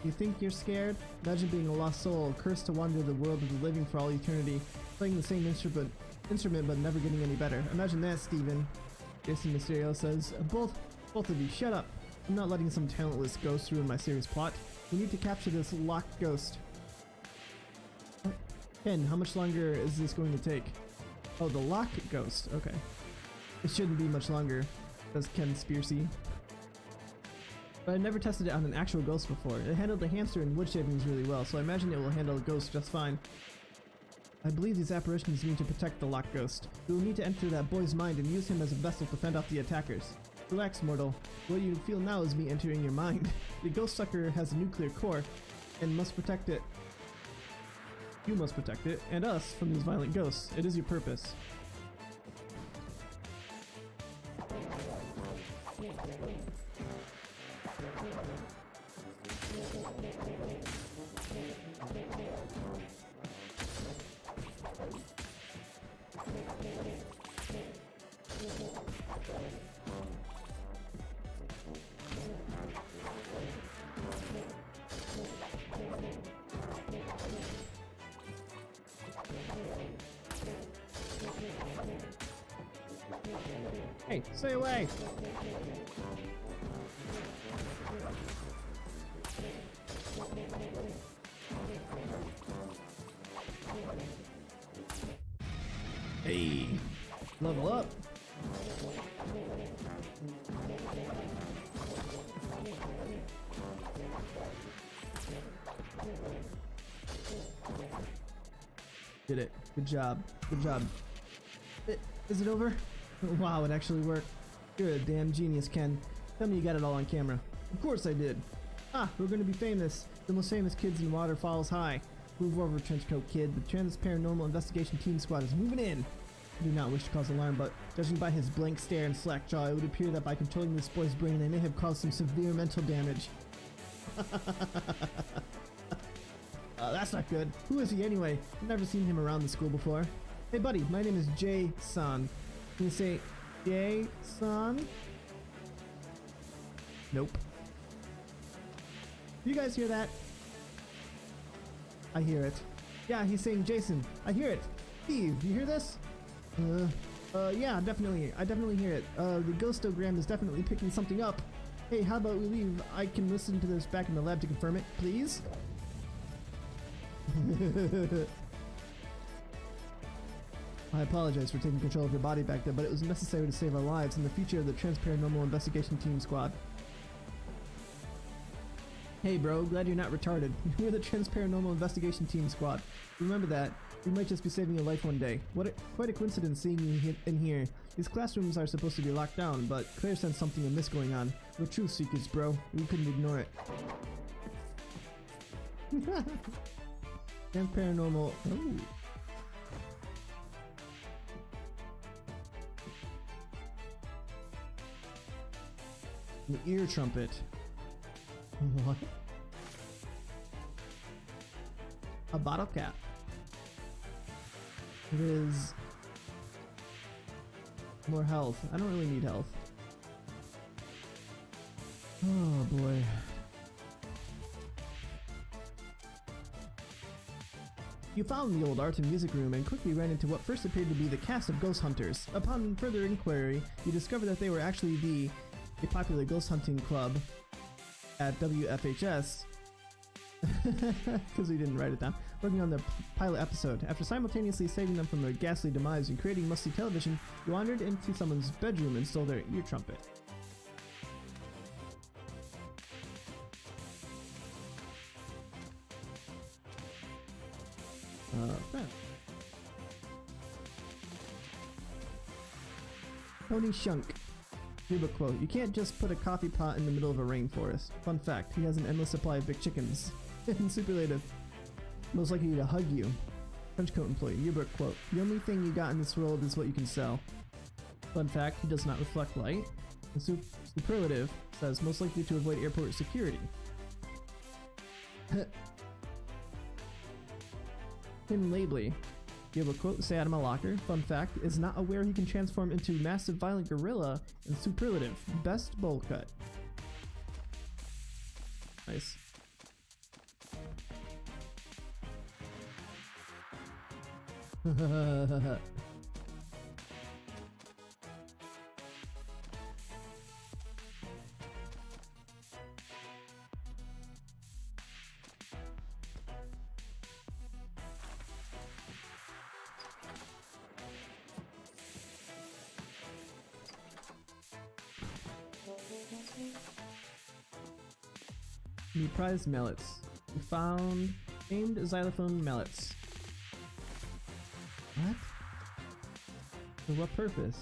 You think you're scared? Imagine being a lost soul, cursed to wander the world of the living for all eternity, playing the same instrument but never getting any better. Imagine that, Steven. Jason Mysterio says, Both of you, shut up. I'm not letting some talentless ghost ruin my series plot. We need to capture this locked ghost. Ken, how much longer is this going to take? Oh, the lock ghost. Okay. It shouldn't be much longer, says Ken Spearsy. But I've never tested it on an actual ghost before. It handled the hamster and wood shavings really well, so I imagine it will handle a ghost just fine. I believe these apparitions mean to protect the lock ghost. We will need to enter that boy's mind and use him as a vessel to fend off the attackers. Relax, mortal. What you feel now is me entering your mind. The ghost sucker has a nuclear core and must protect it. You must protect it, and us, from these violent ghosts. It is your purpose. Hey, stay away! Hey! Level up! Did it. Good job. Good job. Is it over? Wow, it actually worked. You're a damn genius, Ken. Tell me you got it all on camera. Of course I did. Ah, we're gonna be famous. The most famous kids in Waterfalls High. Move over, Trenchcoat Kid. The Trans Paranormal Investigation Team Squad is moving in. I do not wish to cause alarm, but judging by his blank stare and slack jaw, it would appear that by controlling this boy's brain, they may have caused some severe mental damage. That's not good. Who is he anyway? I've never seen him around the school before. Hey buddy, my name is Jay-san. Can you say Jay-san? Nope. You guys hear that? I hear it. Yeah, he's saying Jason. I hear it. Steve, you hear this? Yeah, definitely. I definitely hear it. The ghostogram is definitely picking something up. Hey, how about we leave? I can listen to this back in the lab to confirm it, please? I apologize for taking control of your body back there, but it was necessary to save our lives and the future of the Trans-Paranormal Investigation Team Squad. Hey bro, glad you're not retarded. We're the Trans-Paranormal Investigation Team Squad. Remember that. We might just be saving your life one day. Quite a coincidence seeing you in here. These classrooms are supposed to be locked down, but Claire sensed something amiss going on. We're truth seekers, bro. We couldn't ignore it. Trans-Paranormal... Oh. The ear trumpet. What? A bottle cap. It is more health. I don't really need health. Oh boy. You found the old art and music room and quickly ran into what first appeared to be the cast of ghost hunters. Upon further inquiry, you discovered that they were actually a popular ghost hunting club at WFHS, because we didn't write it down, working on the pilot episode. After simultaneously saving them from their ghastly demise and creating must-see television, you wandered into someone's bedroom and stole their ear trumpet. Tony Shunk. Yearbook quote, you can't just put a coffee pot in the middle of a rainforest. Fun fact, he has an endless supply of big chickens. Superlative. Most likely to hug you. Trenchcoat employee. Yearbook quote, the only thing you got in this world is what you can sell. Fun fact, he does not reflect light. The superlative says most likely to avoid airport security. Tim Labley. Yearbook quote, say out of my locker. Fun fact, is not aware he can transform into massive violent gorilla. And superlative, best bowl cut. Nice. New prize mallets. We found aimed xylophone mallets. What? For what purpose?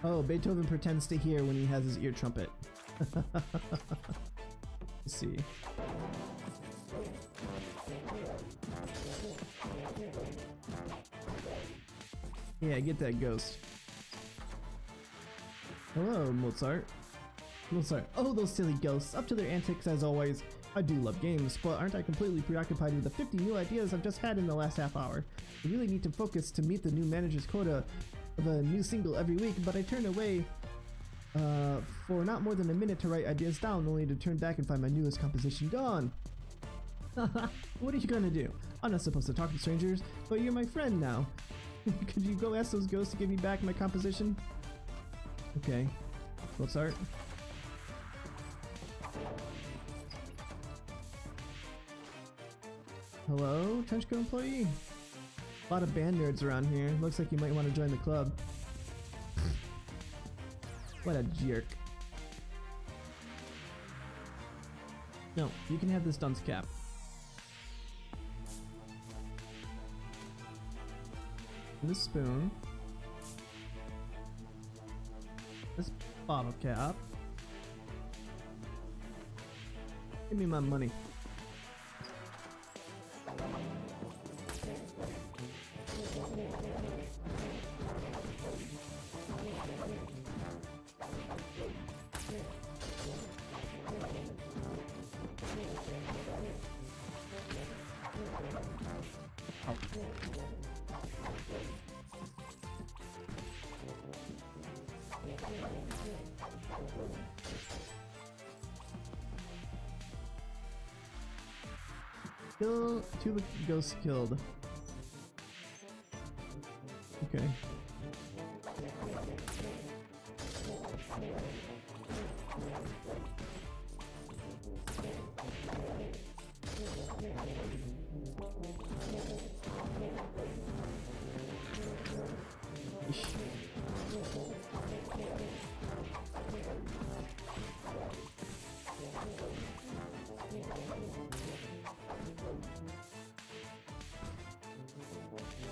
Oh, Beethoven pretends to hear when he has his ear trumpet. Let's see. Yeah, get that ghost. Hello, Mozart. Mozart. Oh, those silly ghosts. Up to their antics as always. I do love games, but aren't I completely preoccupied with the 50 new ideas I've just had in the last half hour? I really need to focus to meet the new manager's quota of a new single every week, but I turn away for not more than a minute to write ideas down, only to turn back and find my newest composition gone. What are you gonna do? I'm not supposed to talk to strangers, but you're my friend now. Could you go ask those ghosts to give me back my composition? Okay. Mozart. Hello, Trenchcoat employee? A lot of band nerds around here. Looks like you might want to join the club. What a jerk. No, you can have this dunce cap. This spoon. This bottle cap. Give me my money. Kill 2 ghosts killed. Okay.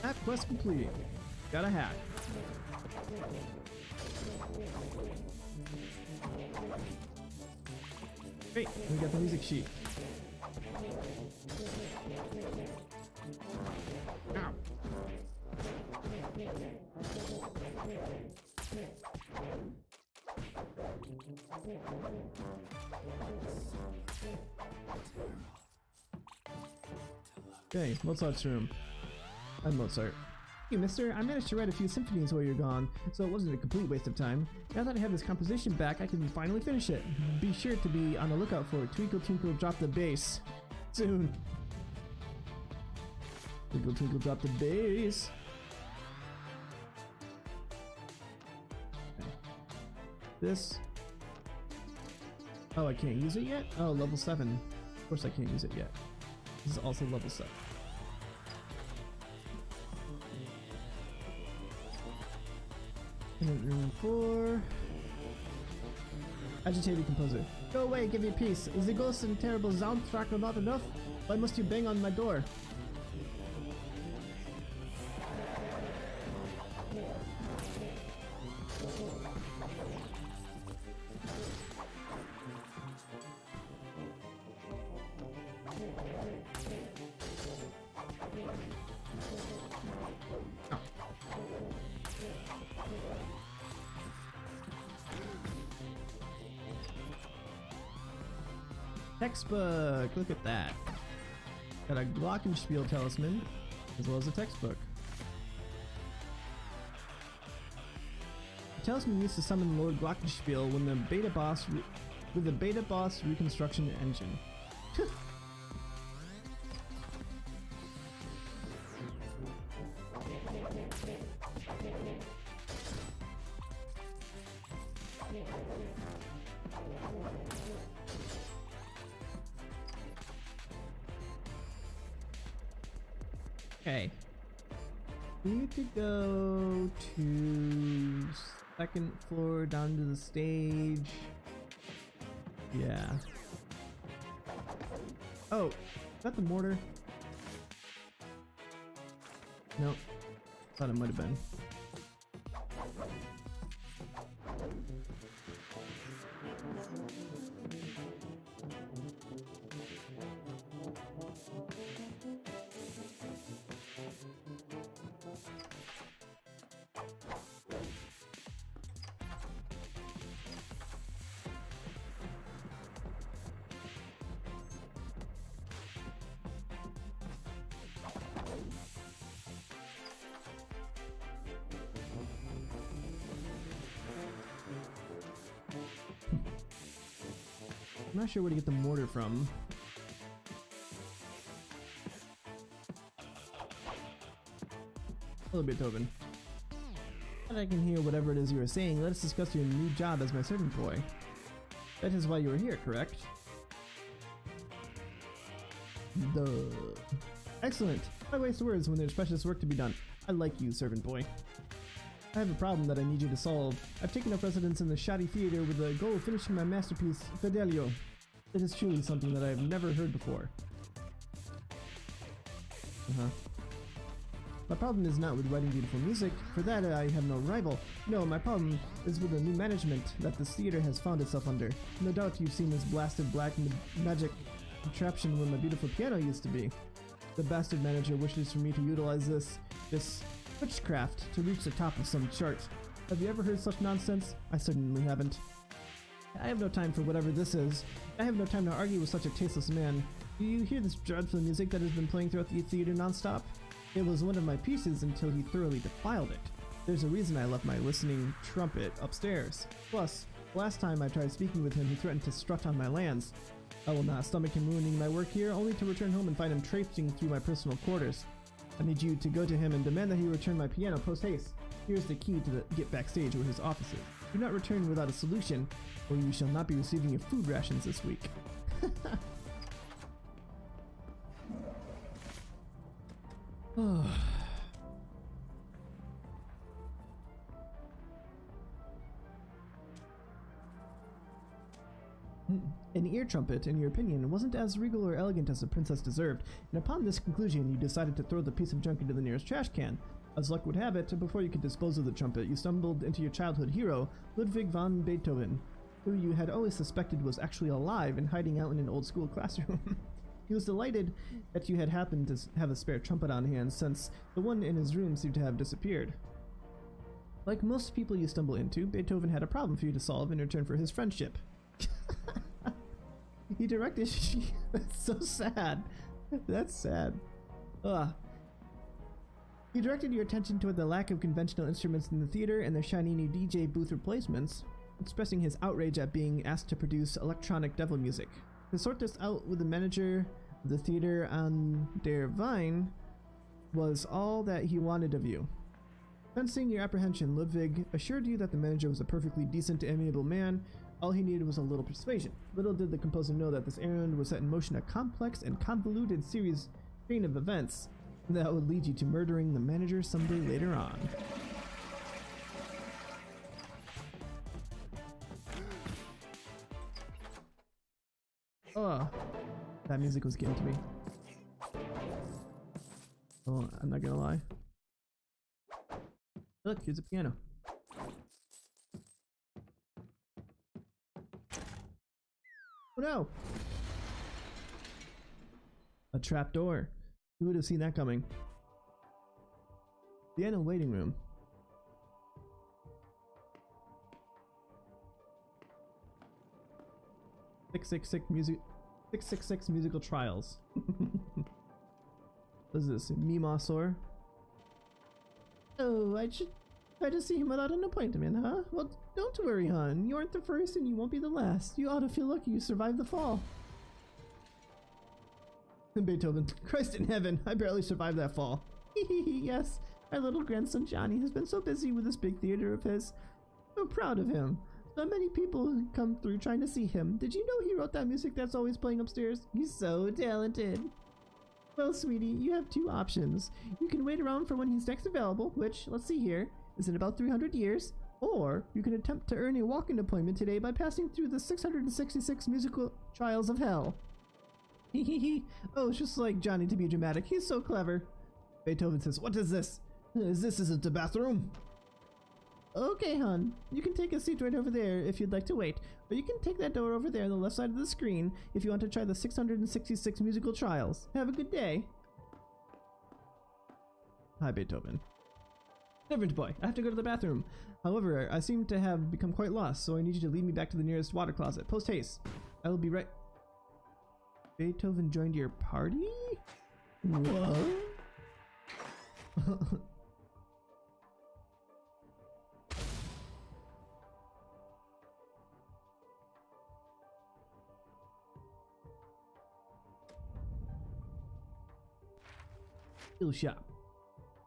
Hat quest complete. Got a hat. Great, we got the music sheet. Ow. Okay, Mozart's room. I'm Mozart. Hey, mister, I managed to write a few symphonies while you're gone, so it wasn't a complete waste of time. Now that I have this composition back, I can finally finish it. Be sure to be on the lookout for Twinkle Twinkle Drop the Bass soon. Twinkle Twinkle Drop the Bass. Okay. This. Oh, I can't use it yet? Oh, level 7. Of course I can't use it yet. This is also level 7. Room 4. Agitated composer. Go away, give me peace. Is the ghost and terrible soundtrack not enough? Why must you bang on my door? Textbook! Look at that. Got a Glockenspiel talisman, as well as a textbook. The talisman used to summon Lord Glockenspiel when the beta boss with the beta boss reconstruction engine. Okay. We need to go to second floor down to the stage. Yeah. Oh, is that the mortar? Nope. Thought it might have been. I'm not sure where to get the mortar from. Hello, Beethoven. But I can hear whatever it is you are saying. Let us discuss your new job as my servant boy. That is why you are here, correct? Duh. Excellent. Why waste words when there's precious work to be done? I like you, servant boy. I have a problem that I need you to solve. I've taken up residence in the shoddy theater with the goal of finishing my masterpiece, Fidelio. It is truly something that I have never heard before. My problem is not with writing beautiful music. For that, I have no rival. No, my problem is with the new management that this theater has found itself under. No doubt you've seen this blasted black magic contraption where my beautiful piano used to be. The bastard manager wishes for me to utilize this witchcraft to reach the top of some chart. Have you ever heard such nonsense? I certainly haven't. I have no time for whatever this is. I have no time to argue with such a tasteless man. Do you hear this dreadful music that has been playing throughout the theater nonstop? It was one of my pieces until he thoroughly defiled it. There's a reason I left my listening trumpet upstairs. Plus, last time I tried speaking with him, he threatened to strut on my lands. I will not stomach him ruining my work here, only to return home and find him traipsing through my personal quarters. I need you to go to him and demand that he return my piano post-haste. Here's the key to get backstage where his office is. Do not return without a solution, or you shall not be receiving your food rations this week. An ear trumpet, in your opinion, wasn't as regal or elegant as the princess deserved, and upon this conclusion you decided to throw the piece of junk into the nearest trash can. As luck would have it, before you could dispose of the trumpet, you stumbled into your childhood hero, Ludwig von Beethoven, who you had always suspected was actually alive and hiding out in an old school classroom. He was delighted that you had happened to have a spare trumpet on hand, since the one in his room seemed to have disappeared. Like most people you stumble into, Beethoven had a problem for you to solve in return for his friendship. He directed That's so sad. That's sad. Ugh. He directed your attention toward the lack of conventional instruments in the theater and their shiny new DJ booth replacements, expressing his outrage at being asked to produce electronic devil music. To sort this out with the manager of the theater on der Vine was all that he wanted of you. Sensing your apprehension, Ludwig assured you that the manager was a perfectly decent, amiable man. All he needed was a little persuasion. Little did the composer know that this errand would set in motion a complex and convoluted chain of events that would lead you to murdering the manager someday later on. Oh, that music was getting to me. Oh, I'm not gonna lie. Look, here's a piano. Oh no! A trap door. Who would have seen that coming? Piano waiting room. Sick music. 666 musical trials. What is this? Mimosaur? Oh, I should try to see him without an appointment, huh? Well, don't worry, hon. You aren't the first and you won't be the last. You ought to feel lucky you survived the fall. Beethoven. Christ in heaven, I barely survived that fall. Yes, our little grandson Johnny has been so busy with this big theater of his. So proud of him. So many people come through trying to see him. Did you know he wrote that music that's always playing upstairs? He's so talented. Well, sweetie, you have two options. You can wait around for when he's next available, which, let's see here, is in about 300 years. Or you can attempt to earn a walk-in appointment today by passing through the 666 musical trials of hell. Hehehe. Oh, it's just like Johnny to be dramatic. He's so clever. Beethoven says, what is this? Isn't the bathroom? Okay, hon. You can take a seat right over there if you'd like to wait. Or you can take that door over there on the left side of the screen if you want to try the 666 musical trials. Have a good day. Hi, Beethoven. Servant boy, I have to go to the bathroom. However, I seem to have become quite lost, so I need you to lead me back to the nearest water closet. Post haste. I will be right... Beethoven joined your party? What? Skill shop.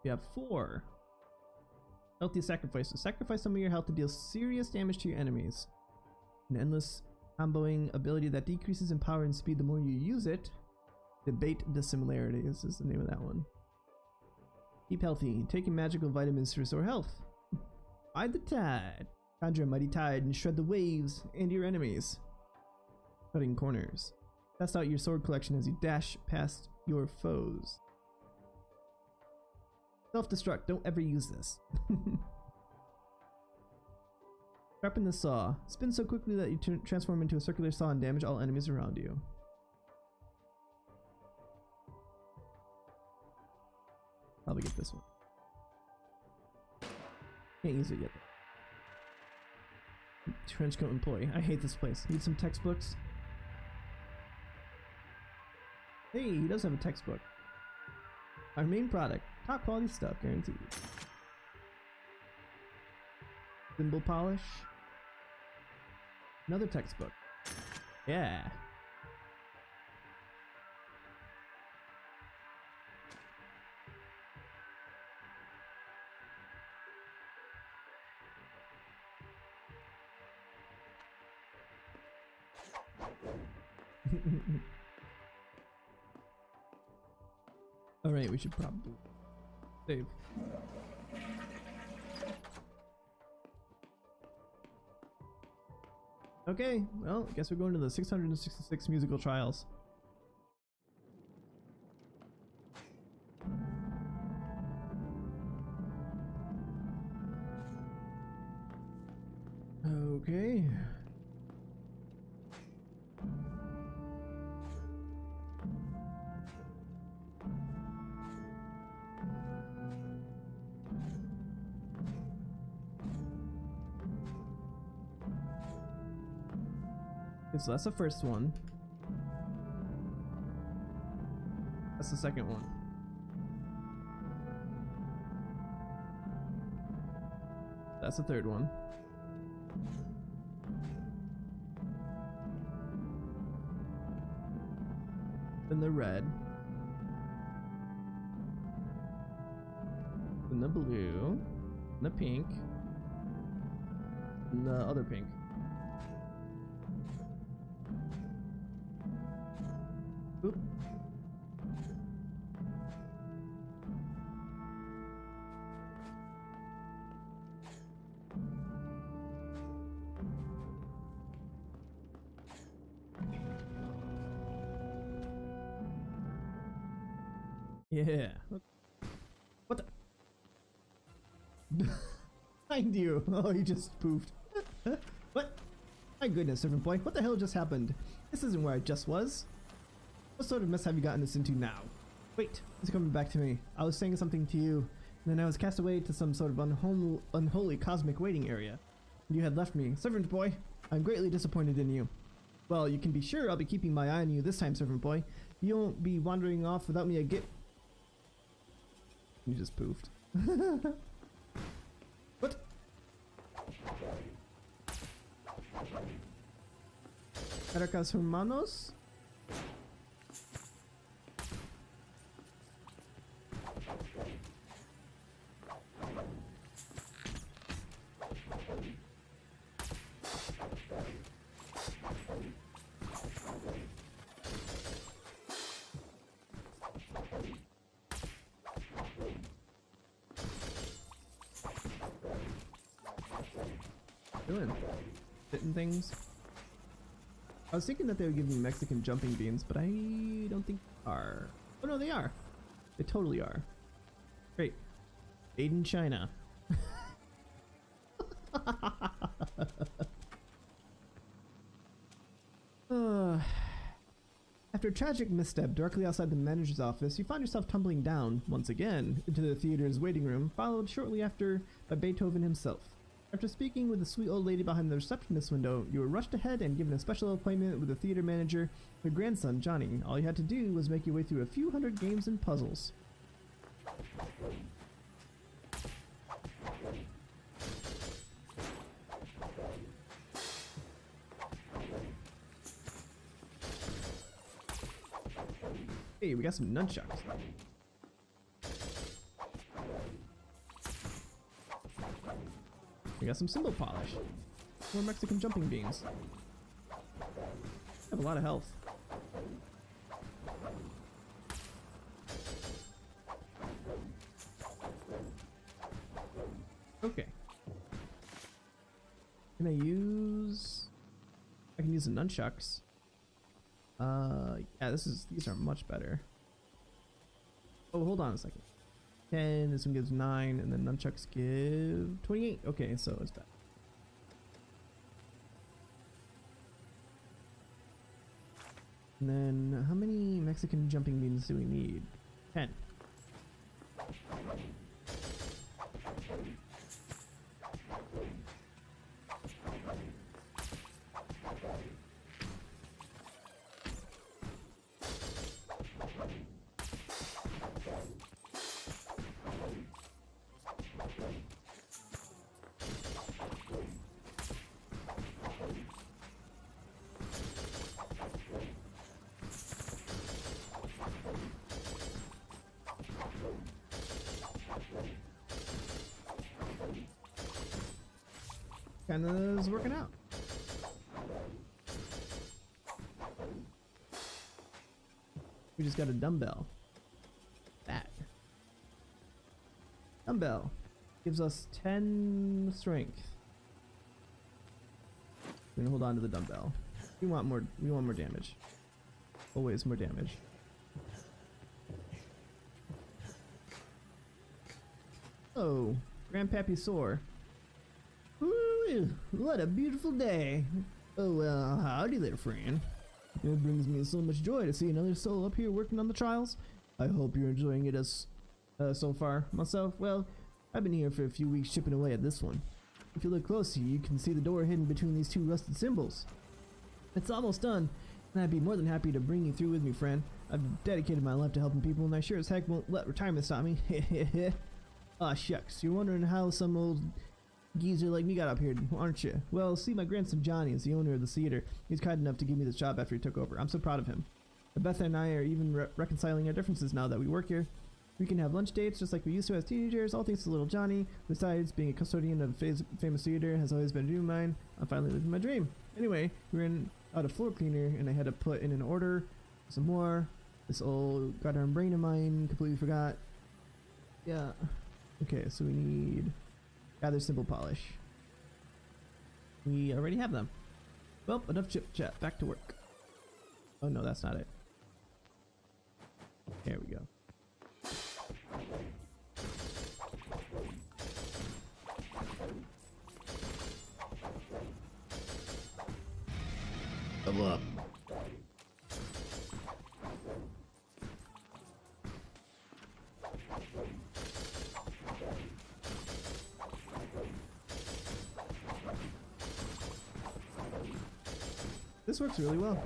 We have 4. Healthy sacrifices. Sacrifice some of your health to deal serious damage to your enemies. An endless comboing ability that decreases in power and speed the more you use it. Debate dissimilarities is the name of that one. Keep healthy. Taking magical vitamins to restore health. Ride the tide. Conjure a mighty tide and shred the waves and your enemies. Cutting corners. Test out your sword collection as you dash past your foes. Self-destruct. Don't ever use this. Sharpen the saw. Spin so quickly that you transform into a circular saw and damage all enemies around you. Probably get this one. Can't use it yet. Trenchcoat employee. I hate this place. Need some textbooks? Hey, he does have a textbook. Our main product. Top quality stuff, guaranteed. Thimble polish. Another textbook. Yeah. Alright, we should probably save. Okay, well, I guess we're going to the 666 musical trials. Okay. Okay, so that's the first one. That's the second one. That's the third one. Then the red. Then the blue. And the pink. And the other pink. Oop. Yeah. What the? Behind you. Oh, he just poofed. What? My goodness, servant boy. What the hell just happened? This isn't where I just was. What sort of mess have you gotten us into now? Wait, it's coming back to me. I was saying something to you, and then I was cast away to some sort of unholy cosmic waiting area. You had left me. Servant boy, I'm greatly disappointed in you. Well, you can be sure I'll be keeping my eye on you this time, servant boy. You won't be wandering off without me again. You just poofed. What? Caracas Humanos? Doing? Fitting things? I was thinking that they would give me Mexican jumping beans, but I don't think they are. Oh no, they are. They totally are. Great. Made in China. After a tragic misstep directly outside the manager's office, you find yourself tumbling down, once again, into the theater's waiting room, followed shortly after by Beethoven himself. After speaking with the sweet old lady behind the receptionist window, you were rushed ahead and given a special appointment with the theater manager, your grandson, Johnny. All you had to do was make your way through a few hundred games and puzzles. Hey, we got some nunchucks. We got some cymbal polish. More Mexican jumping beans. I have a lot of health. Okay. Can I use... I can use the nunchucks. Yeah, these are much better. Oh, hold on a second. 10, this one gives 9, and then nunchucks give 28. Okay, so it's bad. And then, how many Mexican jumping beans do we need? 10. Kinda is working out. We just got a dumbbell. That dumbbell gives us 10 strength. We're gonna hold on to the dumbbell. We want more damage. Always more damage. Oh, Grandpappy sore. Ooh, what a beautiful day. Oh, well, howdy there, friend. It brings me so much joy to see another soul up here working on the trials. I hope you're enjoying it so far. Myself, well, I've been here for a few weeks chipping away at this one. If you look closely, you can see the door hidden between these two rusted symbols. It's almost done, and I'd be more than happy to bring you through with me, friend. I've dedicated my life to helping people, and I sure as heck won't let retirement stop me. Aw, shucks, you're wondering how some old geezer like me got up here, aren't you? Well, see, my grandson Johnny is the owner of the theater. He's kind enough to give me this job after he took over. I'm so proud of him. Beth and I are even reconciling our differences now that we work here. We can have lunch dates just like we used to as teenagers, all thanks to little Johnny. Besides, being a custodian of a famous theater has always been a dream of mine. I'm finally living my dream. Anyway, we ran out of floor cleaner and I had to put in an order some more. This old goddamn brain of mine completely forgot. Yeah. Okay, so we need gather cymbal polish. We already have them. Well, enough chit chat. Back to work. Oh no, that's not it. There we go. Level up. This works really well.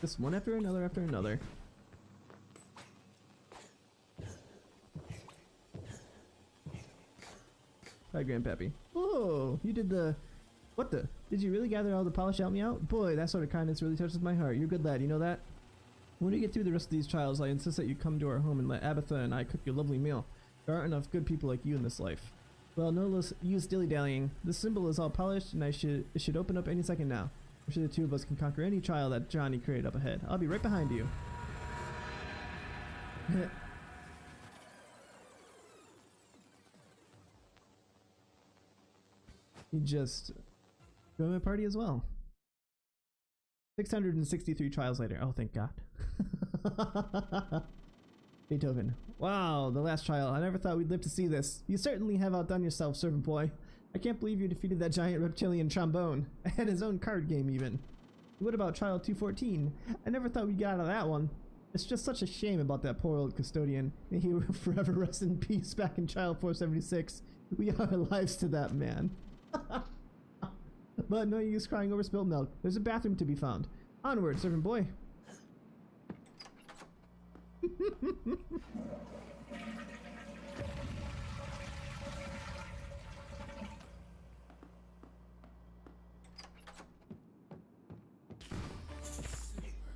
Just one after another after another. Hi, Grandpappy. Oh, you did the... What the? Did you really gather all the polish to help me out? Boy, that sort of kindness really touches my heart. You're a good lad, you know that? When we get through the rest of these trials, I insist that you come to our home and let Abatha and I cook you a lovely meal. There aren't enough good people like you in this life. Well, no use dilly-dallying. This symbol is all polished, and it should open up any second now. I'm sure the two of us can conquer any trial that Johnny created up ahead. I'll be right behind you. You just join my party as well. 663 trials later. Oh, thank God. Beethoven. Wow, the last trial. I never thought we'd live to see this. You certainly have outdone yourself, servant boy. I can't believe you defeated that giant reptilian trombone. And his own card game, even. What about trial 214? I never thought we'd get out of that one. It's just such a shame about that poor old custodian. May he forever rest in peace back in trial 476. We owe our lives to that man. But no use crying over spilt milk. There's a bathroom to be found. Onward, servant boy.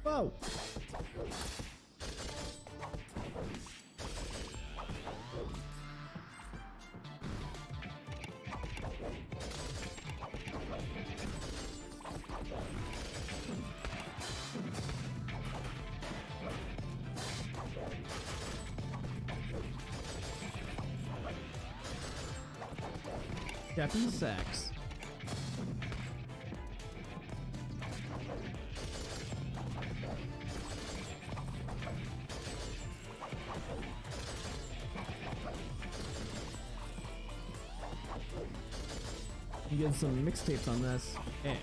Whoa! Captain Sachs. You get some mixtapes on this. And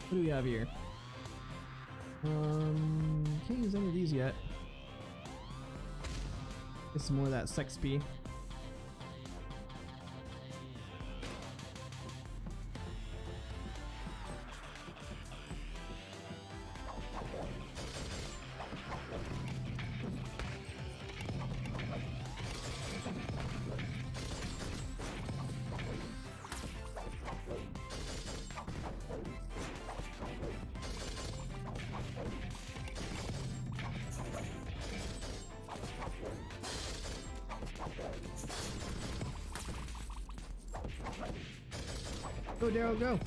what do we have here? Can't use any of these yet. Get some more of that sex P. Go, Daryl, go!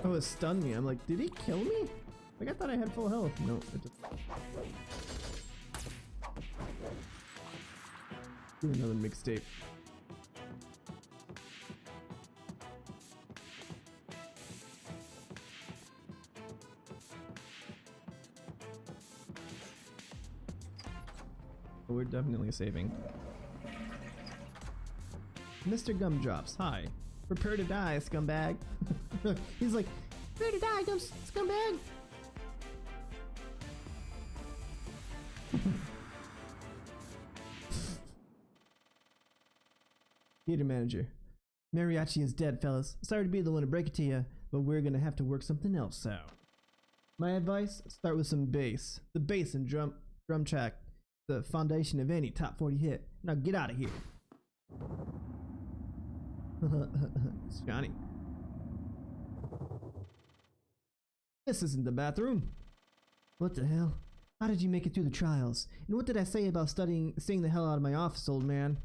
Oh, it stunned me. I'm like, did he kill me? Like, I thought I had full health. No, it just... Do another mixtape. We're definitely saving. Mr. Gumdrops, hi. Prepare to die, scumbag. He's like, prepare to die, scumbag. Theater manager. Mariachi is dead, fellas. Sorry to be the one to break it to you, but we're gonna have to work something else out. My advice, start with some bass. The bass and drum track. The foundation of any top 40 hit. Now get out of here. It's Johnny. This isn't the bathroom. What the hell? How did you make it through the trials? And what did I say about staying the hell out of my office, old man?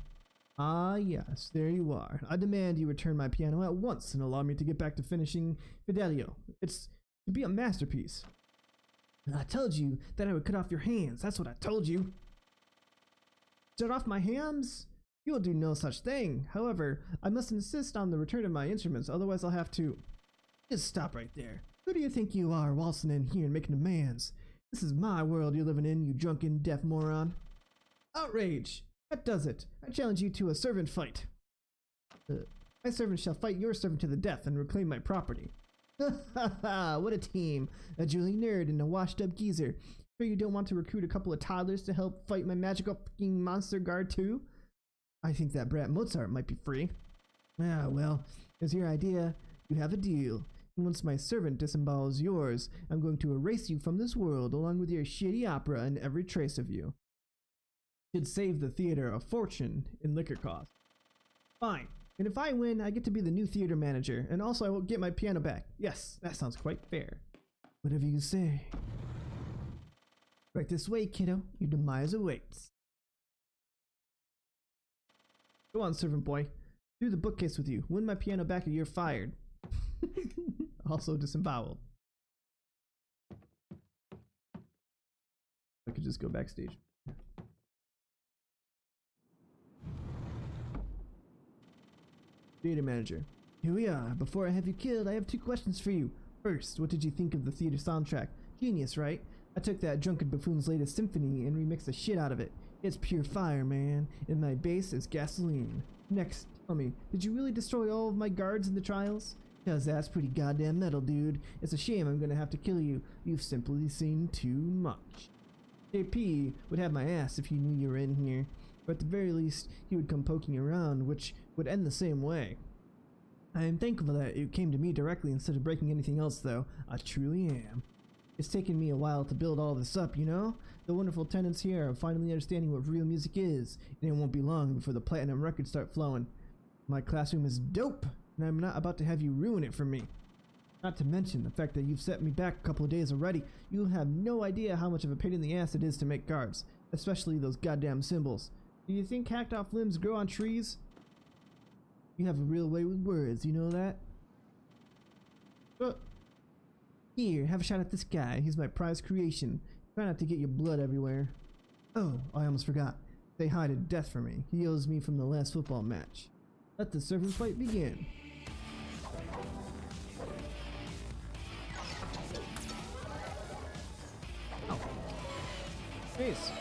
Ah yes, there you are. I demand you return my piano at once and allow me to get back to finishing Fidelio. It's to be a masterpiece. I told you that I would cut off your hands. That's what I told you. Cut off my hands? You will do no such thing. However, I must insist on the return of my instruments, otherwise I'll have to... Just stop right there. Who do you think you are, waltzing in here and making demands? This is my world you're living in, you drunken, deaf moron. Outrage! That does it. I challenge you to a servant fight. My servant shall fight your servant to the death and reclaim my property. Ha ha ha! What a team! A drooling nerd and a washed-up geezer. Sure you don't want to recruit a couple of toddlers to help fight my magical fucking monster guard too? I think that brat Mozart might be free. Ah, well, it's your idea. You have a deal. And once my servant disembowels yours, I'm going to erase you from this world along with your shitty opera and every trace of you. Should save the theater a fortune in liquor costs. Fine. And if I win, I get to be the new theater manager, and also I will get my piano back. Yes, that sounds quite fair. Whatever you say. Right this way, kiddo. Your demise awaits. Go on, servant boy. Do the bookcase with you. Win my piano back or you're fired. Also disemboweled. I could just go backstage. Theater manager. Here we are. Before I have you killed, I have 2 questions for you. First, what did you think of the theater soundtrack? Genius, right? I took that drunken buffoon's latest symphony and remixed the shit out of it. It's pure fire, man, and my bass is gasoline. Next, tell me, did you really destroy all of my guards in the trials? Cause that's pretty goddamn metal, dude. It's a shame I'm gonna have to kill you. You've simply seen too much. JP would have my ass if he knew you were in here. But at the very least, he would come poking around, which would end the same way. I am thankful that you came to me directly instead of breaking anything else, though. I truly am. It's taken me a while to build all this up, you know? The wonderful tenants here are finally understanding what real music is, and it won't be long before the platinum records start flowing. My classroom is dope, and I'm not about to have you ruin it for me. Not to mention the fact that you've set me back a couple of days already. You have no idea how much of a pain in the ass it is to make guards, especially those goddamn cymbals. Do you think hacked off limbs grow on trees? You have a real way with words, you know that? Here, have a shot at this guy. He's my prized creation. Try not to get your blood everywhere. Oh, I almost forgot. Say hi to Death for me. He owes me from the last football match. Let the servant fight begin. Ow. Face.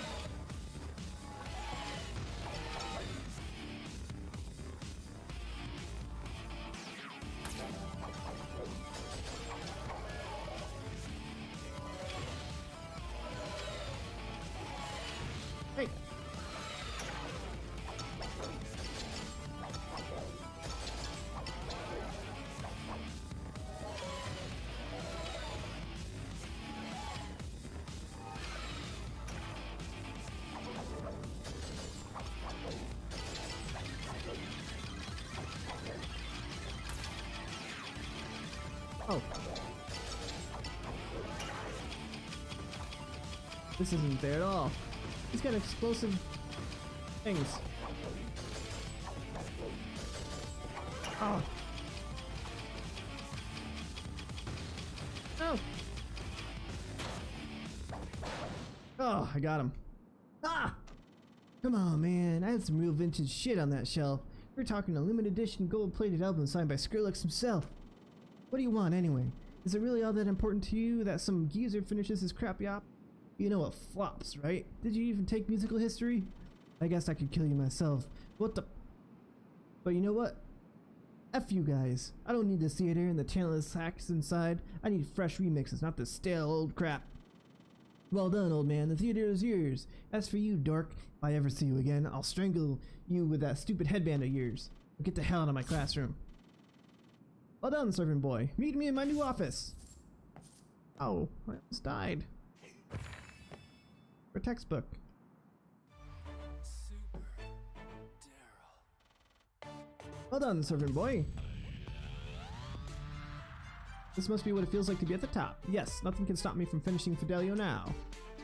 Hey. Oh. This isn't fair at all. He's got explosive things. Oh. Oh. Oh, I got him. Ah! Come on, man. I had some real vintage shit on that shelf. We're talking a limited edition gold-plated album signed by Skrillex himself. What do you want anyway? Is it really all that important to you that some geezer finishes his crappy op? You know what flops, right? Did you even take musical history? I guess I could kill you myself. What the... But you know what? F you guys. I don't need the theater and the talentless hacks inside. I need fresh remixes, not this stale old crap. Well done, old man. The theater is yours. As for you, dork, if I ever see you again, I'll strangle you with that stupid headband of yours. Now get the hell out of my classroom. Well done, servant boy. Meet me in my new office. Oh, I almost died. For a textbook.
Super Daryl.
Well done, servant boy. This must be what it feels like to be at the top. Yes, nothing can stop me from finishing Fidelio now.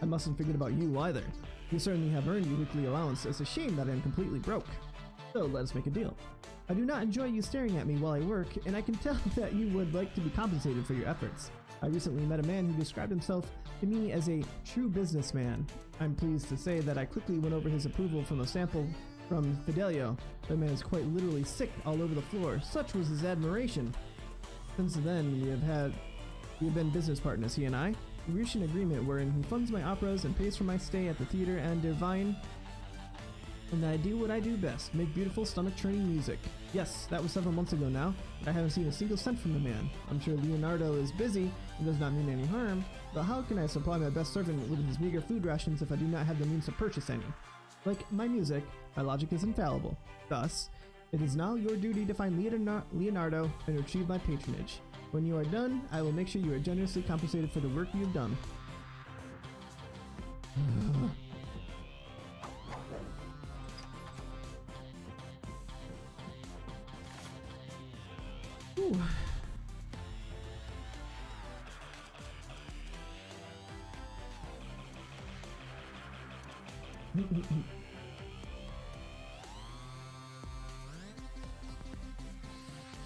I mustn't forget about you either. You certainly have earned your weekly allowance. It's a shame that I'm completely broke. So let us make a deal. I do not enjoy you staring at me while I work, and I can tell that you would like to be compensated for your efforts. I recently met a man who described himself to me as a true businessman. I'm pleased to say that I quickly went over his approval from a sample from Fidelio. The man is quite literally sick all over the floor. Such was his admiration. Since then, we have been business partners, he and I. We reached an agreement wherein he funds my operas and pays for my stay at the theater and Divine, and I do what I do best, make beautiful stomach-churning music. Yes, that was several months ago now, but I haven't seen a single cent from the man. I'm sure Leonardo is busy and does not mean any harm, but how can I supply my best servant with his meager food rations if I do not have the means to purchase any? Like my music, my logic is infallible. Thus, it is now your duty to find Leonardo and retrieve my patronage. When you are done, I will make sure you are generously compensated for the work you have done. Ooh.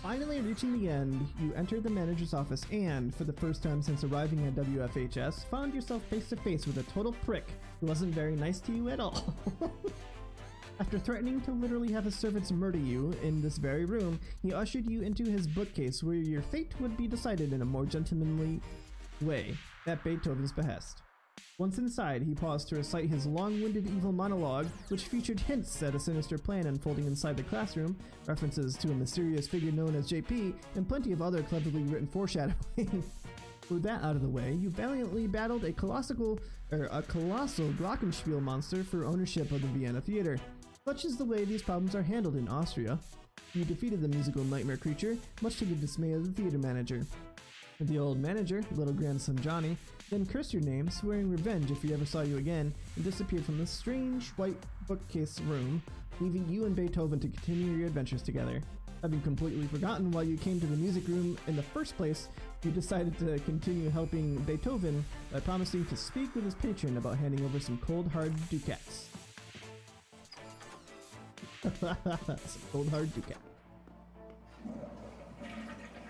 Finally reaching the end, you entered the manager's office and, for the first time since arriving at WFHS, found yourself face to face with a total prick who wasn't very nice to you at all. After threatening to literally have his servants murder you in this very room, he ushered you into his bookcase where your fate would be decided in a more gentlemanly way, at Beethoven's behest. Once inside, he paused to recite his long-winded evil monologue, which featured hints at a sinister plan unfolding inside the classroom, references to a mysterious figure known as JP, and plenty of other cleverly written foreshadowing. With that out of the way, you valiantly battled a colossal glockenspiel monster for ownership of the Vienna Theater. Such is the way these problems are handled in Austria. You defeated the musical nightmare creature, much to the dismay of the theater manager. The old manager, little grandson Johnny, then cursed your name, swearing revenge if he ever saw you again, and disappeared from the strange white bookcase room, leaving you and Beethoven to continue your adventures together. Having completely forgotten why you came to the music room in the first place, you decided to continue helping Beethoven by promising to speak with his patron about handing over some cold hard ducats. Some cold hard ducat.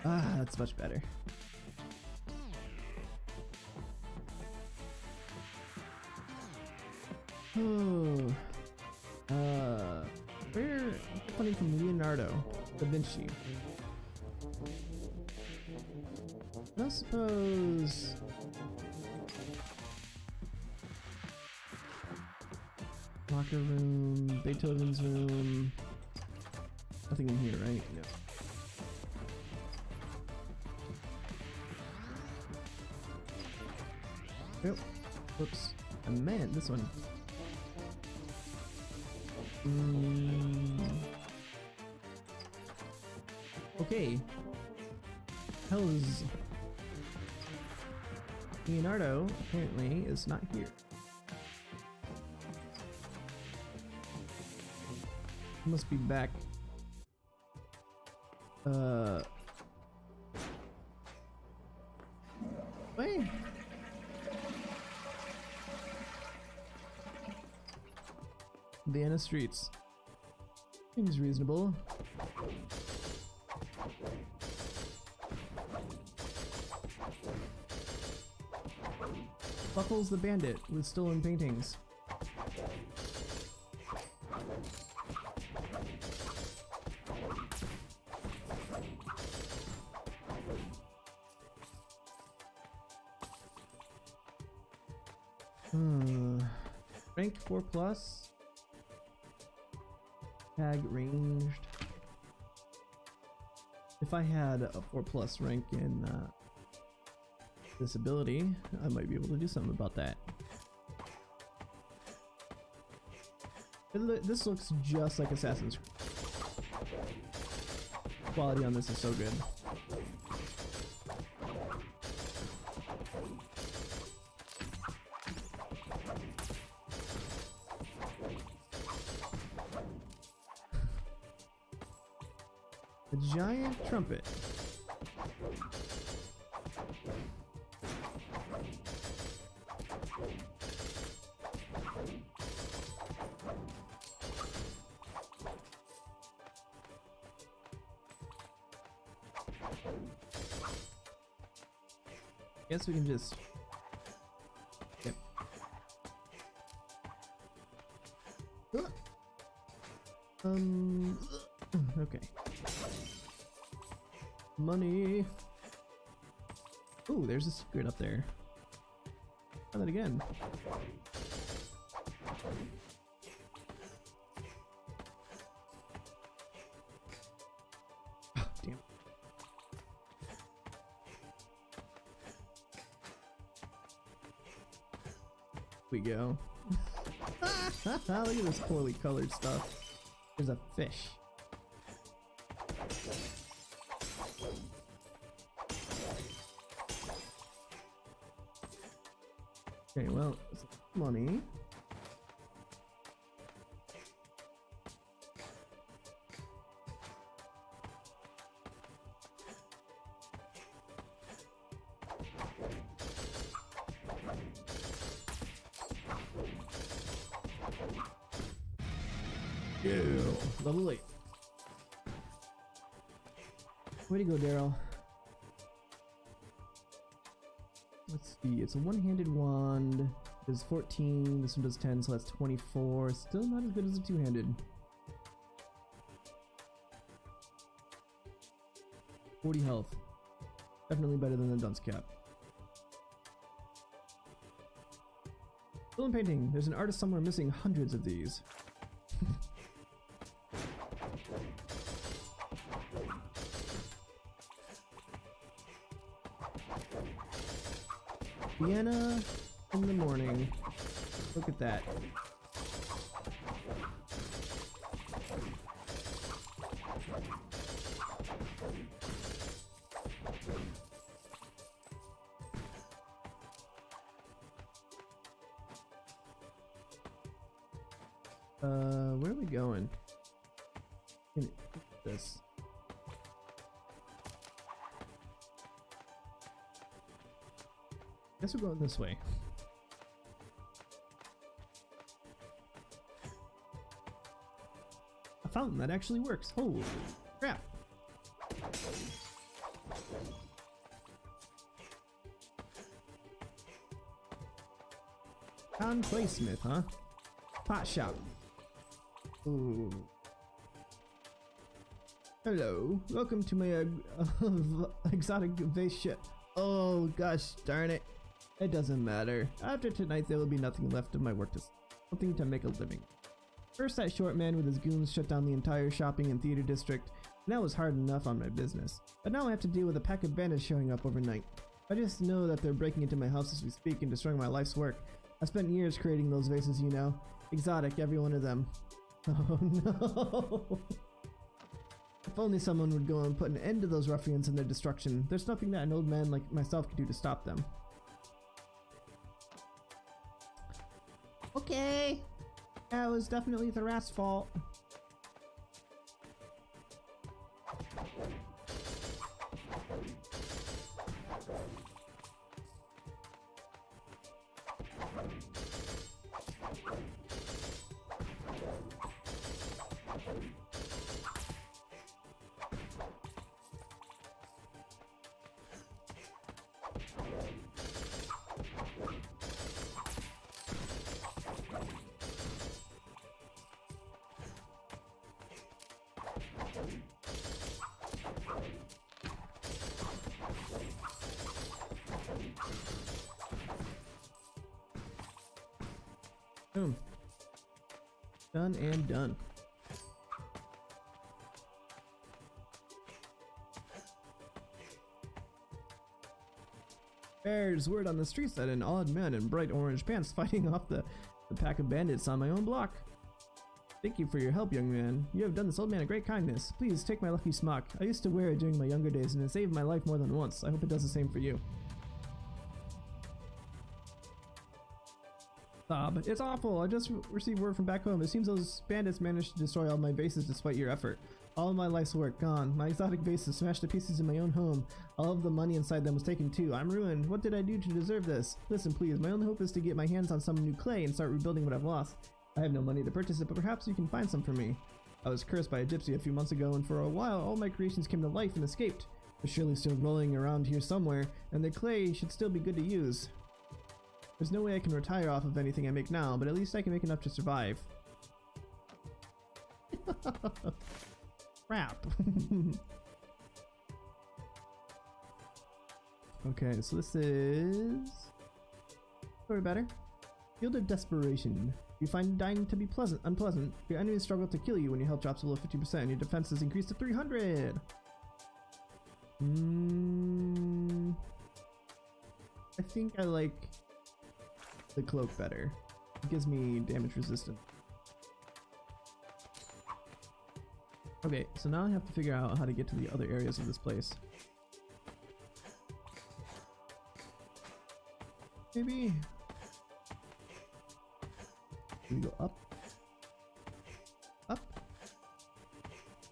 Ah, that's much better. Oh, where funny from Leonardo da Vinci? I suppose locker room, Beethoven's room. Nothing in here, right? No. Oh, whoops! I meant this one. Okay. Hell's Leonardo apparently is not here. He must be back. Wait. Vienna streets. Seems reasonable. Buckles the Bandit with stolen paintings. Ranked 4+. Tag ranged. If I had a 4+ rank in this ability, I might be able to do something about that. This looks just like Assassin's Creed. Quality on this is so good. A giant trumpet. Guess we can just... Yep. Okay. Money. Ooh, there's a secret up there. Try that again. Oh, damn. We go. Look at this poorly colored stuff. There's a fish. Okay, well, money. Ew. Level 8. Way to go, Daryl. Let's see, it's a one-handed wand. It does 14, this one does 10, so that's 24. Still not as good as a two-handed. 40 health. Definitely better than the dunce cap. Film painting. There's an artist somewhere missing hundreds of these. Vienna in the morning. Look at that. Where are we going? This. Guess we're going this way. A fountain that actually works. Holy crap. Town Claysmith, huh? Pot shop. Ooh. Hello. Welcome to my exotic vase ship. Oh gosh darn it. It doesn't matter. After tonight there will be nothing left of my work to something to make a living. First that short man with his goons shut down the entire shopping and theater district, and that was hard enough on my business. But now I have to deal with a pack of bandits showing up overnight. I just know that they're breaking into my house as we speak and destroying my life's work. I spent years creating those vases, you know. Exotic, every one of them. Oh no! If only someone would go and put an end to those ruffians and their destruction. There's nothing that an old man like myself could do to stop them. Okay. That was definitely the rat's fault. Boom. Done and done. There's word on the streets that an odd man in bright orange pants fighting off the pack of bandits on my own block. Thank you for your help, young man. You have done this old man a great kindness. Please take my lucky smock. I used to wear it during my younger days and it saved my life more than once. I hope it does the same for you. Bob, it's awful. I just received word from back home. It seems those bandits managed to destroy all my vases despite your effort. All of my life's work gone. My exotic vases smashed to pieces in my own home. All of the money inside them was taken too. I'm ruined. What did I do to deserve this? Listen, please. My only hope is to get my hands on some new clay and start rebuilding what I've lost. I have no money to purchase it, but perhaps you can find some for me. I was cursed by a gypsy a few months ago, and for a while all my creations came to life and escaped. They're surely still rolling around here somewhere, and the clay should still be good to use. There's no way I can retire off of anything I make now, but at least I can make enough to survive. Crap. Okay, so this is... Sorry, better. Field of Desperation. You find dying to be unpleasant. Your enemies struggle to kill you when your health drops below 50% and your defense is increased to 300. I think I like the cloak better. It gives me damage resistance. Okay, so now I have to figure out how to get to the other areas of this place. Maybe we go up? Up?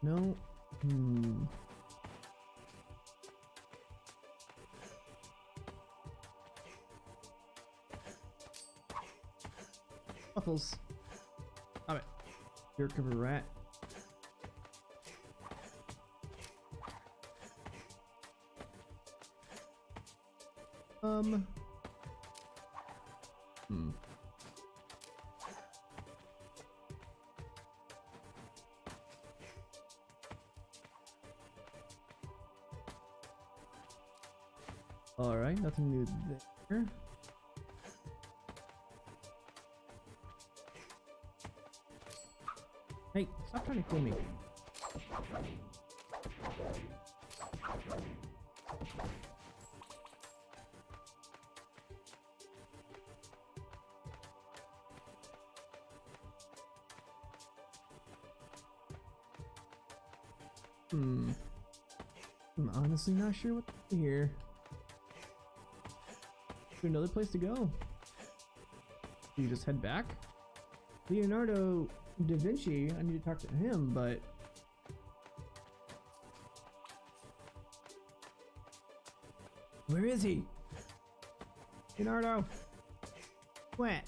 No. Waffles. Stop it. Jerk of a rat. Alright, nothing new there. Hey, stop trying to kill me. I'm honestly not sure what to do here. Is there another place to go? Do you just head back? Leonardo da Vinci, I need to talk to him, but... Where is he? Leonardo! What?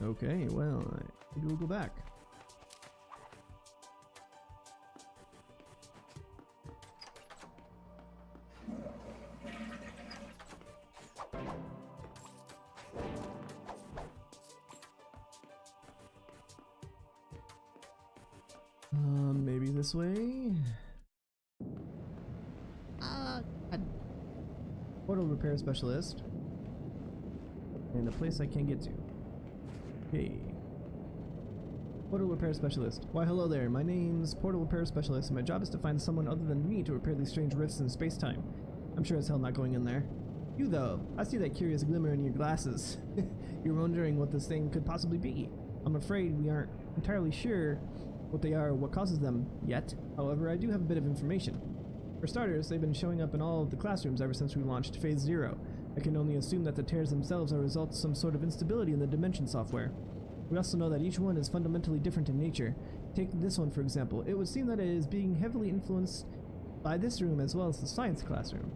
Okay, well, maybe we'll go back. Maybe this way? Portal repair specialist. And a place I can't get to. Okay. Portal repair specialist. Why hello there, my name's Portal repair specialist and my job is to find someone other than me to repair these strange rifts in space-time. I'm sure as hell not going in there. You though, I see that curious glimmer in your glasses. You're wondering what this thing could possibly be. I'm afraid we aren't entirely sure what they are or what causes them yet. However, I do have a bit of information. For starters, they've been showing up in all of the classrooms ever since we launched Phase 0. I can only assume that the tears themselves are a result of some sort of instability in the dimension software. We also know that each one is fundamentally different in nature. Take this one for example. It would seem that it is being heavily influenced by this room as well as the science classroom.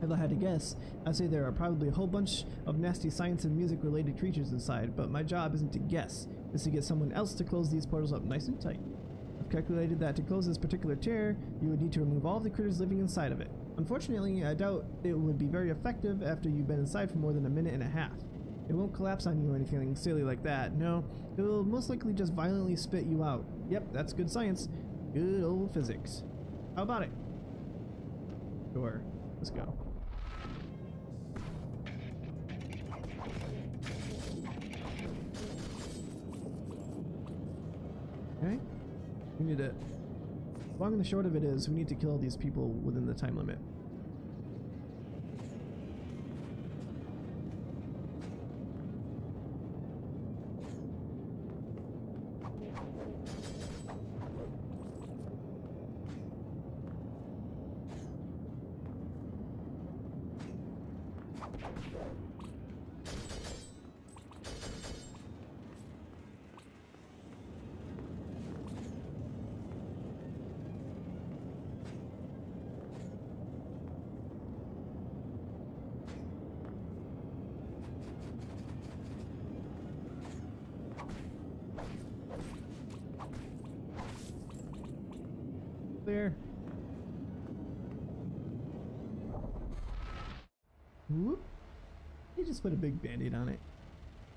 If I had to guess, I'd say there are probably a whole bunch of nasty science and music related creatures inside, but my job isn't to guess, it's to get someone else to close these portals up nice and tight. I've calculated that to close this particular tear, you would need to remove all of the critters living inside of it. Unfortunately, I doubt it would be very effective after you've been inside for more than a minute and a half. It won't collapse on you or anything silly like that, no. It will most likely just violently spit you out. Yep, that's good science. Good old physics. How about it? Sure, let's go. Okay, we need to... Long and the short of it is, we need to kill these people within the time limit. Clear. Whoop. He just put a big band-aid on it.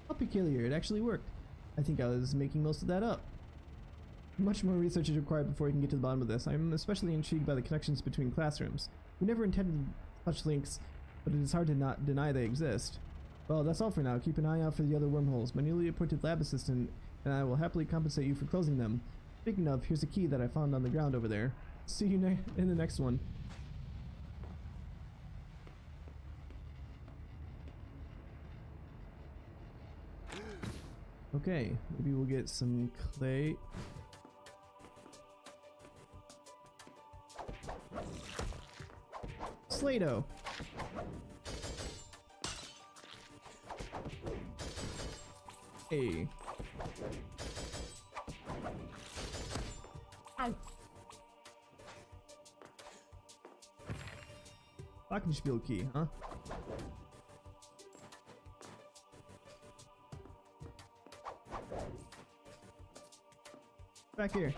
How peculiar, it actually worked. I think I was making most of that up. Much more research is required before we can get to the bottom of this. I'm especially intrigued by the connections between classrooms. We never intended such links, but it is hard to not deny they exist. Well, that's all for now. Keep an eye out for the other wormholes. My newly appointed lab assistant and I will happily compensate you for closing them. Speaking of, here's a key that I found on the ground over there. See you in the next one. Okay, maybe we'll get some clay. Slato. Hey. Ow. Glockenspiel key, huh? Back here.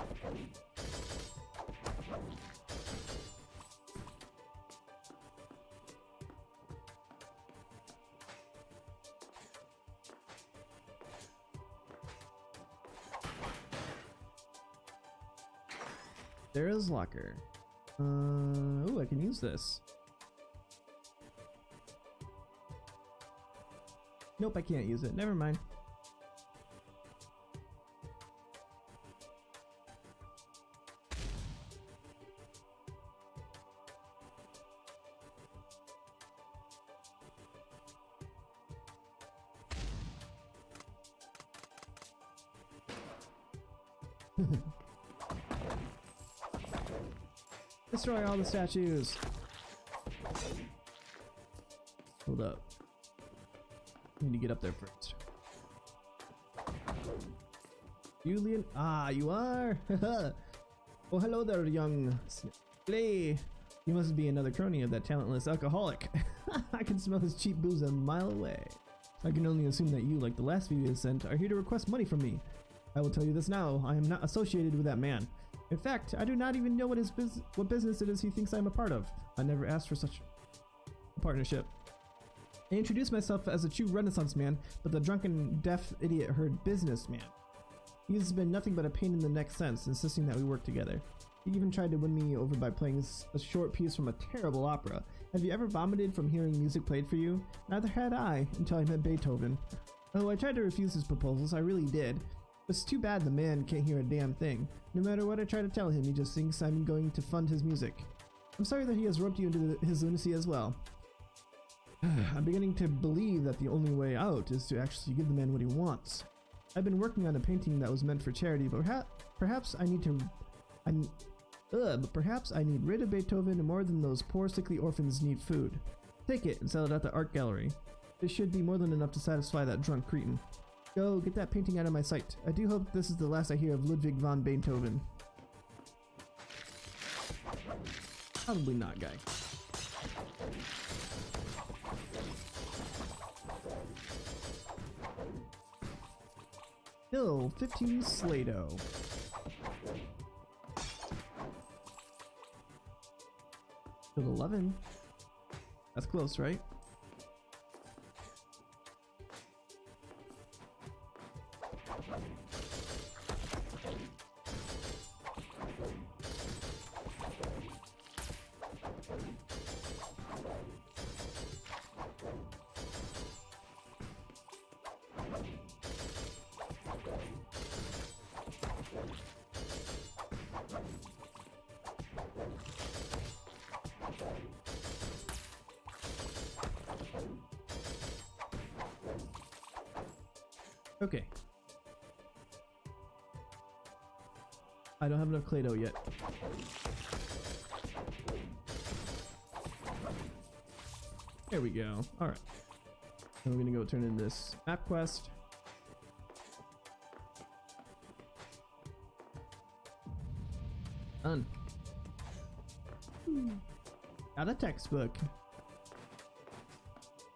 There is locker. Oh, I can use this. Nope, I can't use it. Never mind. Destroy all the statues. Hold up. I need to get up there first. Julian, you are. Oh, hello there, young Slay. You must be another crony of that talentless alcoholic. I can smell his cheap booze a mile away. I can only assume that you, like the last few you sent, are here to request money from me. I will tell you this now, I am not associated with that man. In fact, I do not even know what business it is he thinks I'm a part of. I never asked for such a partnership. I introduced myself as a true Renaissance man, but the drunken, deaf idiot heard businessman. He has been nothing but a pain in the neck since, insisting that we work together. He even tried to win me over by playing a short piece from a terrible opera. Have you ever vomited from hearing music played for you? Neither had I, until I met Beethoven. Although I tried to refuse his proposals, I really did. It's too bad the man can't hear a damn thing. No matter what I try to tell him, he just thinks I'm going to fund his music. I'm sorry that he has roped you into his lunacy as well. I'm beginning to believe that the only way out is to actually give the man what he wants. I've been working on a painting that was meant for charity, but perhaps I need rid of Beethoven more than those poor sickly orphans need food. Take it and sell it at the art gallery. This should be more than enough to satisfy that drunk cretin. Go, get that painting out of my sight. I do hope this is the last I hear of Ludwig von Beethoven. Probably not, guy. Hill 15 Slato. Hill 11. That's close, right? Okay. I don't have enough clay dough yet. There we go. Alright. Then we're gonna go turn in this map quest. Done. Got a textbook.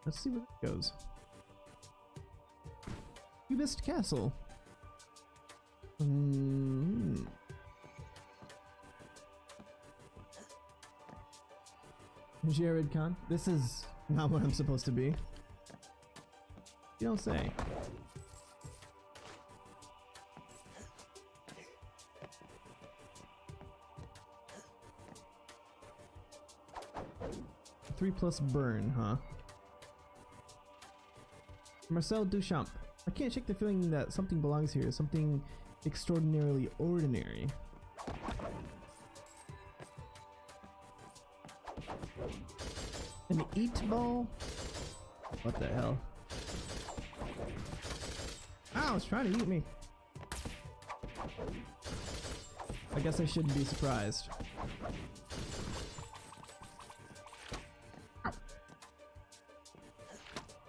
Let's see where that goes. Cubist Castle. Jared Khan. This is not what I'm supposed to be. You don't say. Three plus burn, huh? Marcel Duchamp. I can't shake the feeling that something belongs here, something extraordinarily ordinary. An eat ball? What the hell? Ow, it's trying to eat me. I guess I shouldn't be surprised.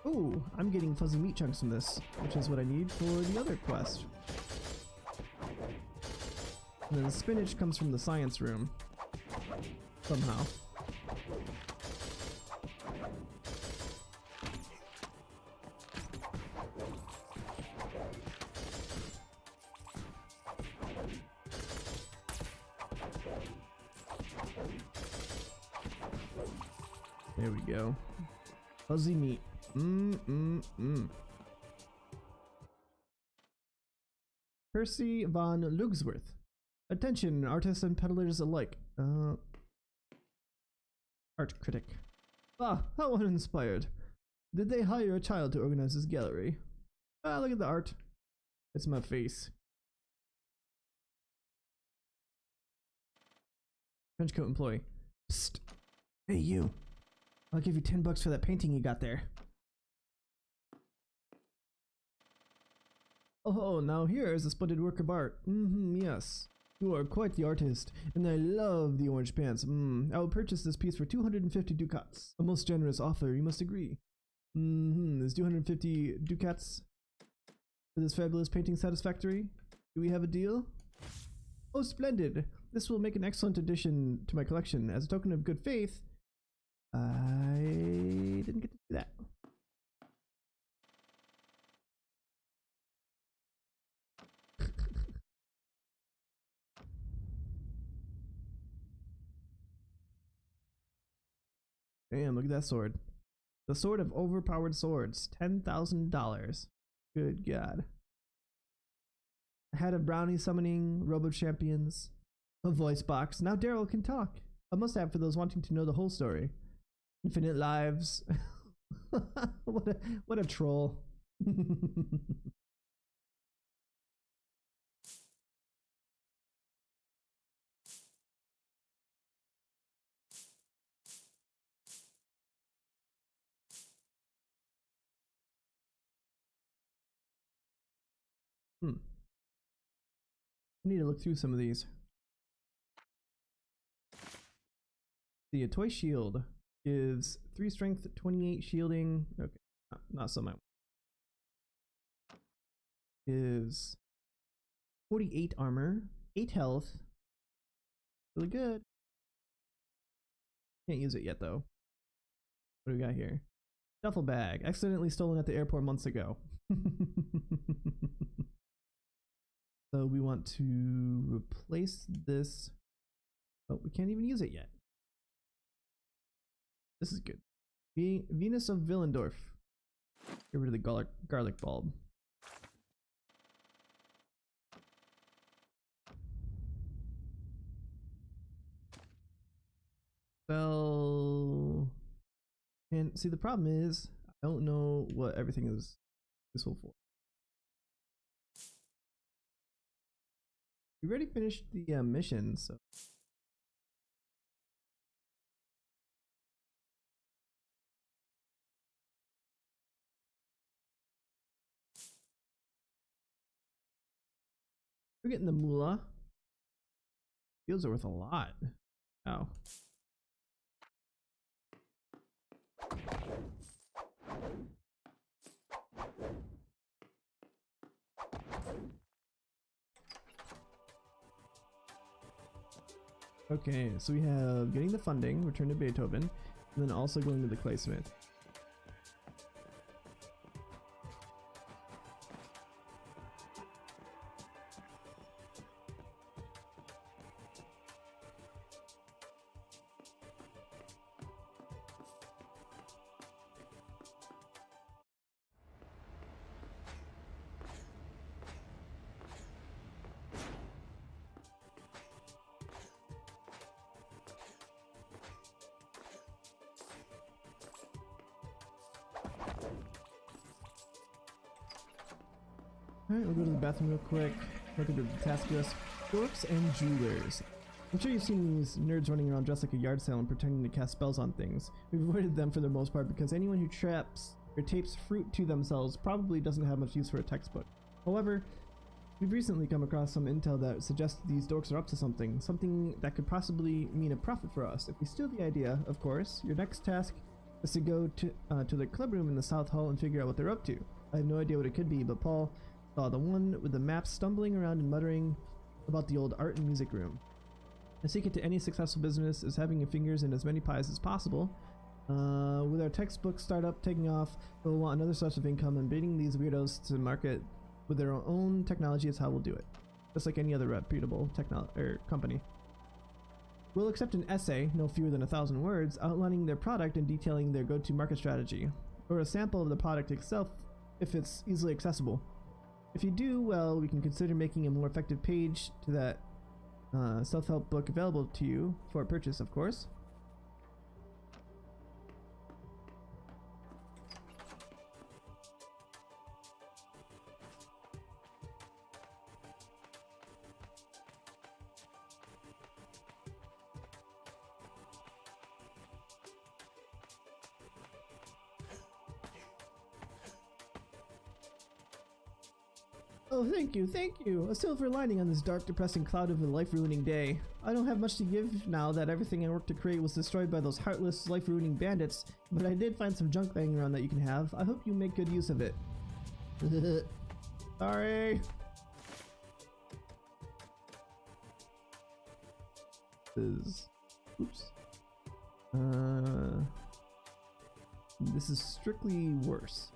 Ooh, I'm getting fuzzy meat chunks from this, which is what I need for the other quest. And then the spinach comes from the science room. Somehow. There we go. Fuzzy meat. Percy von Lugsworth. Attention, artists and peddlers alike. Art critic. Ah, how uninspired. Did they hire a child to organize this gallery? Ah, look at the art. It's my face. Trenchcoat employee. Psst. Hey, you. I'll give you $10 for that painting you got there. Oh, now here is a splendid work of art. Yes. You are quite the artist, and I love the orange pants. I will purchase this piece for 250 ducats. A most generous offer, you must agree. Is 250 ducats for this fabulous painting satisfactory? Do we have a deal? Oh, splendid. This will make an excellent addition to my collection. As a token of good faith, I didn't get to do that. Damn, look at that sword. The sword of overpowered swords. $10,000. Good God. A head of brownie summoning, robo champions, a voice box. Now Daryl can talk. A must-have for those wanting to know the whole story. Infinite lives. What a troll. I need to look through some of these. The toy shield gives 3 strength, 28 shielding. Okay, not so much. Gives 48 armor, 8 health. Really good. Can't use it yet though. What do we got here? Duffel bag, accidentally stolen at the airport months ago. So we want to replace this. Oh, we can't even use it yet. This is good. Venus of Willendorf. Get rid of the garlic bulb. Well, and see, the problem is I don't know what everything is useful for. We already finished the mission, so. We're getting the moolah. Fields are worth a lot. Oh. Okay, so we have getting the funding, return to Beethoven, and then also going to the claysmith. Alright, we'll go to the bathroom real quick. Look at the task list. Dorks and jewelers. I'm sure you've seen these nerds running around dressed like a yard sale and pretending to cast spells on things. We've avoided them for the most part because anyone who traps or tapes fruit to themselves probably doesn't have much use for a textbook. However, we've recently come across some intel that suggests these dorks are up to something that could possibly mean a profit for us. If we steal the idea, of course, your next task is to go to the club room in the South Hall and figure out what they're up to. I have no idea what it could be, but Paul saw the one with the map stumbling around and muttering about the old art and music room. The secret to any successful business is having your fingers in as many pies as possible. With our textbook startup taking off, we'll want another source of income, and baiting these weirdos to market with their own technology is how we'll do it. Just like any other reputable company. We'll accept an essay, no fewer than 1,000 words, outlining their product and detailing their go-to-market strategy, or a sample of the product itself if it's easily accessible. If you do well, we can consider making a more effective page to that self-help book available to you for purchase, of course. Oh, thank you. A silver lining on this dark, depressing cloud of a life-ruining day. I don't have much to give now that everything I worked to create was destroyed by those heartless, life-ruining bandits, but I did find some junk laying around that you can have. I hope you make good use of it. Sorry. Oops. This is strictly worse.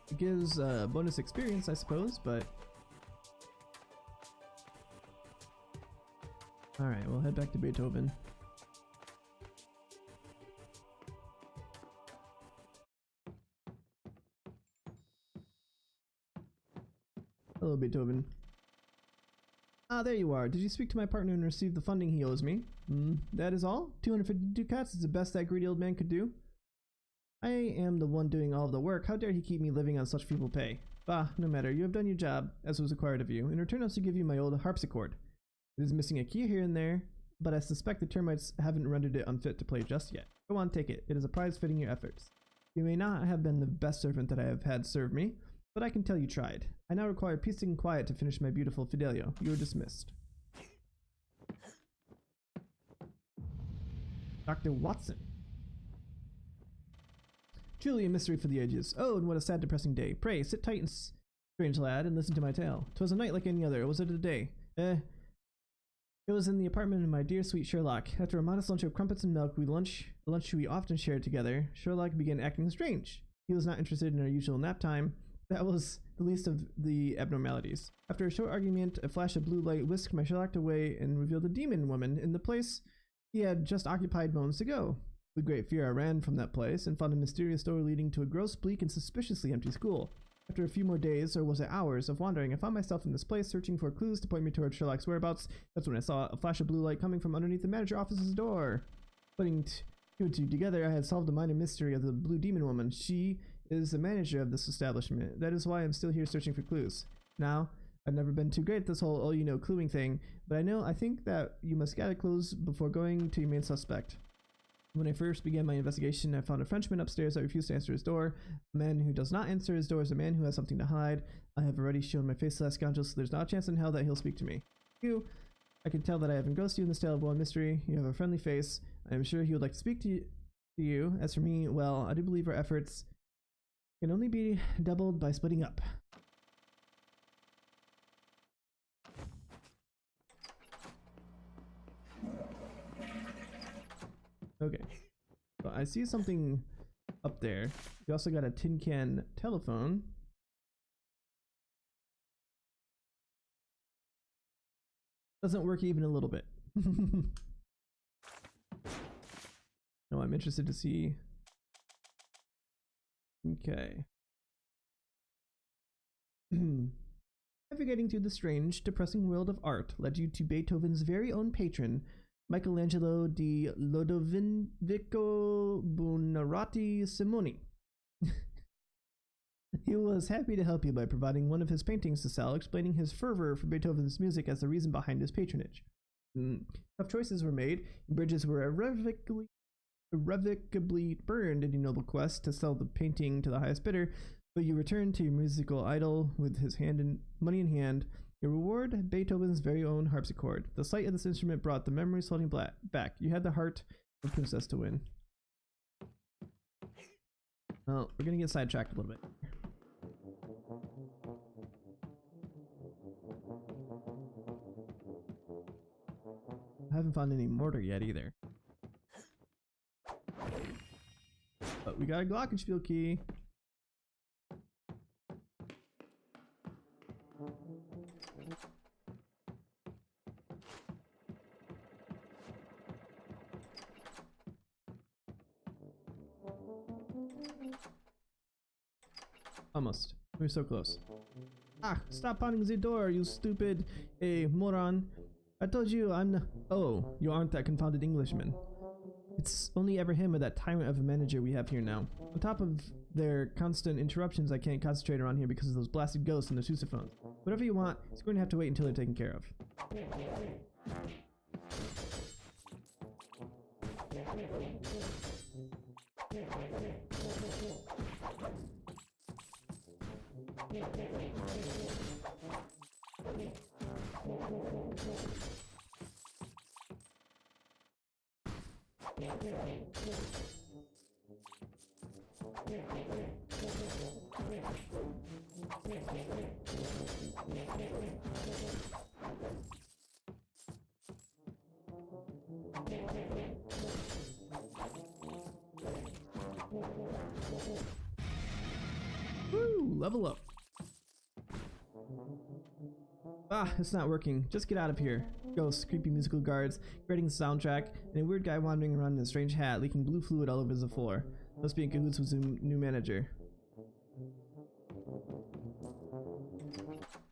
It gives bonus experience, I suppose, but... Alright, we'll head back to Beethoven. Hello, Beethoven. Ah, there you are. Did you speak to my partner and receive the funding he owes me? That is all? 250 ducats is the best that greedy old man could do? I am the one doing all of the work. How dare he keep me living on such feeble pay? Bah, no matter. You have done your job, as was required of you. In return, I shall give you my old harpsichord. It is missing a key here and there, but I suspect the termites haven't rendered it unfit to play just yet. Go on, take it. It is a prize fitting your efforts. You may not have been the best servant that I have had serve me, but I can tell you tried. I now require peace and quiet to finish my beautiful Fidelio. You are dismissed. Dr. Watson. Truly a mystery for the ages. Oh, and what a sad, depressing day. Pray, sit tight and strange lad, and listen to my tale. 'Twas a night like any other, or was it a day? It was in the apartment of my dear sweet Sherlock. After a modest lunch of crumpets and milk, a lunch we often shared together, Sherlock began acting strange. He was not interested in our usual nap time. That was the least of the abnormalities. After a short argument, a flash of blue light whisked my Sherlock away and revealed a demon woman in the place he had just occupied moments ago. With great fear, I ran from that place and found a mysterious door leading to a gross, bleak, and suspiciously empty school. After a few more days, or was it hours, of wandering, I found myself in this place, searching for clues to point me towards Sherlock's whereabouts. That's when I saw a flash of blue light coming from underneath the manager office's door. Putting two and two together, I had solved the minor mystery of the blue demon woman. She is the manager of this establishment. That is why I'm still here searching for clues. Now, I've never been too great at this whole cluing thing, but I think that you must gather clues before going to your main suspect. When I first began my investigation, I found a Frenchman upstairs that refused to answer his door. A man who does not answer his door is a man who has something to hide. I have already shown my face to that scoundrel, so there's not a chance in hell that he'll speak to me. I can tell that I have engrossed you in this tale of one mystery. You have a friendly face. I am sure he would like to speak to you. As for me, well, I do believe our efforts can only be doubled by splitting up. Okay, so I see something up there. We also got a tin can telephone. Doesn't work even a little bit. No, I'm interested to see. Okay. Navigating through the strange, depressing world of art led you to Beethoven's very own patron, Michelangelo di Lodovico Buonarroti Simoni. He was happy to help you by providing one of his paintings to sell, explaining his fervor for Beethoven's music as the reason behind his patronage. Tough choices were made, and bridges were irrevocably burned in your noble quest to sell the painting to the highest bidder, but you returned to your musical idol with his money in hand. Your reward, Beethoven's very own harpsichord. The sight of this instrument brought the memories flooding back. You had the heart of a princess to win. Well, we're gonna get sidetracked a little bit. I haven't found any mortar yet either. But we got a glockenspiel key. Almost. We're so close. Ah, stop pounding the door, you stupid moron. I told you I'm the— Oh, you aren't that confounded Englishman. It's only ever him or that tyrant of a manager we have here now. On top of their constant interruptions, I can't concentrate around here because of those blasted ghosts and the sousaphones. Whatever you want, it's going to have to wait until they're taken care of. Woo! Level up. Ah, it's not working. Just get out of here. Ghosts, creepy musical guards, creating the soundtrack, and a weird guy wandering around in a strange hat, leaking blue fluid all over the floor. Must be in cahoots with the new manager.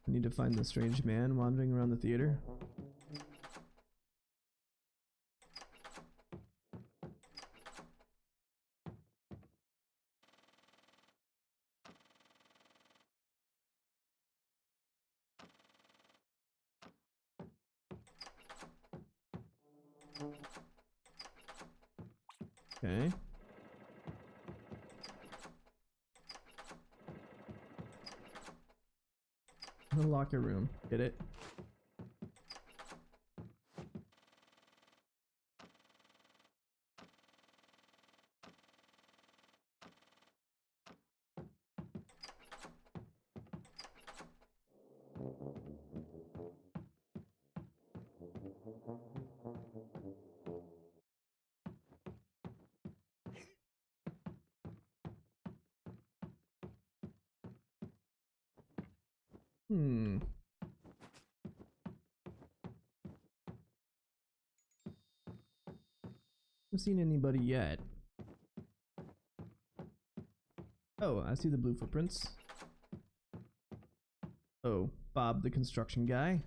I need to find the strange man wandering around the theater. Okay. The locker room. Get it? Haven't seen anybody yet. Oh, I see the blue footprints. Oh, Bob the construction guy.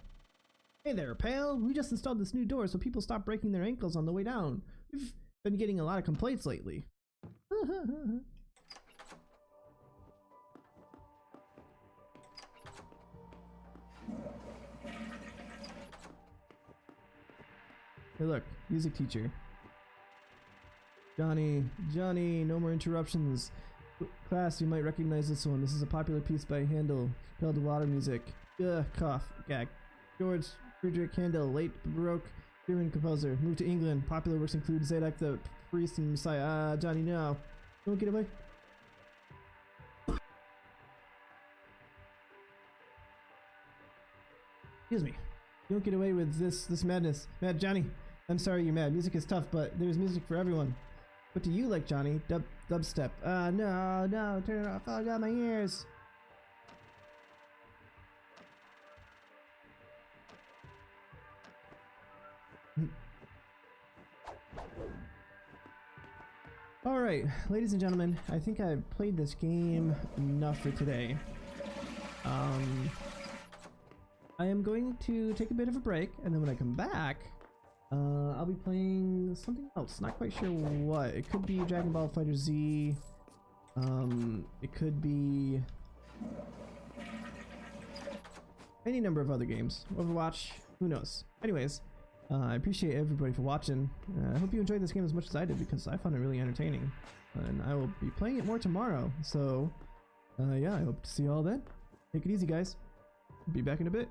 Hey there, pal. We just installed this new door so people stop breaking their ankles on the way down. We've been getting a lot of complaints lately. Hey look, music teacher. Johnny, no more interruptions. Class, you might recognize this one. This is a popular piece by Handel, called Water Music. Cough, gag. George Friedrich Handel, late Baroque German composer. Moved to England. Popular works include Zadok the Priest and Messiah. Johnny, no. Don't get away. Excuse me. You don't get away with this madness. Mad Johnny. I'm sorry you're mad. Music is tough, but there's music for everyone. What do you like, Johnny? Dubstep. No, turn it off. Oh, I got my ears. Alright, ladies and gentlemen, I think I've played this game enough for today. I am going to take a bit of a break, and then when I come back, I'll be playing something else. Not quite sure what. It could be Dragon Ball Fighter Z. It could be any number of other games. Overwatch. Who knows? Anyways, I appreciate everybody for watching. I hope you enjoyed this game as much as I did because I found it really entertaining. And I will be playing it more tomorrow. So, yeah, I hope to see you all then. Take it easy, guys. Be back in a bit.